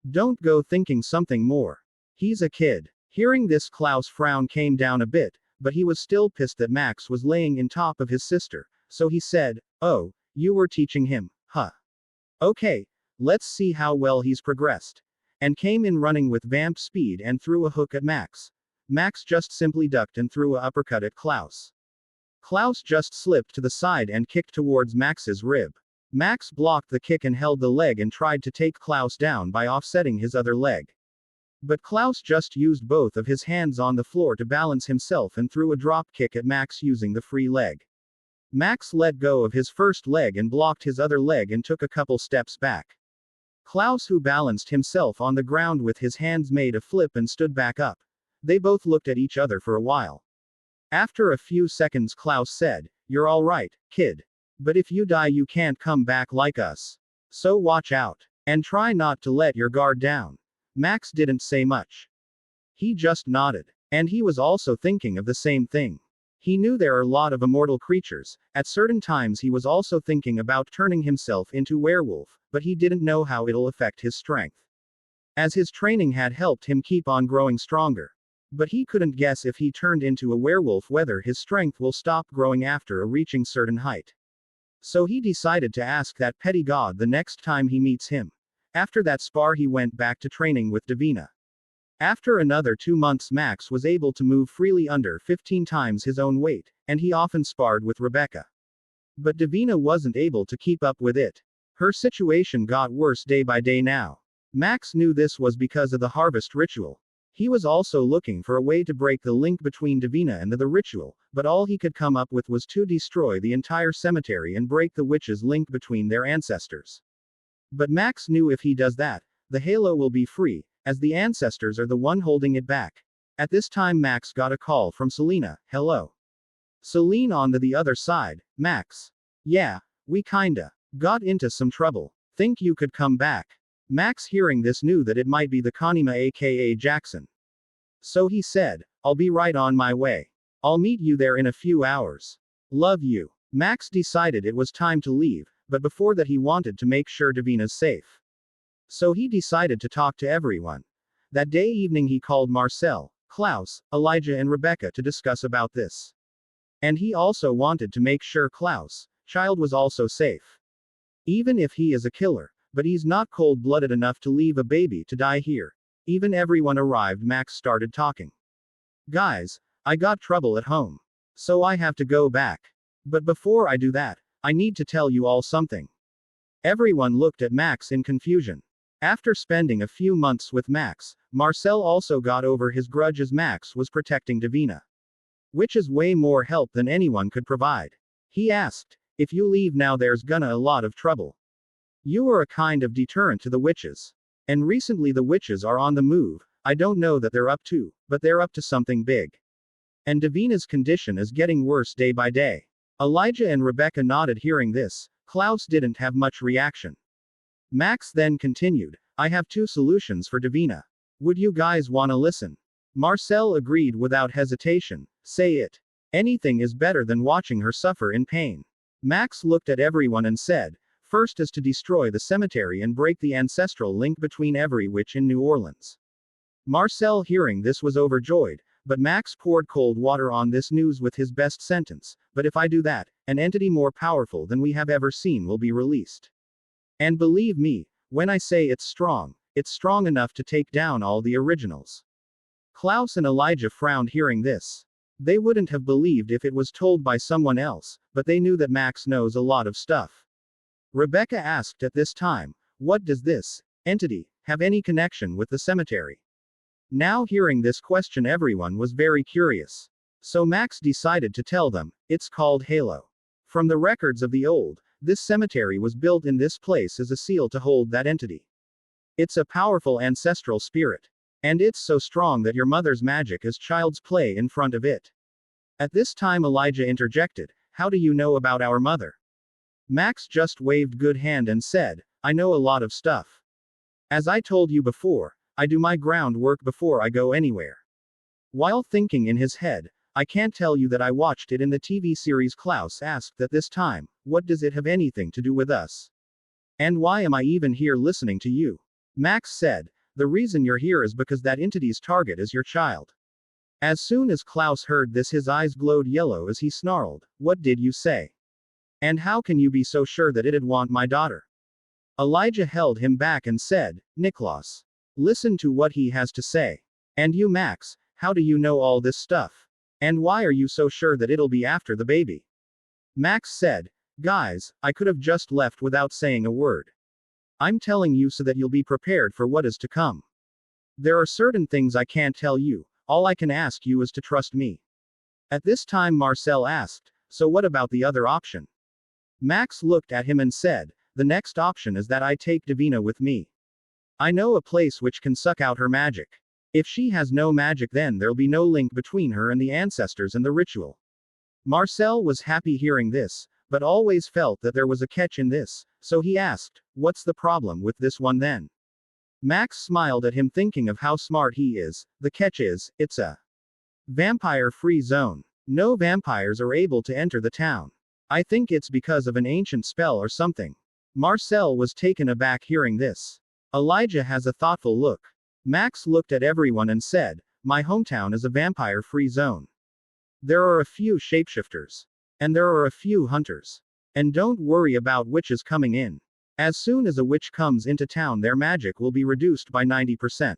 Don't go thinking something more. He's a kid." Hearing this, Klaus' frown came down a bit, but he was still pissed that Max was laying in top of his sister, so he said, "Oh, you were teaching him, huh? Okay, let's see how well he's progressed." And came in running with vamp speed and threw a hook at Max. Max just simply ducked and threw a uppercut at Klaus. Klaus just slipped to the side and kicked towards Max's rib. Max blocked the kick and held the leg and tried to take Klaus down by offsetting his other leg. But Klaus just used both of his hands on the floor to balance himself and threw a drop kick at Max using the free leg. Max let go of his first leg and blocked his other leg and took a couple steps back. Klaus, who balanced himself on the ground with his hands, made a flip and stood back up. They both looked at each other for a while. After a few seconds, Klaus said, "You're all right, kid. But if you die you can't come back like us. So watch out. And try not to let your guard down." Max didn't say much. He just nodded. And he was also thinking of the same thing. He knew there are a lot of immortal creatures. At certain times he was also thinking about turning himself into werewolf, but he didn't know how it'll affect his strength. As his training had helped him keep on growing stronger. But he couldn't guess if he turned into a werewolf whether his strength will stop growing after a reaching certain height. So he decided to ask that petty god the next time he meets him. After that spar he went back to training with Divina. After another 2 months Max was able to move freely under 15 times his own weight, and he often sparred with Rebecca. But Divina wasn't able to keep up with it. Her situation got worse day by day now. Max knew this was because of the harvest ritual. He was also looking for a way to break the link between Davina and the ritual, but all he could come up with was to destroy the entire cemetery and break the witches' link between their ancestors. But Max knew if he does that, the halo will be free, as the ancestors are the one holding it back. At this time Max got a call from Selena. Hello. Celine on the other side. Max. Yeah, we kinda got into some trouble. Think you could come back? Max hearing this knew that it might be the Kanima aka Jackson. So he said, I'll be right on my way. I'll meet you there in a few hours. Love you. Max decided it was time to leave, but before that he wanted to make sure Davina's safe. So he decided to talk to everyone. That day evening he called Marcel, Klaus, Elijah and Rebecca to discuss about this. And he also wanted to make sure Klaus' child was also safe. Even if he is a killer, but he's not cold-blooded enough to leave a baby to die here. Even everyone arrived. Max started talking. Guys, I got trouble at home. So I have to go back. But before I do that, I need to tell you all something. Everyone looked at Max in confusion. After spending a few months with Max, Marcel also got over his grudge as Max was protecting Davina. Which is way more help than anyone could provide. He asked, if you leave now there's gonna a lot of trouble. You are a kind of deterrent to the witches. And recently the witches are on the move. I don't know that they're up to, but they're up to something big. And Davina's condition is getting worse day by day. Elijah and Rebecca nodded hearing this. Klaus didn't have much reaction. Max then continued, I have 2 solutions for Davina. Would you guys wanna listen? Marcel agreed without hesitation. Say it. Anything is better than watching her suffer in pain. Max looked at everyone and said, first is to destroy the cemetery and break the ancestral link between every witch in New Orleans. Marcel hearing this was overjoyed, but Max poured cold water on this news with his best sentence, but if I do that, an entity more powerful than we have ever seen will be released. And believe me, when I say it's strong enough to take down all the originals. Klaus and Elijah frowned hearing this. They wouldn't have believed if it was told by someone else, but they knew that Max knows a lot of stuff. Rebecca asked at this time, what does this entity have any connection with the cemetery? Now hearing this question everyone was very curious. So Max decided to tell them, it's called Halo. From the records of the old, this cemetery was built in this place as a seal to hold that entity. It's a powerful ancestral spirit. And it's so strong that your mother's magic is child's play in front of it. At this time Elijah interjected, how do you know about our mother? Max just waved good hand and said, I know a lot of stuff. As I told you before, I do my groundwork before I go anywhere. While thinking in his head, I can't tell you that I watched it in the TV series. Klaus asked at this time, what does it have anything to do with us? And why am I even here listening to you? Max said, the reason you're here is because that entity's target is your child. As soon as Klaus heard this his eyes glowed yellow as he snarled, what did you say? And how can you be so sure that it'd want my daughter? Elijah held him back and said, Niklas. Listen to what he has to say. And you Max, how do you know all this stuff? And why are you so sure that it'll be after the baby? Max said, guys, I could have just left without saying a word. I'm telling you so that you'll be prepared for what is to come. There are certain things I can't tell you, all I can ask you is to trust me. At this time Marcel asked, so what about the other option? Max looked at him and said, the next option is that I take Davina with me. I know a place which can suck out her magic. If she has no magic then there'll be no link between her and the ancestors and the ritual. Marcel was happy hearing this, but always felt that there was a catch in this, so he asked, what's the problem with this one then? Max smiled at him thinking of how smart he is. The catch is, it's a vampire-free zone. No vampires are able to enter the town. I think it's because of an ancient spell or something. Marcel was taken aback hearing this. Elijah has a thoughtful look. Max looked at everyone and said, my hometown is a vampire-free zone. There are a few shapeshifters. And there are a few hunters. And don't worry about witches coming in. As soon as a witch comes into town their magic will be reduced by 90%.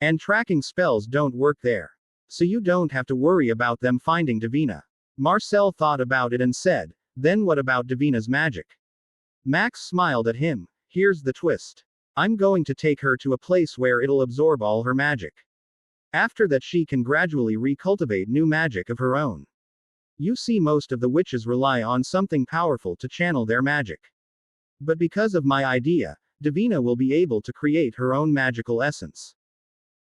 And tracking spells don't work there. So you don't have to worry about them finding Davina. Marcel thought about it and said, then what about Davina's magic? Max smiled at him. Here's the twist. I'm going to take her to a place where it'll absorb all her magic. After that, she can gradually recultivate new magic of her own. You see, most of the witches rely on something powerful to channel their magic. But because of my idea, Davina will be able to create her own magical essence.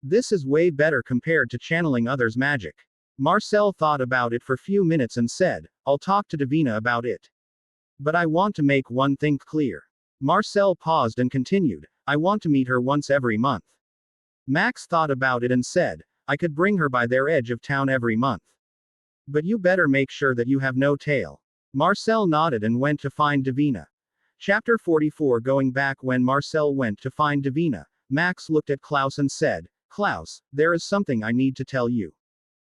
This is way better compared to channeling others' magic. Marcel thought about it for a few minutes and said, I'll talk to Davina about it. But I want to make one thing clear. Marcel paused and continued, I want to meet her once every month. Max thought about it and said, I could bring her by their edge of town every month. But you better make sure that you have no tail. Marcel nodded and went to find Davina. Chapter 44. Going back. When Marcel went to find Davina, Max looked at Klaus and said, Klaus, there is something I need to tell you.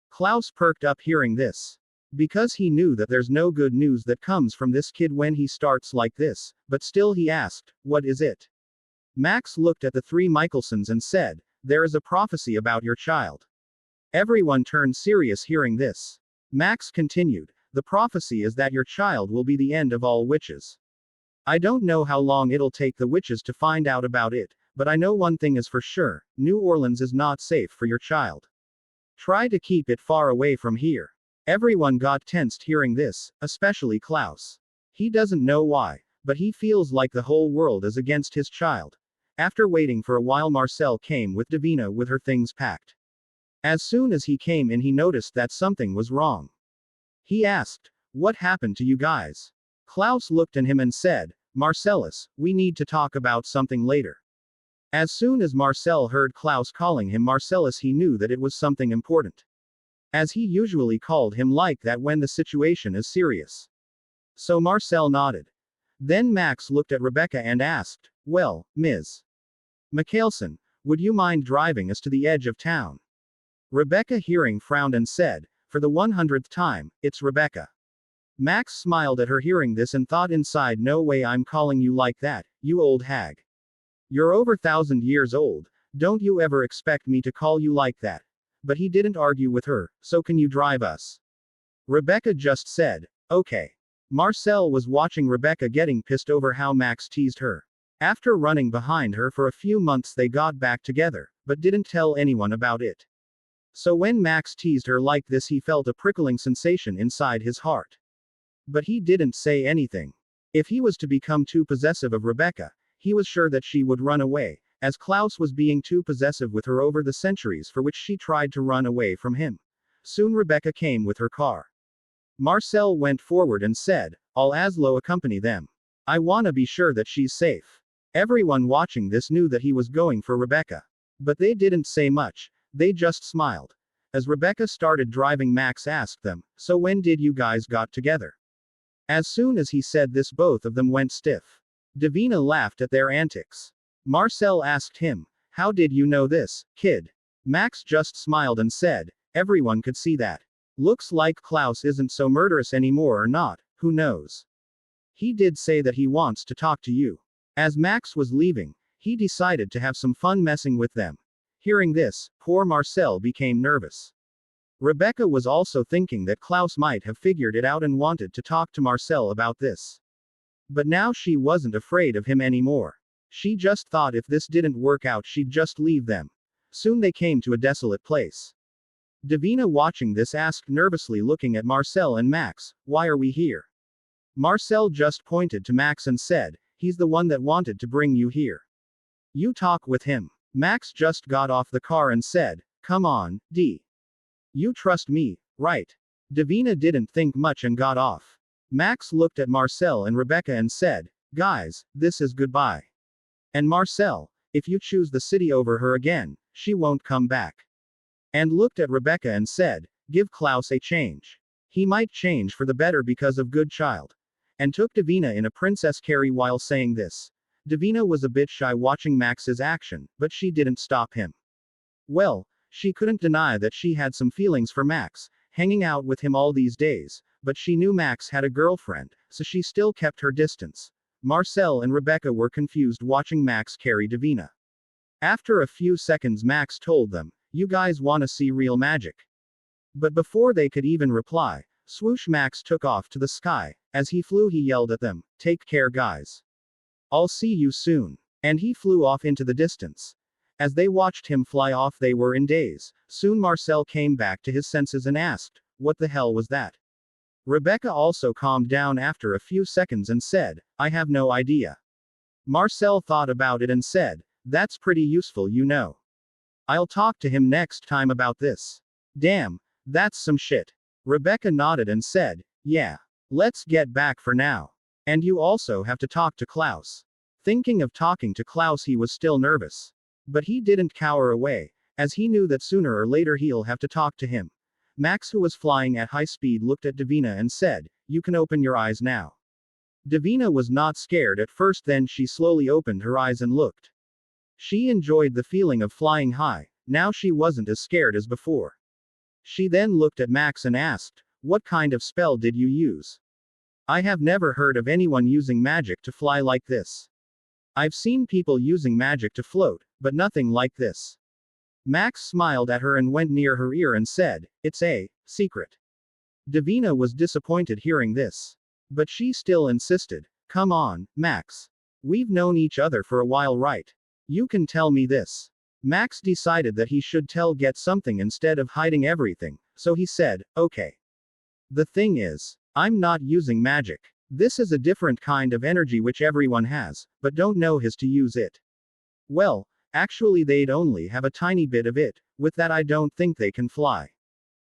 Klaus perked up hearing this. Because he knew that there's no good news that comes from this kid when he starts like this, but still he asked, what is it? Max looked at the three Michelsons and said, there is a prophecy about your child. Everyone turned serious hearing this. Max continued, the prophecy is that your child will be the end of all witches. I don't know how long it'll take the witches to find out about it, but I know one thing is for sure, New Orleans is not safe for your child. Try to keep it far away from here. Everyone got tensed hearing this, especially Klaus. He doesn't know why, but he feels like the whole world is against his child. After waiting for a while, Marcel came with Davina with her things packed. As soon as he came in, he noticed that something was wrong. He asked, what happened to you guys? Klaus looked at him and said, Marcellus, we need to talk about something later. As soon as Marcel heard Klaus calling him Marcellus, he knew that it was something important. As he usually called him like that when the situation is serious. So Marcel nodded. Then Max looked at Rebecca and asked, well, Ms. Michelson, would you mind driving us to the edge of town? Rebecca hearing frowned and said, for the 100th time, it's Rebecca. Max smiled at her hearing this and thought inside, no way I'm calling you like that, you old hag. You're over 1,000 years old, don't you ever expect me to call you like that. But he didn't argue with her, so can you drive us? Rebecca just said, okay. Marcel was watching Rebecca getting pissed over how Max teased her. After running behind her for a few months, they got back together, but didn't tell anyone about it. So when Max teased her like this, he felt a prickling sensation inside his heart. But he didn't say anything. If he was to become too possessive of Rebecca, he was sure that she would run away, as Klaus was being too possessive with her over the centuries for which she tried to run away from him. Soon Rebecca came with her car. Marcel went forward and said, I'll Aslo accompany them. I wanna be sure that she's safe. Everyone watching this knew that he was going for Rebecca. But they didn't say much, they just smiled. As Rebecca started driving, Max asked them, so when did you guys got together? As soon as he said this, both of them went stiff. Davina laughed at their antics. Marcel asked him, how did you know this, kid? Max just smiled and said, everyone could see that. Looks like Klaus isn't so murderous anymore, or not, who knows? He did say that he wants to talk to you. As Max was leaving, he decided to have some fun messing with them. Hearing this, poor Marcel became nervous. Rebecca was also thinking that Klaus might have figured it out and wanted to talk to Marcel about this. But now she wasn't afraid of him anymore. She just thought if this didn't work out, she'd just leave them. Soon they came to a desolate place. Davina, watching this, asked nervously, looking at Marcel and Max, why are we here? Marcel just pointed to Max and said, he's the one that wanted to bring you here. You talk with him. Max just got off the car and said, come on, D. You trust me, right? Davina didn't think much and got off. Max looked at Marcel and Rebecca and said, guys, this is goodbye. And Marcel, if you choose the city over her again, she won't come back. And looked at Rebecca and said, give Klaus a change. He might change for the better because of good child. And took Davina in a princess carry. While saying this, Davina was a bit shy watching Max's action, but she didn't stop him. Well, she couldn't deny that she had some feelings for Max, hanging out with him all these days, but she knew Max had a girlfriend, so she still kept her distance. Marcel and Rebecca were confused watching Max carry Davina. After a few seconds, Max told them, you guys wanna see real magic? But before they could even reply, swoosh, Max took off to the sky. As he flew, he yelled at them, take care, guys. I'll see you soon. And he flew off into the distance. As they watched him fly off, they were in daze. Soon Marcel came back to his senses and asked, "What the hell was that?" Rebecca also calmed down after a few seconds and said, "I have no idea." Marcel thought about it and said, "That's pretty useful, you know. I'll talk to him next time about this." "Damn, that's some shit." Rebecca nodded and said, "Yeah. Let's get back for now. And you also have to talk to Klaus." Thinking of talking to Klaus, he was still nervous. But he didn't cower away, as he knew that sooner or later he'll have to talk to him. Max, who was flying at high speed, looked at Davina and said, "You can open your eyes now." Davina was not scared at first, then she slowly opened her eyes and looked. She enjoyed the feeling of flying high, now she wasn't as scared as before. She then looked at Max and asked, "What kind of spell did you use? I have never heard of anyone using magic to fly like this. I've seen people using magic to float, but nothing like this." Max smiled at her and went near her ear and said, "It's a secret." Davina was disappointed hearing this. But she still insisted, "Come on, Max. We've known each other for a while, right? You can tell me this." Max decided that he should get something instead of hiding everything, so he said, "Okay. The thing is, I'm not using magic. This is a different kind of energy which everyone has, but don't know how to use it." "Well, actually they'd only have a tiny bit of it. With that I don't think they can fly.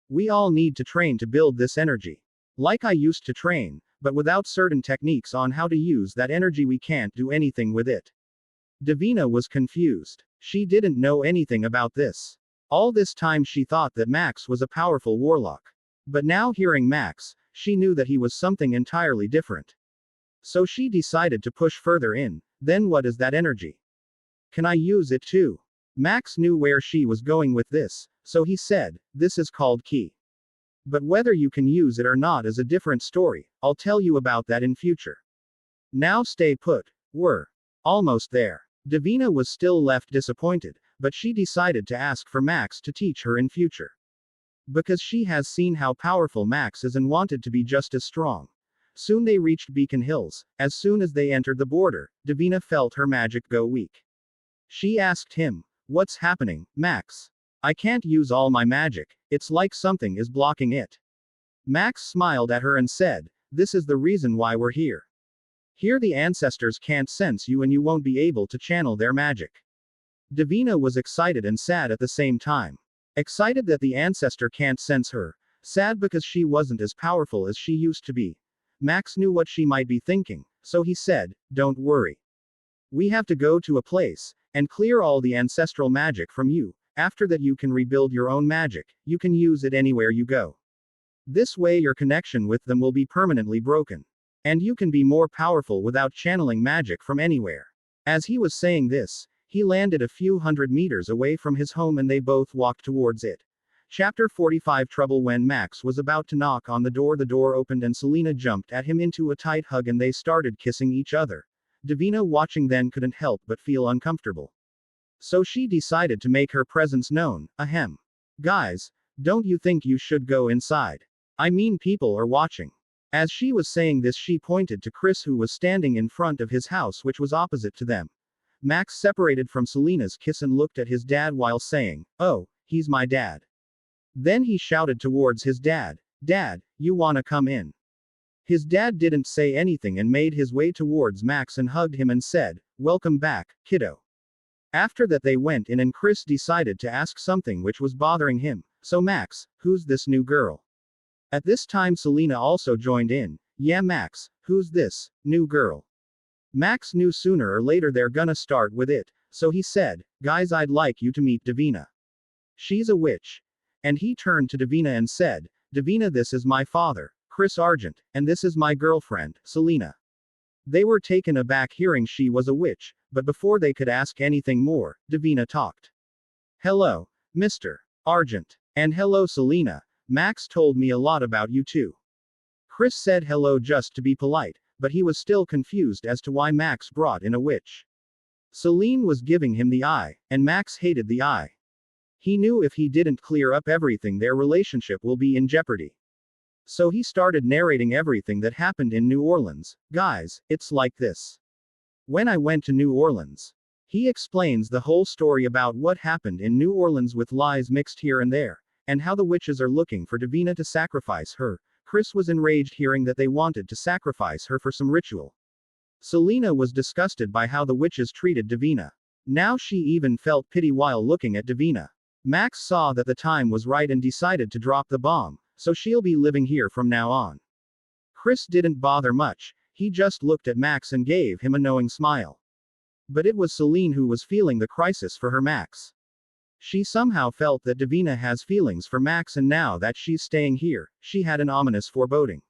We all need to train to build this energy. Like I used to train, but without certain techniques on how to use that energy we can't do anything with it." Davina was confused. She didn't know anything about this. All this time she thought that Max was a powerful warlock. But now hearing Max, she knew that he was something entirely different. So she decided to push further in. "Then what is that energy? Can I use it too?" Max knew where she was going with this, so he said, "This is called ki. But whether you can use it or not is a different story. I'll tell you about that in future. Now stay put." We're almost there. Davina was still left disappointed, but she decided to ask for Max to teach her in future. Because she has seen how powerful Max is and wanted to be just as strong. Soon they reached Beacon Hills. As soon as they entered the border, Davina felt her magic go weak. She asked him, "What's happening, Max? I can't use all my magic, it's like something is blocking it." Max smiled at her and said, "This is the reason why we're here. Here the ancestors can't sense you and you won't be able to channel their magic." Davina was excited and sad at the same time. Excited that the ancestor can't sense her. Sad because she wasn't as powerful as she used to be. Max knew what she might be thinking, so he said, "Don't worry. We have to go to a place and clear all the ancestral magic from you. After that you can rebuild your own magic, you can use it anywhere you go. This way your connection with them will be permanently broken. And you can be more powerful without channeling magic from anywhere." As he was saying this, he landed a few hundred meters away from his home and they both walked towards it. Chapter 45 Trouble. When Max was about to knock on the door opened and Selena jumped at him into a tight hug and they started kissing each other. Davina, watching then, couldn't help but feel uncomfortable. So she decided to make her presence known. "Ahem. Guys, don't you think you should go inside? I mean, people are watching." As she was saying this, she pointed to Chris, who was standing in front of his house, which was opposite to them. Max separated from Selena's kiss and looked at his dad while saying, "Oh, he's my dad." Then he shouted towards his dad, "Dad, you wanna come in?" His dad didn't say anything and made his way towards Max and hugged him and said, "Welcome back, kiddo." After that they went in and Chris decided to ask something which was bothering him. "So Max, who's this new girl?" At this time Selena also joined in. "Yeah Max, who's this new girl?" Max knew sooner or later they're gonna start with it, so he said, "Guys, I'd like you to meet Davina. She's a witch." And he turned to Davina and said, "Davina, this is my father, Chris Argent, and this is my girlfriend, Selena." They were taken aback hearing she was a witch, but before they could ask anything more, Davina talked. "Hello, Mr. Argent. And hello Selena. Max told me a lot about you too." Chris said hello just to be polite, but he was still confused as to why Max brought in a witch. Celine was giving him the eye, and Max hated the eye. He knew if he didn't clear up everything their relationship will be in jeopardy. So he started narrating everything that happened in New Orleans. "Guys, it's like this. When I went to New Orleans. He explains the whole story about what happened in New Orleans with lies mixed here and there, and how the witches are looking for Davina to sacrifice her. Chris was enraged hearing that they wanted to sacrifice her for some ritual. Selena was disgusted by how the witches treated Davina. Now she even felt pity while looking at Davina. Max saw that the time was right and decided to drop the bomb, so she'll be living here from now on. Chris didn't bother much, he just looked at Max and gave him a knowing smile. But it was Celine who was feeling the crisis for her Max. She somehow felt that Davina has feelings for Max, and now that she's staying here, she had an ominous foreboding.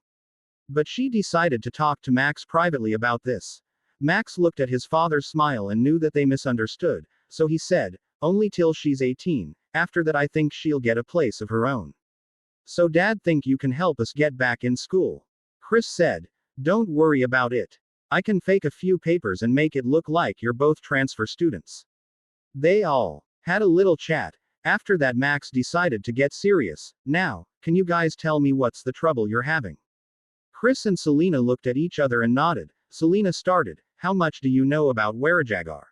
But she decided to talk to Max privately about this. Max looked at his father's smile and knew that they misunderstood, so he said, "Only till she's 18, after that I think she'll get a place of her own." "So Dad think you can help us get back in school?" Chris said. "Don't worry about it. I can fake a few papers and make it look like you're both transfer students." They all had a little chat. After that Max decided to get serious. "Now, can you guys tell me what's the trouble you're having?" Chris and Selena looked at each other and nodded. Selena started, "How much do you know about Warajagar?"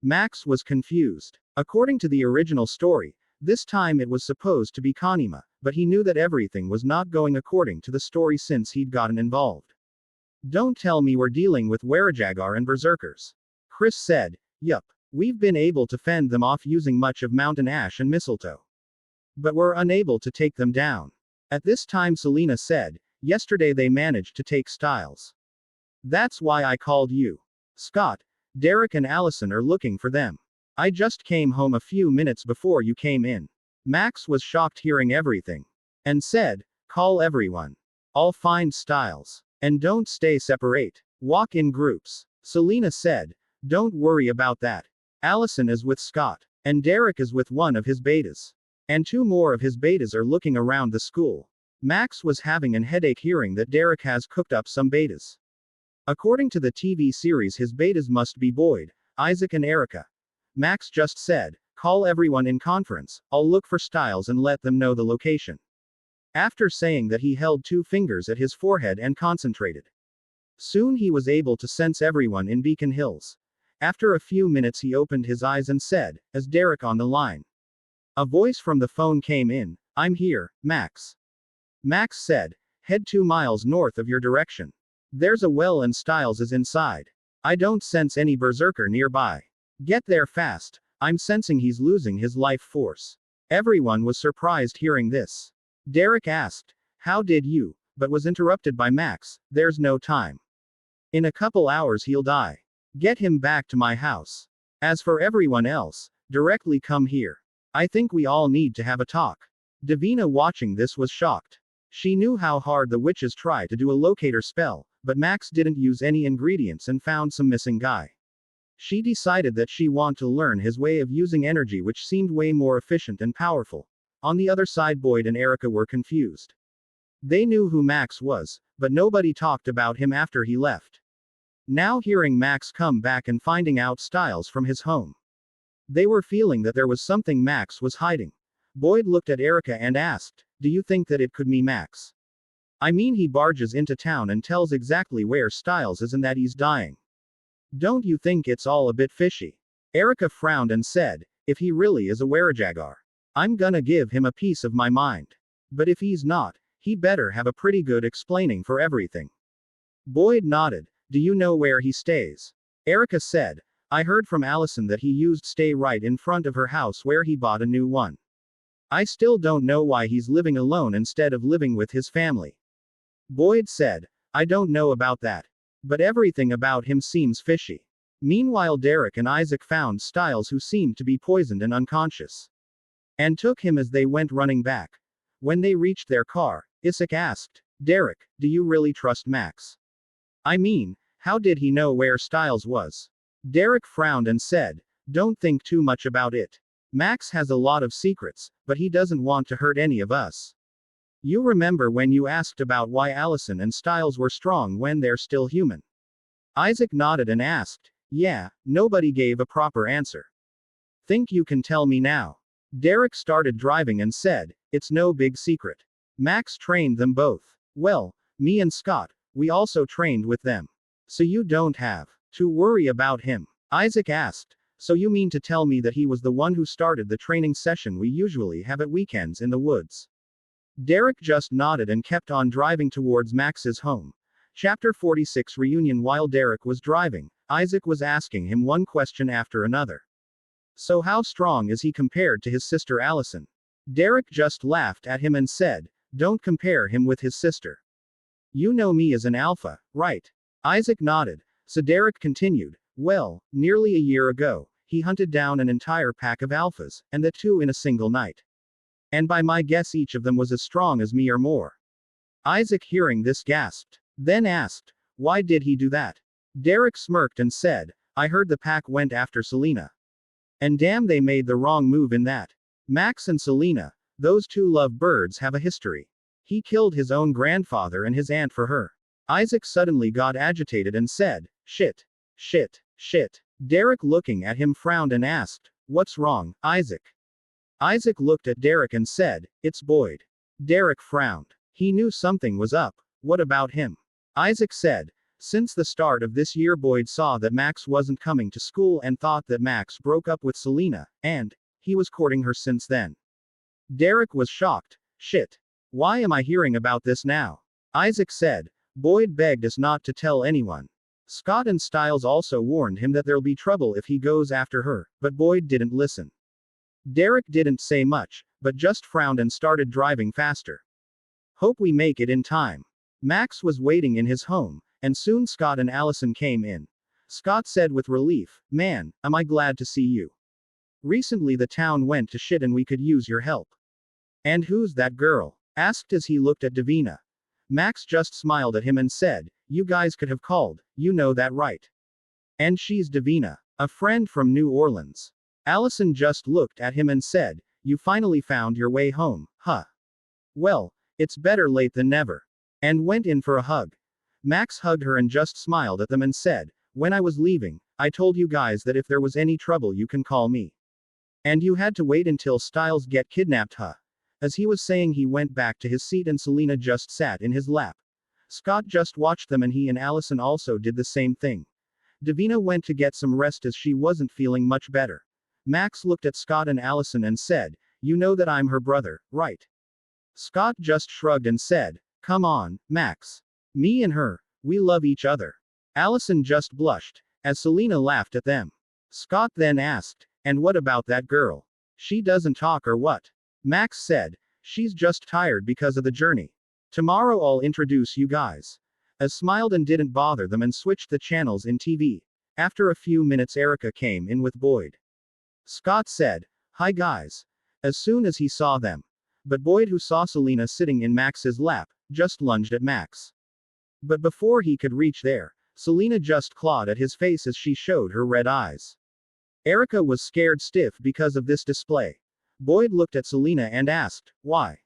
Max was confused. According to the original story, this time it was supposed to be Kanima, but he knew that everything was not going according to the story since he'd gotten involved. "Don't tell me we're dealing with Warajagar and berserkers." Chris said. "Yup. We've been able to fend them off using much of mountain ash and mistletoe. But we're unable to take them down." At this time Selena said, "Yesterday they managed to take Styles. That's why I called you. Scott, Derek and Allison are looking for them. I just came home a few minutes before you came in." Max was shocked hearing everything. And said, "Call everyone. I'll find Styles. And don't stay separate. Walk in groups." Selena said, "Don't worry about that. Allison is with Scott. And Derek is with one of his betas. And 2 more of his betas are looking around the school." Max was having an headache hearing that Derek has cooked up some betas. According to the TV series, his betas must be Boyd, Isaac and Erica. Max just said, "Call everyone in conference, I'll look for Styles and let them know the location." After saying that, he held 2 fingers at his forehead and concentrated. Soon he was able to sense everyone in Beacon Hills. After a few minutes he opened his eyes and said, "Is Derek on the line?" A voice from the phone came in. "I'm here, Max." Max said, "Head 2 miles north of your direction. There's a well and Styles is inside. I don't sense any berserker nearby. Get there fast. I'm sensing he's losing his life force." Everyone was surprised hearing this. Derek asked, "How did you?" but was interrupted by Max, "There's no time. In a couple hours he'll die. Get him back to my house. As for everyone else, directly come here. I think we all need to have a talk." Davina, watching this, was shocked. She knew how hard the witches try to do a locator spell, but Max didn't use any ingredients and found some missing guy. She decided that she wanted to learn his way of using energy, which seemed way more efficient and powerful. On the other side, Boyd and Erica were confused. They knew who Max was, but nobody talked about him after he left. Now hearing Max come back and finding out Styles from his home, they were feeling that there was something Max was hiding. Boyd looked at Erica and asked, "Do you think that it could be Max? I mean, he barges into town and tells exactly where Styles is and that he's dying. Don't you think it's all a bit fishy?" Erica frowned and said, "If he really is a Warajagar, I'm gonna give him a piece of my mind. But if he's not, he better have a pretty good explaining for everything." Boyd nodded. "Do you know where he stays?" Erica said, "I heard from Allison that he used to stay right in front of her house where he bought a new one. I still don't know why he's living alone instead of living with his family." Boyd said, "I don't know about that. But everything about him seems fishy." Meanwhile, Derek and Isaac found Styles, who seemed to be poisoned and unconscious, and took him as they went running back. When they reached their car, Isaac asked, "Derek, do you really trust Max? I mean, how did he know where Styles was?" Derek frowned and said, "Don't think too much about it. Max has a lot of secrets, but he doesn't want to hurt any of us. You remember when you asked about why Allison and Styles were strong when they're still human?" Isaac nodded and asked, "Yeah." Nobody gave a proper answer. "Think you can tell me now?" Derek started driving and said, "It's no big secret. Max trained them both. Well, me and Scott, we also trained with them. So you don't have To worry about him. Isaac asked. So you mean to tell me that he was the one who started the training session we usually have at weekends in the woods? Derek just nodded and kept on driving towards Max's home. Chapter 46 Reunion. While Derek was driving, Isaac was asking him one question after another. So how strong is he compared to his sister Allison? Derek just laughed at him and said, don't compare him with his sister. You know me as an alpha, right? Isaac nodded. So Derek continued, well, nearly a year ago, he hunted down an entire pack of alphas, and the two in a single night. And by my guess each of them was as strong as me or more. Isaac hearing this gasped. Then asked, why did he do that? Derek smirked and said, I heard the pack went after Selena. And damn they made the wrong move in that. Max and Selena, those two love birds have a history. He killed his own grandfather and his aunt for her. Isaac suddenly got agitated and said, shit. Shit. Shit. Derek looking at him frowned and asked, what's wrong, Isaac? Isaac looked at Derek and said, it's Boyd. Derek frowned. He knew something was up. What about him? Isaac said, since the start of this year Boyd saw that Max wasn't coming to school and thought that Max broke up with Selena, and he was courting her since then. Derek was shocked. Shit. Why am I hearing about this now? Isaac said, Boyd begged us not to tell anyone. Scott and Stiles also warned him that there'll be trouble if he goes after her, but Boyd didn't listen. Derek didn't say much, but just frowned and started driving faster. Hope we make it in time. Max was waiting in his home, and soon Scott and Allison came in. Scott said with relief, man, am I glad to see you. Recently the town went to shit and we could use your help. And who's that girl? Asked as he looked at Davina. Max just smiled at him and said, you guys could have called, you know that right? And she's Davina, a friend from New Orleans. Allison just looked at him and said, you finally found your way home, huh? Well, it's better late than never. And went in for a hug. Max hugged her and just smiled at them and said, when I was leaving, I told you guys that if there was any trouble you can call me. And you had to wait until Stiles get kidnapped, huh? As he was saying he went back to his seat and Selena just sat in his lap. Scott just watched them and he and Allison also did the same thing. Davina went to get some rest as she wasn't feeling much better. Max looked at Scott and Allison and said, you know that I'm her brother, right? Scott just shrugged and said, come on, Max. Me and her, we love each other. Allison just blushed, as Selena laughed at them. Scott then asked, and what about that girl? She doesn't talk or what? Max said, she's just tired because of the journey. Tomorrow I'll introduce you guys. As smiled and didn't bother them and switched the channels in TV. After a few minutes Erica came in with Boyd. Scott said, hi guys. As soon as he saw them. But Boyd, who saw Selena sitting in Max's lap, just lunged at Max. But before he could reach there, Selena just clawed at his face as she showed her red eyes. Erica was scared stiff because of this display. Boyd looked at Selena and asked, why?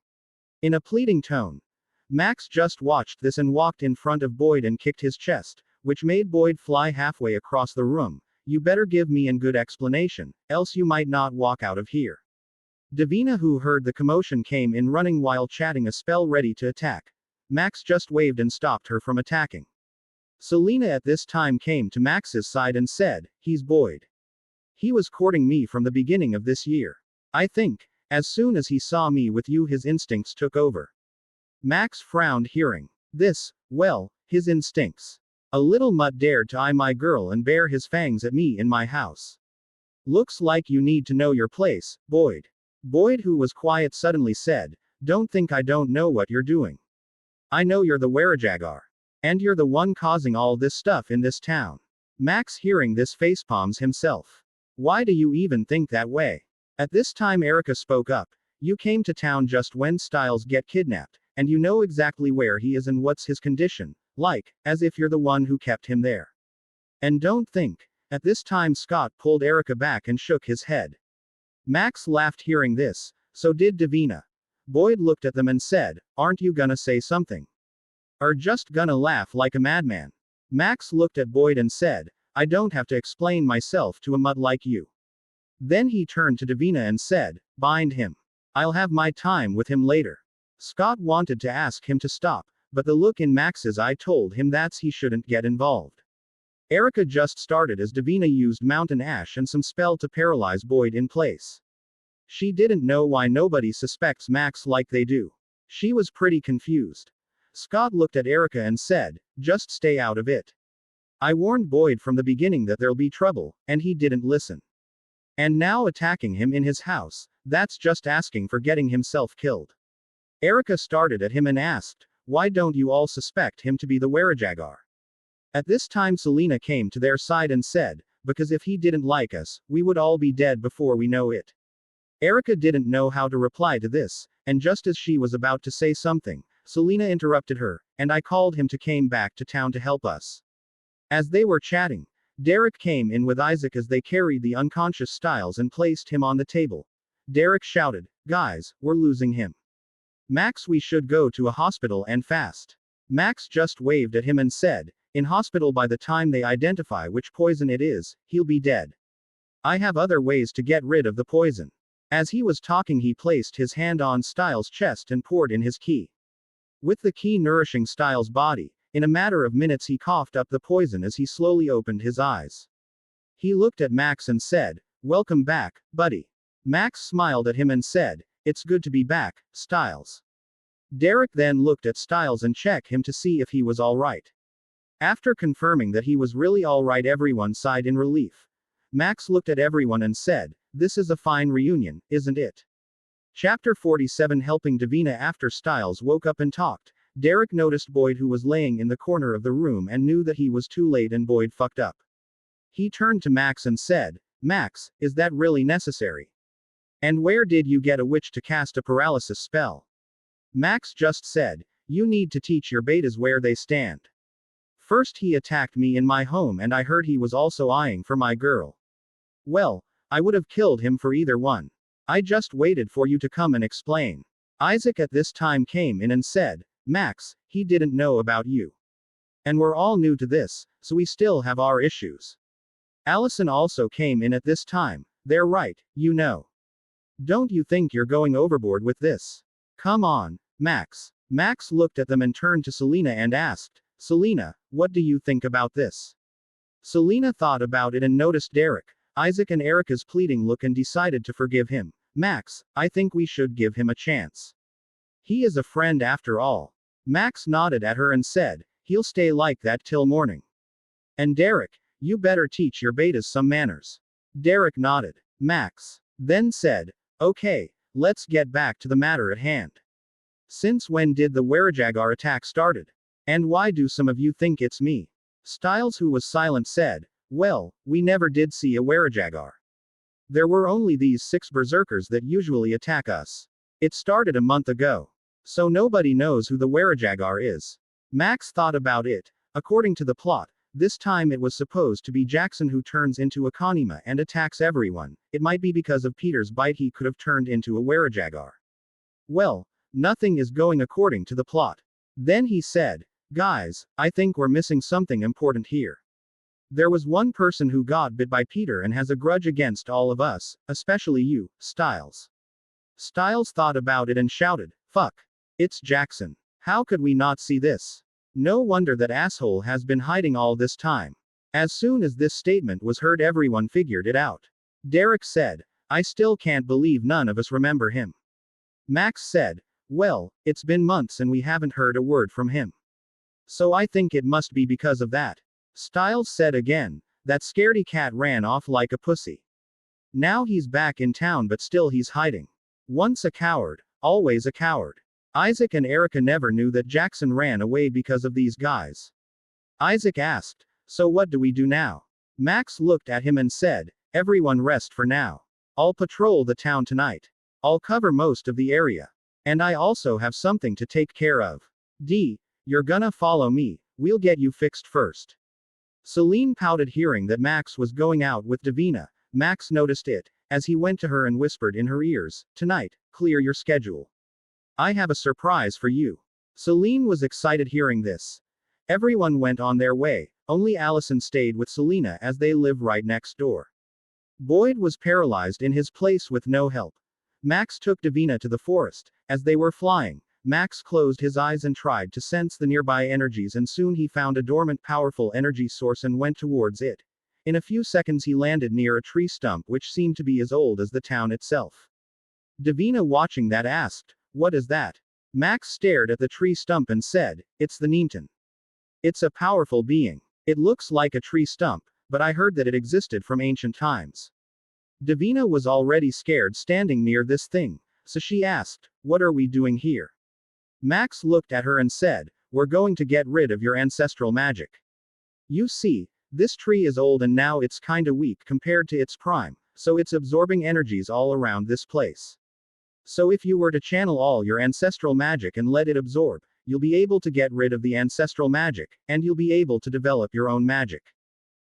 In a pleading tone. Max just watched this and walked in front of Boyd and kicked his chest, which made Boyd fly halfway across the room. You better give me a good explanation, else you might not walk out of here. Davina, who heard the commotion, came in running while chatting a spell ready to attack. Max just waved and stopped her from attacking. Selena at this time came to Max's side and said, he's Boyd. He was courting me from the beginning of this year. I think, as soon as he saw me with you his instincts took over. Max frowned hearing this. Well, his instincts. A little mutt dared to eye my girl and bare his fangs at me in my house. Looks like you need to know your place, Boyd. Boyd, who was quiet, suddenly said, don't think I don't know what you're doing. I know you're the Werajagar. And you're the one causing all this stuff in this town. Max hearing this facepalms himself. Why do you even think that way? At this time Erica spoke up. You came to town just when Stiles get kidnapped, and you know exactly where he is and what's his condition, like, as if you're the one who kept him there. And don't think. At this time Scott pulled Erica back and shook his head. Max laughed hearing this, so did Davina. Boyd looked at them and said, aren't you gonna say something? Or just gonna laugh like a madman? Max looked at Boyd and said, I don't have to explain myself to a mutt like you. Then he turned to Davina and said, bind him. I'll have my time with him later. Scott wanted to ask him to stop, but the look in Max's eye told him that he shouldn't get involved. Erica just started as Davina used mountain ash and some spell to paralyze Boyd in place. She didn't know why nobody suspects Max like they do. She was pretty confused. Scott looked at Erica and said, "Just stay out of it. I warned Boyd from the beginning that there'll be trouble, and he didn't listen. And now attacking him in his house, that's just asking for getting himself killed." Erica started at him and asked, "Why don't you all suspect him to be the Werajagar?" At this time Selena came to their side and said, "Because if he didn't like us, we would all be dead before we know it." Erica didn't know how to reply to this, and just as she was about to say something, Selena interrupted her, "And I called him to came back to town to help us." As they were chatting, Derek came in with Isaac as they carried the unconscious Styles and placed him on the table. Derek shouted, "Guys, we're losing him. Max, we should go to a hospital and fast." Max just waved at him and said, "In hospital by the time they identify which poison it is, he'll be dead. I have other ways to get rid of the poison." As he was talking he placed his hand on Styles' chest and poured in his key. With the key nourishing Styles' body, in a matter of minutes he coughed up the poison as he slowly opened his eyes. He looked at Max and said, "Welcome back, buddy." Max smiled at him and said, "It's good to be back, Styles." Derek then looked at Styles and checked him to see if he was alright. After confirming that he was really alright, everyone sighed in relief. Max looked at everyone and said, "This is a fine reunion, isn't it?" Chapter 47 Helping Davina. After Styles woke up and talked, Derek noticed Boyd, who was laying in the corner of the room, and knew that he was too late and Boyd fucked up. He turned to Max and said, "Max, is that really necessary? And where did you get a witch to cast a paralysis spell?" Max just said, "You need to teach your betas where they stand. First he attacked me in my home and I heard he was also eyeing for my girl. Well, I would have killed him for either one. I just waited for you to come and explain." Isaac at this time came in and said, "Max, he didn't know about you. And we're all new to this, so we still have our issues." Allison also came in at this time. "They're right, you know. Don't you think you're going overboard with this? Come on, Max." Max looked at them and turned to Selena and asked, "Selena, what do you think about this?" Selena thought about it and noticed Derek, Isaac and Erica's pleading look and decided to forgive him. "Max, I think we should give him a chance. He is a friend after all." Max nodded at her and said, "He'll stay like that till morning. And Derek, you better teach your betas some manners." Derek nodded. Max then said, "Okay, let's get back to the matter at hand. Since when did the Werajagar attack started? And why do some of you think it's me?" Styles, who was silent, said, "Well, we never did see a Werajagar. There were only these 6 berserkers that usually attack us. It started a month ago. So nobody knows who the Werajagar is." Max thought about it. According to the plot, this time it was supposed to be Jackson who turns into a Kanima and attacks everyone. It might be because of Peter's bite he could have turned into a Werajagar. Well, nothing is going according to the plot. Then he said, "Guys, I think we're missing something important here. There was one person who got bit by Peter and has a grudge against all of us, especially you, Styles." Styles thought about it and shouted, "Fuck. It's Jackson. How could we not see this? No wonder that asshole has been hiding all this time." As soon as this statement was heard, everyone figured it out. Derek said, "I still can't believe none of us remember him." Max said, "Well, it's been months and we haven't heard a word from him. So I think it must be because of that." Styles said again, "That scaredy cat ran off like a pussy. Now he's back in town but still he's hiding. Once a coward, always a coward." Isaac and Erica never knew that Jackson ran away because of these guys. Isaac asked, "So what do we do now?" Max looked at him and said, "Everyone rest for now. I'll patrol the town tonight. I'll cover most of the area. And I also have something to take care of. You're gonna follow me, we'll get you fixed first." Celine pouted hearing that Max was going out with Davina. Max noticed it, as he went to her and whispered in her ears, "Tonight, clear your schedule. I have a surprise for you." Celine was excited hearing this. Everyone went on their way, only Allison stayed with Selena as they live right next door. Boyd was paralyzed in his place with no help. Max took Davina to the forest. As they were flying, Max closed his eyes and tried to sense the nearby energies, and soon he found a dormant powerful energy source and went towards it. In a few seconds he landed near a tree stump which seemed to be as old as the town itself. Davina, watching that, asked, "What is that?" Max stared at the tree stump and said, "It's the Neemton. It's a powerful being. It looks like a tree stump, but I heard that it existed from ancient times." Davina was already scared standing near this thing, so she asked, "What are we doing here?" Max looked at her and said, "We're going to get rid of your ancestral magic. You see, this tree is old and now it's kinda weak compared to its prime, so it's absorbing energies all around this place. So if you were to channel all your ancestral magic and let it absorb, you'll be able to get rid of the ancestral magic, and you'll be able to develop your own magic.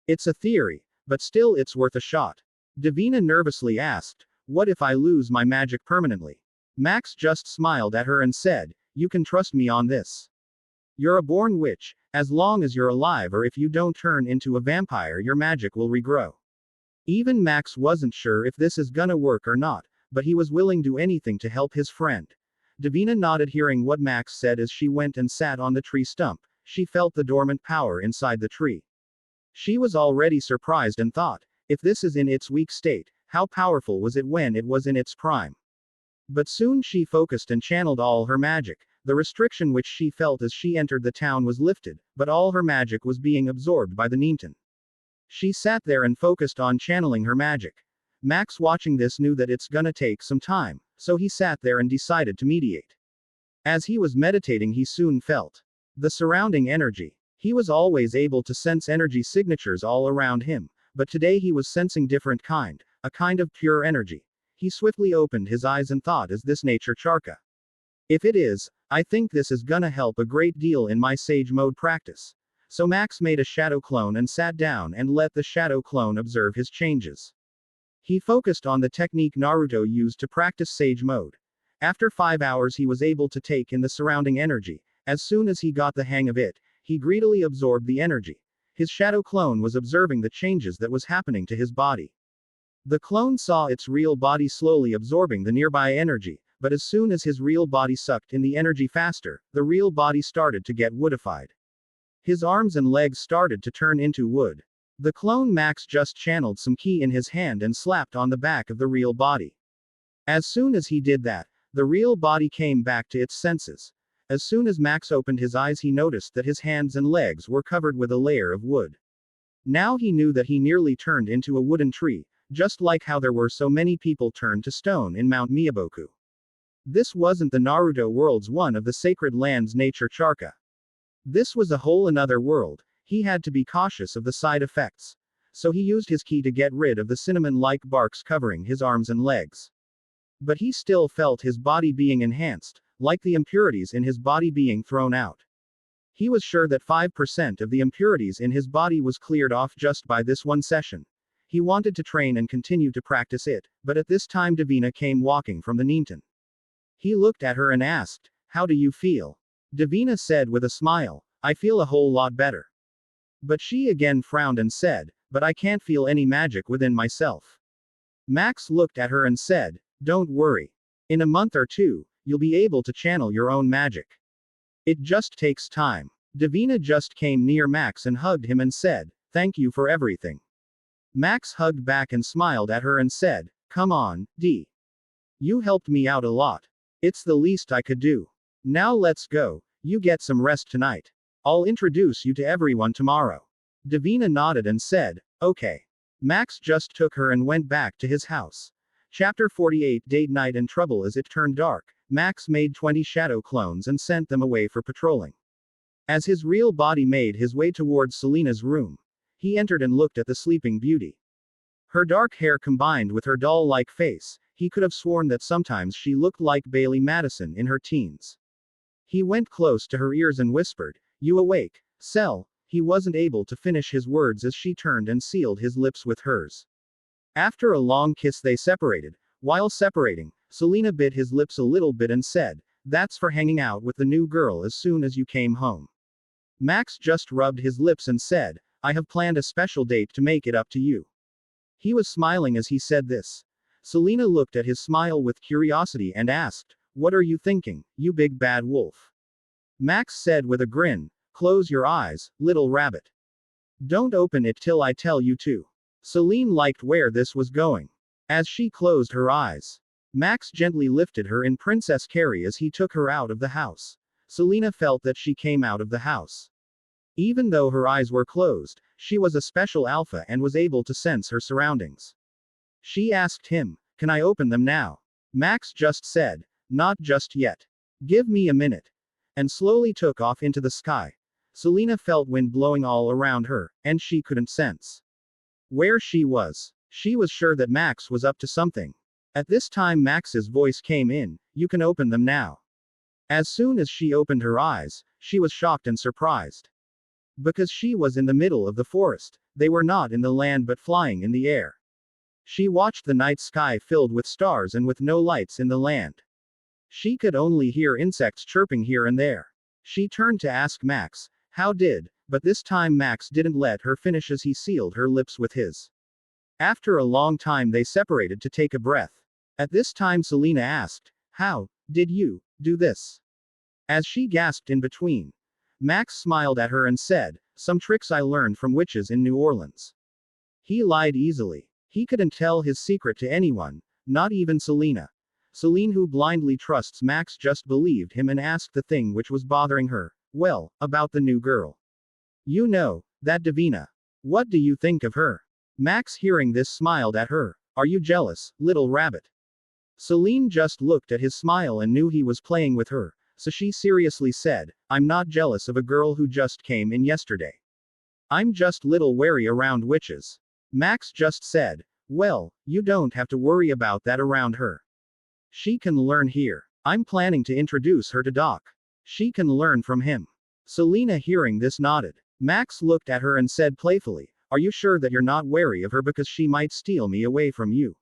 It's a theory, but still it's worth a shot." Davina nervously asked, "What if I lose my magic permanently?" Max just smiled at her and said, "You can trust me on this. You're a born witch. As long as you're alive, or if you don't turn into a vampire, your magic will regrow." Even Max wasn't sure if this is gonna work or not, but he was willing to do anything to help his friend. Davina nodded, hearing what Max said. As she went and sat on the tree stump, she felt the dormant power inside the tree. She was already surprised and thought, if this is in its weak state, how powerful was it when it was in its prime? But soon she focused and channeled all her magic. The restriction which she felt as she entered the town was lifted, but all her magic was being absorbed by the Neemton. She sat there and focused on channeling her magic. Max, watching this, knew that it's gonna take some time, so he sat there and decided to meditate. As he was meditating, he soon felt the surrounding energy. He was always able to sense energy signatures all around him, but today he was sensing a kind of pure energy. He swiftly opened his eyes and thought, "Is this nature charka? If it is, I think this is gonna help a great deal in my sage mode practice." So Max made a shadow clone and sat down and let the shadow clone observe his changes. He focused on the technique Naruto used to practice sage mode. After 5 hours he was able to take in the surrounding energy. As soon as he got the hang of it, he greedily absorbed the energy. His shadow clone was observing the changes that was happening to his body. The clone saw its real body slowly absorbing the nearby energy, but as soon as his real body sucked in the energy faster, the real body started to get woodified. His arms and legs started to turn into wood. The clone Max just channeled some ki in his hand and slapped on the back of the real body. As soon as he did that, the real body came back to its senses. As soon as Max opened his eyes, he noticed that his hands and legs were covered with a layer of wood. Now he knew that he nearly turned into a wooden tree, just like how there were so many people turned to stone in Mount Miyaboku. This wasn't the Naruto world's one of the sacred land's nature charka. This was a whole another world. He had to be cautious of the side effects. So he used his ki to get rid of the cinnamon-like barks covering his arms and legs. But he still felt his body being enhanced, like the impurities in his body being thrown out. He was sure that 5% of the impurities in his body was cleared off just by this one session. He wanted to train and continue to practice it, but at this time Davina came walking from the Neemton. He looked at her and asked, "How do you feel?" Davina said with a smile, "I feel a whole lot better." But she again frowned and said, "But I can't feel any magic within myself." Max looked at her and said, "Don't worry. In a month or two, you'll be able to channel your own magic. It just takes time." Davina just came near Max and hugged him and said, "Thank you for everything." Max hugged back and smiled at her and said, "Come on, D. You helped me out a lot. It's the least I could do. Now let's go. You get some rest tonight. I'll introduce you to everyone tomorrow." Davina nodded and said, "Okay." Max just took her and went back to his house. Chapter 48, Date Night and Trouble. As it turned dark, Max made 20 shadow clones and sent them away for patrolling. As his real body made his way towards Selena's room, he entered and looked at the sleeping beauty. Her dark hair combined with her doll-like face, he could have sworn that sometimes she looked like Bailey Madison in her teens. He went close to her ears and whispered, "You awake, Cell?" He wasn't able to finish his words as she turned and sealed his lips with hers. After a long kiss they separated. While separating, Selena bit his lips a little bit and said, "That's for hanging out with the new girl as soon as you came home." Max just rubbed his lips and said, "I have planned a special date to make it up to you." He was smiling as he said this. Selena looked at his smile with curiosity and asked, What are you thinking, you big bad wolf? Max said with a grin, close your eyes, little rabbit. Don't open it till I tell you to. Celine liked where this was going. As she closed her eyes, Max gently lifted her in Princess Carrie as he took her out of the house. Selina felt that she came out of the house. Even though her eyes were closed, she was a special alpha and was able to sense her surroundings. She asked him, can I open them now? Max just said, not just yet. Give me a minute. And slowly took off into the sky. Selina felt wind blowing all around her, and she couldn't sense where she was. She was sure that Max was up to something. At this time Max's voice came in, you can open them now. As soon as she opened her eyes, she was shocked and surprised. Because she was in the middle of the forest, they were not in the land but flying in the air. She watched the night sky filled with stars and with no lights in the land. She could only hear insects chirping here and there. She turned to ask Max, how did, but this time Max didn't let her finish as he sealed her lips with his. After a long time they separated to take a breath. At this time Selina asked, how did you do this? As she gasped in between, Max smiled at her and said, some tricks I learned from witches in New Orleans. He lied easily. He couldn't tell his secret to anyone, not even Selina. Celine, who blindly trusts Max, just believed him and asked the thing which was bothering her, well, about the new girl. You know, that Davina. What do you think of her? Max, hearing this, smiled at her. Are you jealous, little rabbit? Celine just looked at his smile and knew he was playing with her, so she seriously said, I'm not jealous of a girl who just came in yesterday. I'm just little wary around witches. Max just said, well, you don't have to worry about that around her. She can learn here. I'm planning to introduce her to Doc. She can learn from him. Selina, hearing this, nodded. Max looked at her and said playfully, are you sure that you're not wary of her because she might steal me away from you?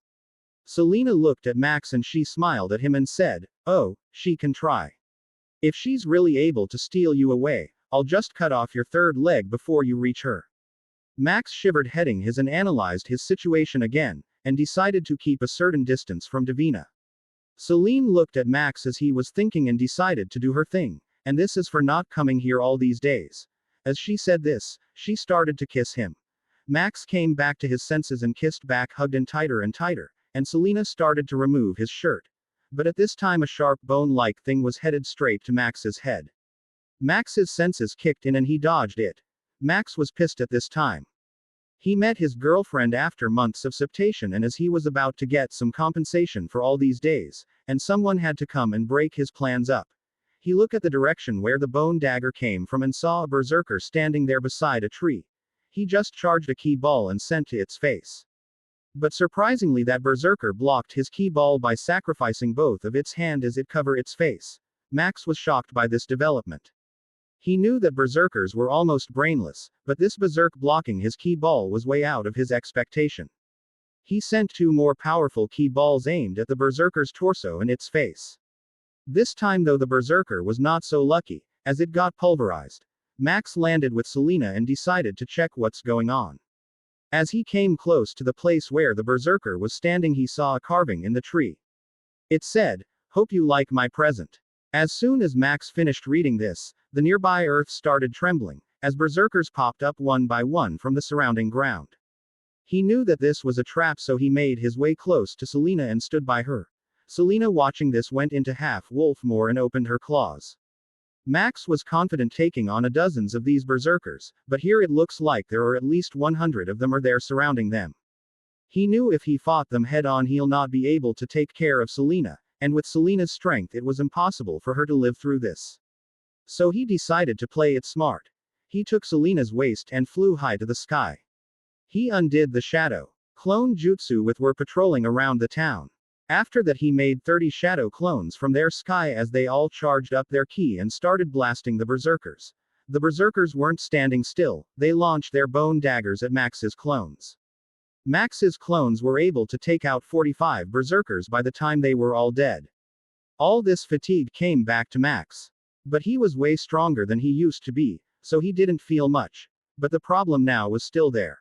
Selina looked at Max and she smiled at him and said, oh, she can try. If she's really able to steal you away, I'll just cut off your third leg before you reach her. Max shivered, heading his and analyzed his situation again, and decided to keep a certain distance from Davina. Celine looked at Max as he was thinking and decided to do her thing, and this is for not coming here all these days. As she said this, she started to kiss him. Max came back to his senses and kissed back, hugged and tighter, and Selina started to remove his shirt. But at this time a sharp bone-like thing was headed straight to Max's head. Max's senses kicked in and he dodged it. Max was pissed at this time. He met his girlfriend after months of septation, and as he was about to get some compensation for all these days, and someone had to come and break his plans up. He looked at the direction where the bone dagger came from and saw a berserker standing there beside a tree. He just charged a key ball and sent to its face. But surprisingly that berserker blocked his key ball by sacrificing both of its hands as it covered its face. Max was shocked by this development. He knew that berserkers were almost brainless, but this berserk blocking his key ball was way out of his expectation. He sent two more powerful key balls aimed at the berserker's torso and its face. This time though the berserker was not so lucky, as it got pulverized. Max landed with Selina and decided to check what's going on. As he came close to the place where the berserker was standing, he saw a carving in the tree. It said, hope you like my present. As soon as Max finished reading this, the nearby earth started trembling, as berserkers popped up one by one from the surrounding ground. He knew that this was a trap, so he made his way close to Selina and stood by her. Selina, watching this, went into half-wolf mode and opened her claws. Max was confident taking on dozens of these berserkers, but here it looks like there are at least 100 of them are there surrounding them. He knew if he fought them head-on he'll not be able to take care of Selina, and with Selina's strength it was impossible for her to live through this. So he decided to play it smart. He took Selina's waist and flew high to the sky. He undid the shadow clone jutsu with were patrolling around the town. After that he made 30 shadow clones from their sky as they all charged up their ki and started blasting the berserkers. The berserkers weren't standing still, they launched their bone daggers at Max's clones. Max's clones were able to take out 45 berserkers by the time they were all dead. All this fatigue came back to Max. But he was way stronger than he used to be, so he didn't feel much. But the problem now was still there.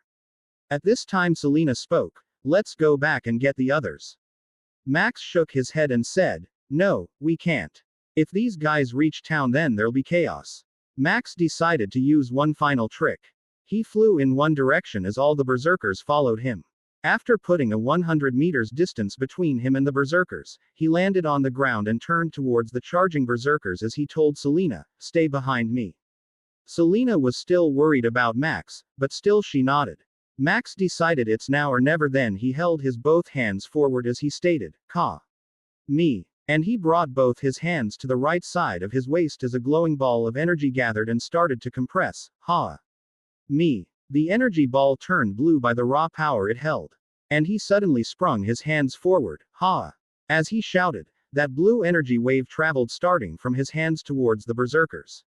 At this time Selina spoke, let's go back and get the others. Max shook his head and said, No, we can't. If these guys reach town, then there'll be chaos. Max decided to use one final trick. He flew in one direction as all the berserkers followed him. After putting a 100 meters distance between him and the berserkers, he landed on the ground and turned towards the charging berserkers as he told Selena, "Stay behind me." Selena was still worried about Max, but still she nodded. Max decided it's now or never. Then he held his both hands forward as he stated, "Ka. Me." And he brought both his hands to the right side of his waist as a glowing ball of energy gathered and started to compress. Ha. Me. The energy ball turned blue by the raw power it held. And he suddenly sprung his hands forward. Ha. As he shouted, that blue energy wave traveled starting from his hands towards the berserkers.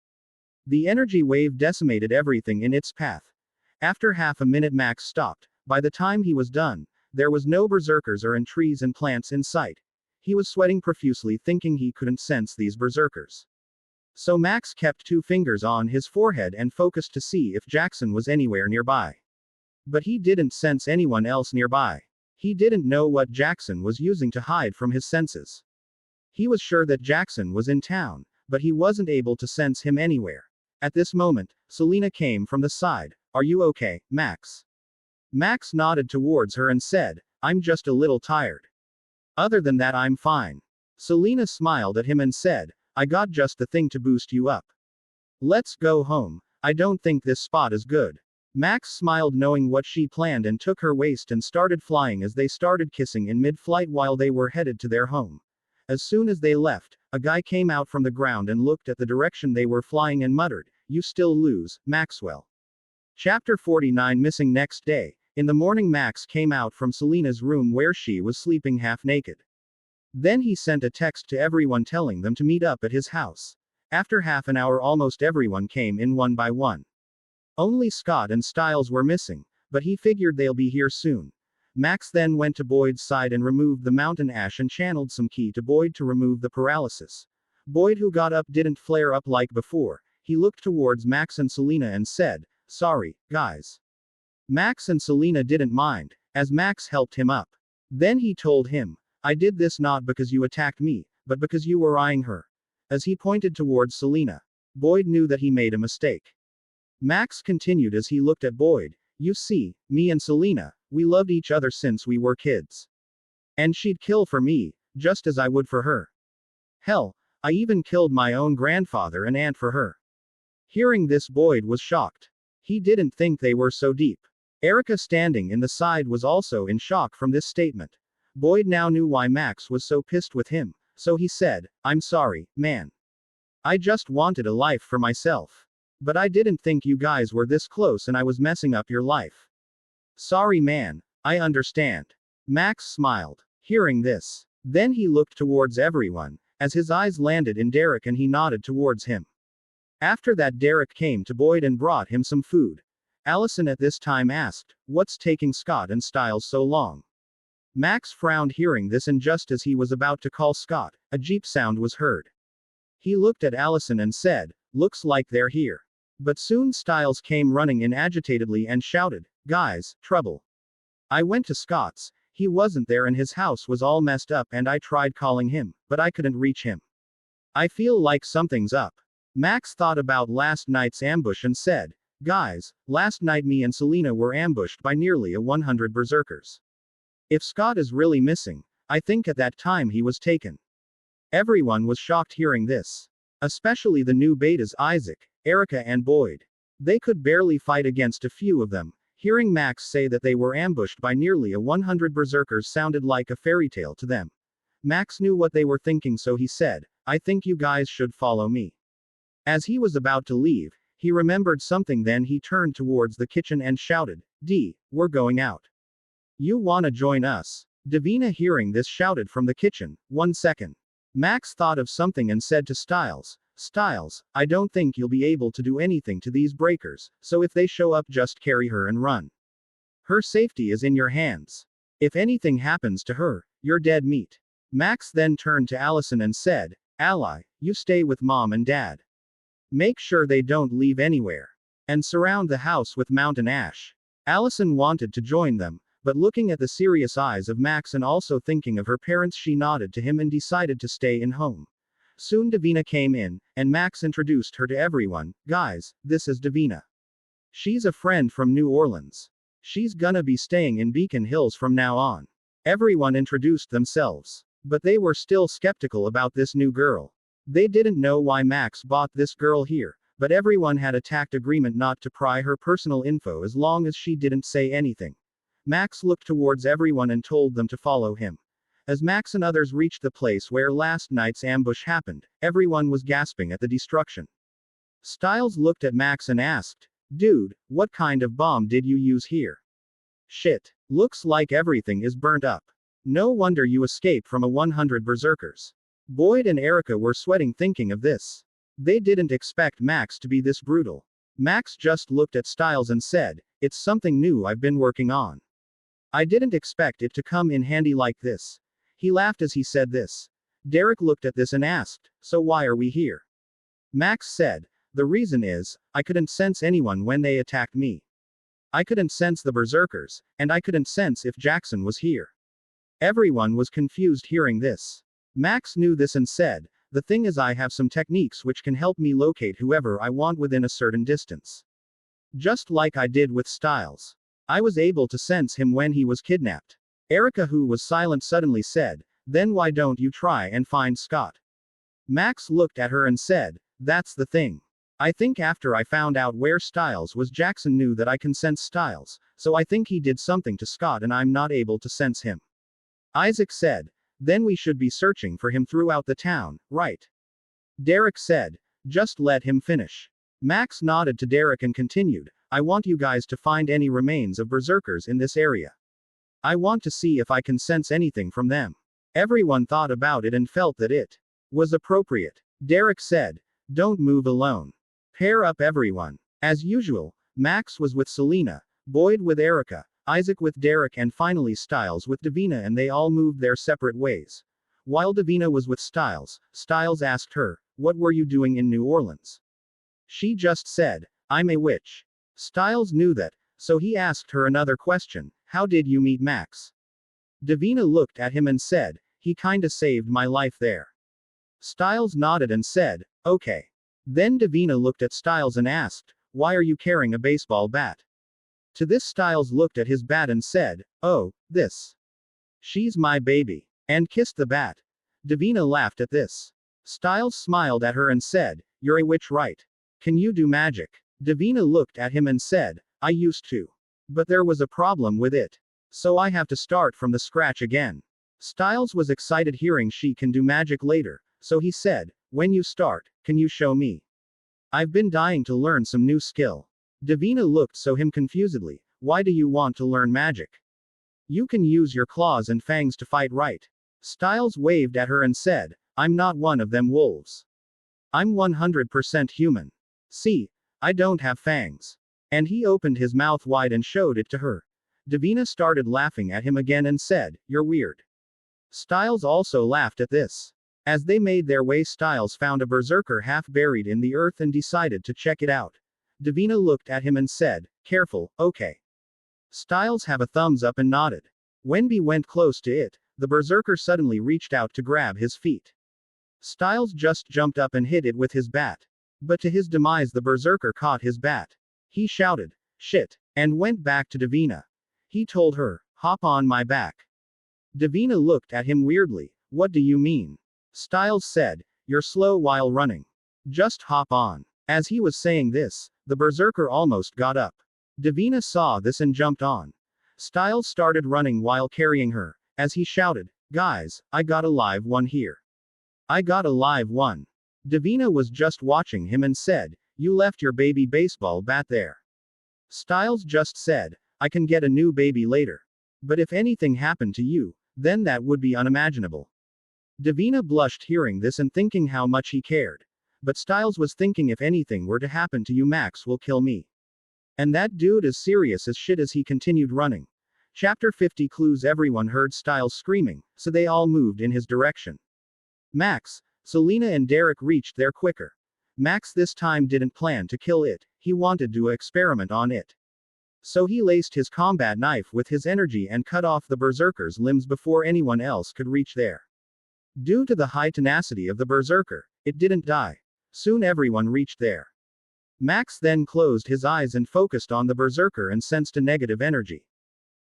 The energy wave decimated everything in its path. After half a minute Max stopped. By the time he was done, there was no berserkers or trees and plants in sight. He was sweating profusely, thinking he couldn't sense these berserkers. So Max kept 2 fingers on his forehead and focused to see if Jackson was anywhere nearby. But he didn't sense anyone else nearby. He didn't know what Jackson was using to hide from his senses. He was sure that Jackson was in town, but he wasn't able to sense him anywhere. At this moment, Selena came from the side. "Are you okay, Max?" Max nodded towards her and said, "I'm just a little tired. Other than that, I'm fine." Selena smiled at him and said, "I got just the thing to boost you up. Let's go home. I don't think this spot is good." Max smiled, knowing what she planned, and took her waist and started flying as they started kissing in mid-flight while they were headed to their home. As soon as they left, a guy came out from the ground and looked at the direction they were flying and muttered, "You still lose, Maxwell." Chapter 49. Missing. Next day, in the morning, Max came out from Selena's room where she was sleeping half naked. Then he sent a text to everyone telling them to meet up at his house. After half an hour, almost everyone came in one by one. Only Scott and Styles were missing, but he figured they'll be here soon. Max then went to Boyd's side and removed the mountain ash and channeled some ki to Boyd to remove the paralysis. Boyd, who got up, didn't flare up like before. He looked towards Max and Selena and said, "Sorry, guys." Max and Selena didn't mind, as Max helped him up. Then he told him, "I did this not because you attacked me, but because you were eyeing her." As he pointed towards Selena, Boyd knew that he made a mistake. Max continued as he looked at Boyd, "You see, me and Selena, we loved each other since we were kids. And she'd kill for me, just as I would for her. Hell, I even killed my own grandfather and aunt for her." Hearing this, Boyd was shocked. He didn't think they were so deep. Erica, standing in the side, was also in shock from this statement. Boyd now knew why Max was so pissed with him, so he said, "I'm sorry, man. I just wanted a life for myself. But I didn't think you guys were this close and I was messing up your life. Sorry, man, I understand." Max smiled. Hearing this, then he looked towards everyone, as his eyes landed in Derek and he nodded towards him. After that, Derek came to Boyd and brought him some food. Allison at this time asked, "What's taking Scott and Styles so long?" Max frowned hearing this, and just as he was about to call Scott, a jeep sound was heard. He looked at Allison and said, "Looks like they're here." But soon Styles came running in agitatedly and shouted, "Guys, trouble. I went to Scott's, he wasn't there and his house was all messed up and I tried calling him, but I couldn't reach him. I feel like something's up." Max thought about last night's ambush and said, "Guys, last night me and Selena were ambushed by nearly 100 berserkers. If Scott is really missing, I think at that time he was taken." Everyone was shocked hearing this. Especially the new betas Isaac, Erica and Boyd. They could barely fight against a few of them. Hearing Max say that they were ambushed by nearly 100 berserkers sounded like a fairy tale to them. Max knew what they were thinking, so he said, "I think you guys should follow me." As he was about to leave, he remembered something, then he turned towards the kitchen and shouted, "D, we're going out. You wanna join us?" Davina, hearing this, shouted from the kitchen, "1 second." Max thought of something and said to Styles, "Styles, I don't think you'll be able to do anything to these breakers, so if they show up, just carry her and run. Her safety is in your hands. If anything happens to her, you're dead meat." Max then turned to Allison and said, "Ally, you stay with Mom and Dad. Make sure they don't leave anywhere. And surround the house with mountain ash." Allison wanted to join them, but looking at the serious eyes of Max and also thinking of her parents, she nodded to him and decided to stay in home. Soon Davina came in, and Max introduced her to everyone. Guys, this is Davina. She's a friend from New Orleans. She's gonna be staying in Beacon Hills from now on. Everyone introduced themselves. But they were still skeptical about this new girl. They didn't know why Max bought this girl here, but everyone had a tact agreement not to pry her personal info as long as she didn't say anything. Max looked towards everyone and told them to follow him. As Max and others reached the place where last night's ambush happened, everyone was gasping at the destruction. Styles looked at Max and asked, "Dude, what kind of bomb did you use here?" "Shit. Looks like everything is burnt up. No wonder you escaped from a 100 berserkers." Boyd and Erica were sweating thinking of this. They didn't expect Max to be this brutal. Max just looked at Styles and said, "It's something new I've been working on. I didn't expect it to come in handy like this." He laughed as he said this. Derek looked at this and asked, "So why are we here?" Max said, "The reason is, I couldn't sense anyone when they attacked me. I couldn't sense the berserkers, and I couldn't sense if Jackson was here." Everyone was confused hearing this. Max knew this and said, "The thing is, I have some techniques which can help me locate whoever I want within a certain distance. Just like I did with Styles. I was able to sense him when he was kidnapped." Erica, who was silent, suddenly said, "Then why don't you try and find Scott?" Max looked at her and said, "That's the thing. I think after I found out where Styles was, Jackson knew that I can sense Styles, so I think he did something to Scott and I'm not able to sense him." Isaac said, "Then we should be searching for him throughout the town, right?" Derek said, "Just let him finish." Max nodded to Derek and continued, "I want you guys to find any remains of berserkers in this area. I want to see if I can sense anything from them." Everyone thought about it and felt that it was appropriate. Derek said, "Don't move alone. Pair up everyone." As usual, Max was with Selena, Boyd with Erica, Isaac with Derek, and finally Styles with Davina, and they all moved their separate ways. While Davina was with Styles, Styles asked her, "What were you doing in New Orleans?" She just said, "I'm a witch." Styles knew that, so he asked her another question, "How did you meet Max?" Davina looked at him and said, "He kinda saved my life there." Styles nodded and said, "Okay." Then Davina looked at Styles and asked, "Why are you carrying a baseball bat?" To this Styles looked at his bat and said, "Oh, this. She's my baby." And kissed the bat. Davina laughed at this. Styles smiled at her and said, "You're a witch, right? Can you do magic?" Davina looked at him and said, "I used to. But there was a problem with it. So I have to start from the scratch again." Styles was excited hearing she can do magic later, so he said, "When you start, can you show me? I've been dying to learn some new skill." Davina looked so him confusedly, "Why do you want to learn magic? You can use your claws and fangs to fight, right?" Styles waved at her and said, "I'm not one of them wolves. I'm 100% human. See, I don't have fangs." And he opened his mouth wide and showed it to her. Davina started laughing at him again and said, "You're weird." Styles also laughed at this. As they made their way, Styles found a berserker half buried in the earth and decided to check it out. Davina looked at him and said, "Careful, okay?" Styles have a thumbs up and nodded. When B went close to it, the berserker suddenly reached out to grab his feet. Styles just jumped up and hit it with his bat. But to his demise, the berserker caught his bat. He shouted, "Shit," and went back to Davina. He told her, "Hop on my back." Davina looked at him weirdly. "What do you mean?" Styles said, "You're slow while running. Just hop on." As he was saying this, the berserker almost got up. Davina saw this and jumped on. Styles started running while carrying her. As he shouted, "Guys, I got a live one here. I got a live one." Davina was just watching him and said, "You left your baby baseball bat there." Styles just said, "I can get a new baby later. But if anything happened to you, then that would be unimaginable." Davina blushed hearing this and thinking how much he cared. But Styles was thinking, if anything were to happen to you, Max will kill me. And that dude is serious as shit. As he continued running. Chapter 50 Clues. Everyone heard Styles screaming, so they all moved in his direction. Max, Selena and Derek reached there quicker. Max this time didn't plan to kill it, he wanted to experiment on it. So he laced his combat knife with his energy and cut off the berserker's limbs before anyone else could reach there. Due to the high tenacity of the berserker, it didn't die. Soon everyone reached there. Max then closed his eyes and focused on the berserker and sensed a negative energy.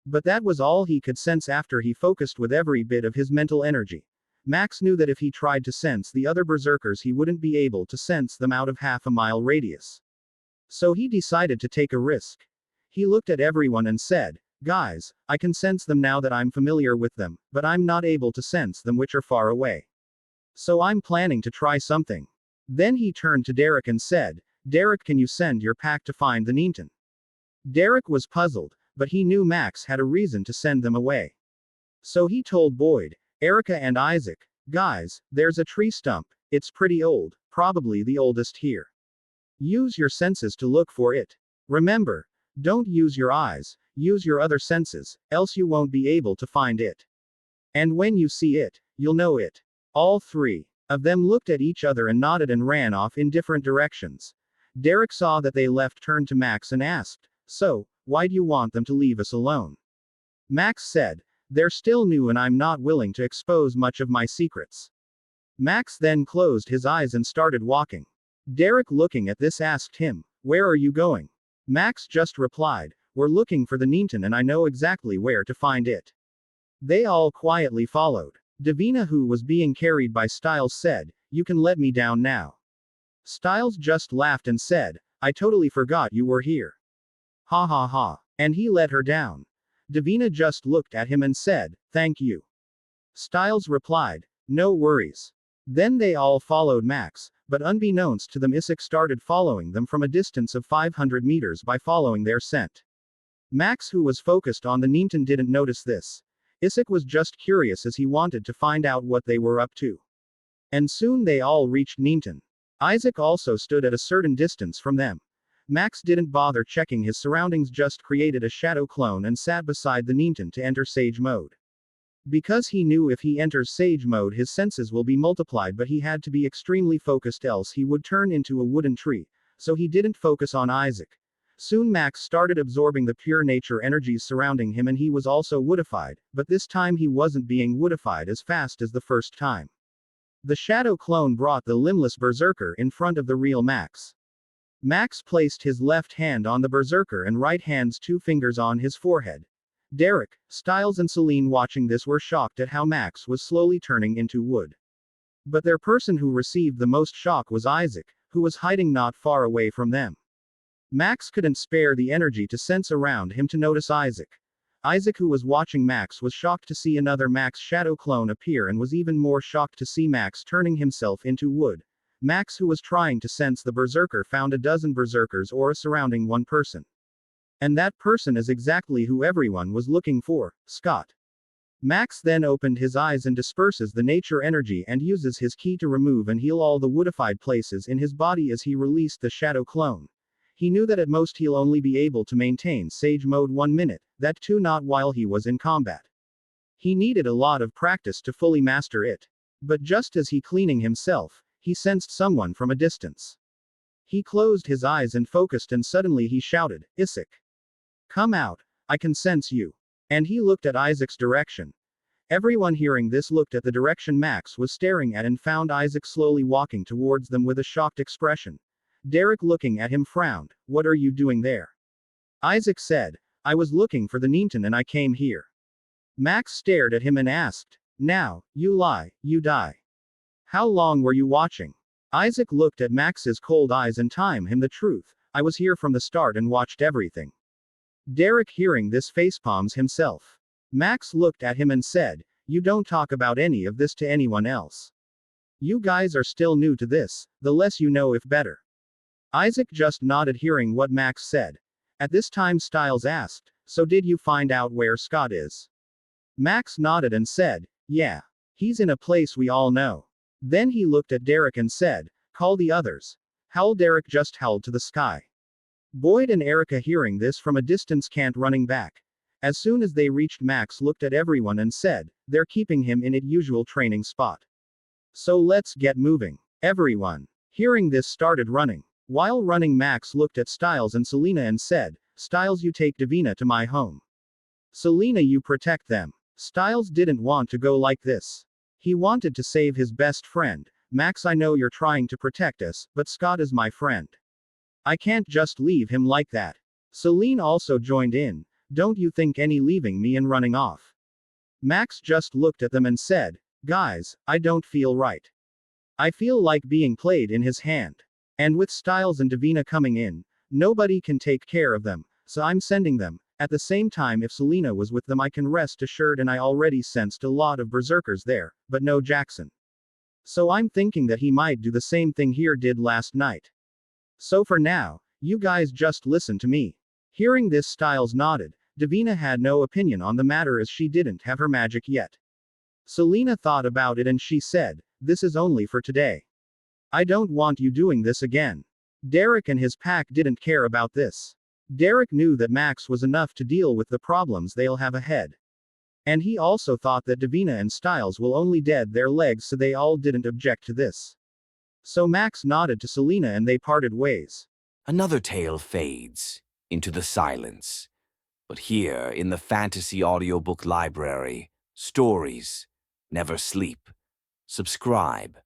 But that was all he could sense after he focused with every bit of his mental energy. Max knew that if he tried to sense the other berserkers he wouldn't be able to sense them out of half a mile radius. So he decided to take a risk. He looked at everyone and said, "Guys, I can sense them now that I'm familiar with them, but I'm not able to sense them which are far away. So I'm planning to try something." Then he turned to Derek and said, "Derek, can you send your pack to find the Neanton?" Derek was puzzled, but he knew Max had a reason to send them away. So he told Boyd, Erica and Isaac, "Guys, there's a tree stump, it's pretty old, probably the oldest here. Use your senses to look for it. Remember, don't use your eyes, use your other senses, else you won't be able to find it. And when you see it, you'll know it." All three of them looked at each other and nodded and ran off in different directions. Derek saw that they left, turned to Max and asked, "So, why do you want them to leave us alone?" Max said, "They're still new and I'm not willing to expose much of my secrets." Max then closed his eyes and started walking. Derek, looking at this, asked him, "Where are you going?" Max just replied, "We're looking for the Neanton and I know exactly where to find it." They all quietly followed. Davina, who was being carried by Styles, said, "You can let me down now." Styles just laughed and said, "I totally forgot you were here. Ha ha ha." And he let her down. Davina just looked at him and said, "Thank you." Styles replied, "No worries." Then they all followed Max, but unbeknownst to them Isaac started following them from a distance of 500 meters by following their scent. Max, who was focused on the Neanton, didn't notice this. Isaac was just curious as he wanted to find out what they were up to. And soon they all reached Neanton. Isaac also stood at a certain distance from them. Max didn't bother checking his surroundings, just created a shadow clone and sat beside the Neanton to enter Sage mode. Because he knew if he enters Sage mode his senses will be multiplied, but he had to be extremely focused else he would turn into a wooden tree, so he didn't focus on Isaac. Soon Max started absorbing the pure nature energies surrounding him and he was also woodified, but this time he wasn't being woodified as fast as the first time. The shadow clone brought the limbless berserker in front of the real Max. Max placed his left hand on the berserker and right hand's 2 fingers on his forehead. Derek, Styles and Celine, watching this, were shocked at how Max was slowly turning into wood. But their person who received the most shock was Isaac, who was hiding not far away from them. Max couldn't spare the energy to sense around him to notice Isaac. Isaac, who was watching Max, was shocked to see another Max shadow clone appear and was even more shocked to see Max turning himself into wood. Max, who was trying to sense the berserker, found a dozen berserkers aura surrounding one person. And that person is exactly who everyone was looking for, Scott. Max then opened his eyes and disperses the nature energy and uses his key to remove and heal all the woodified places in his body as he released the shadow clone. He knew that at most he'll only be able to maintain Sage mode 1 minute, that too not while he was in combat. He needed a lot of practice to fully master it. But just as he cleaning himself, he sensed someone from a distance. He closed his eyes and focused and suddenly he shouted, "Isaac! Come out, I can sense you." And he looked at Isaac's direction. Everyone hearing this looked at the direction Max was staring at and found Isaac slowly walking towards them with a shocked expression. Derek, looking at him, frowned. "What are you doing there?" Isaac said, "I was looking for the Neanton and I came here." Max stared at him and asked, "Now, you lie, you die. How long were you watching?" Isaac looked at Max's cold eyes and told him the truth. "I was here from the start and watched everything." Derek, hearing this, facepalms himself. Max looked at him and said, "You don't talk about any of this to anyone else. You guys are still new to this, the less you know if better." Isaac just nodded, hearing what Max said. At this time Styles asked, "So did you find out where Scott is?" Max nodded and said, "Yeah. He's in a place we all know." Then he looked at Derek and said, "Call the others." Howl. Derek just howled to the sky. Boyd and Erica, hearing this from a distance, can't running back. As soon as they reached, Max looked at everyone and said, "They're keeping him in its usual training spot. So let's get moving." Everyone, hearing this, started running. While running, Max looked at Styles and Selena and said, Styles, you take Davina to my home. Selena, you protect them. Styles didn't want to go like this. He wanted to save his best friend. Max, I know you're trying to protect us, but Scott is my friend. I can't just leave him like that. Celine also joined in. Don't you think any leaving me and running off? Max just looked at them and said, guys, I don't feel right. I feel like being played in his hand. And with Styles and Davina coming in, nobody can take care of them, so I'm sending them. At the same time, if Selena was with them, I can rest assured, and I already sensed a lot of berserkers there, but no Jackson. So I'm thinking that he might do the same thing he did last night. So for now, you guys just listen to me. Hearing this, Styles nodded. Davina had no opinion on the matter as she didn't have her magic yet. Selena thought about it and she said, this is only for today. I don't want you doing this again. Derek and his pack didn't care about this. Derek knew that Max was enough to deal with the problems they'll have ahead. And he also thought that Davina and Styles will only dead their legs, so they all didn't object to this. So Max nodded to Selena and they parted ways. Another tale fades into the silence. But here, in the fantasy audiobook library, stories never sleep. Subscribe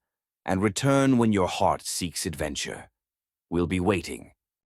and return when your heart seeks adventure. We'll be waiting.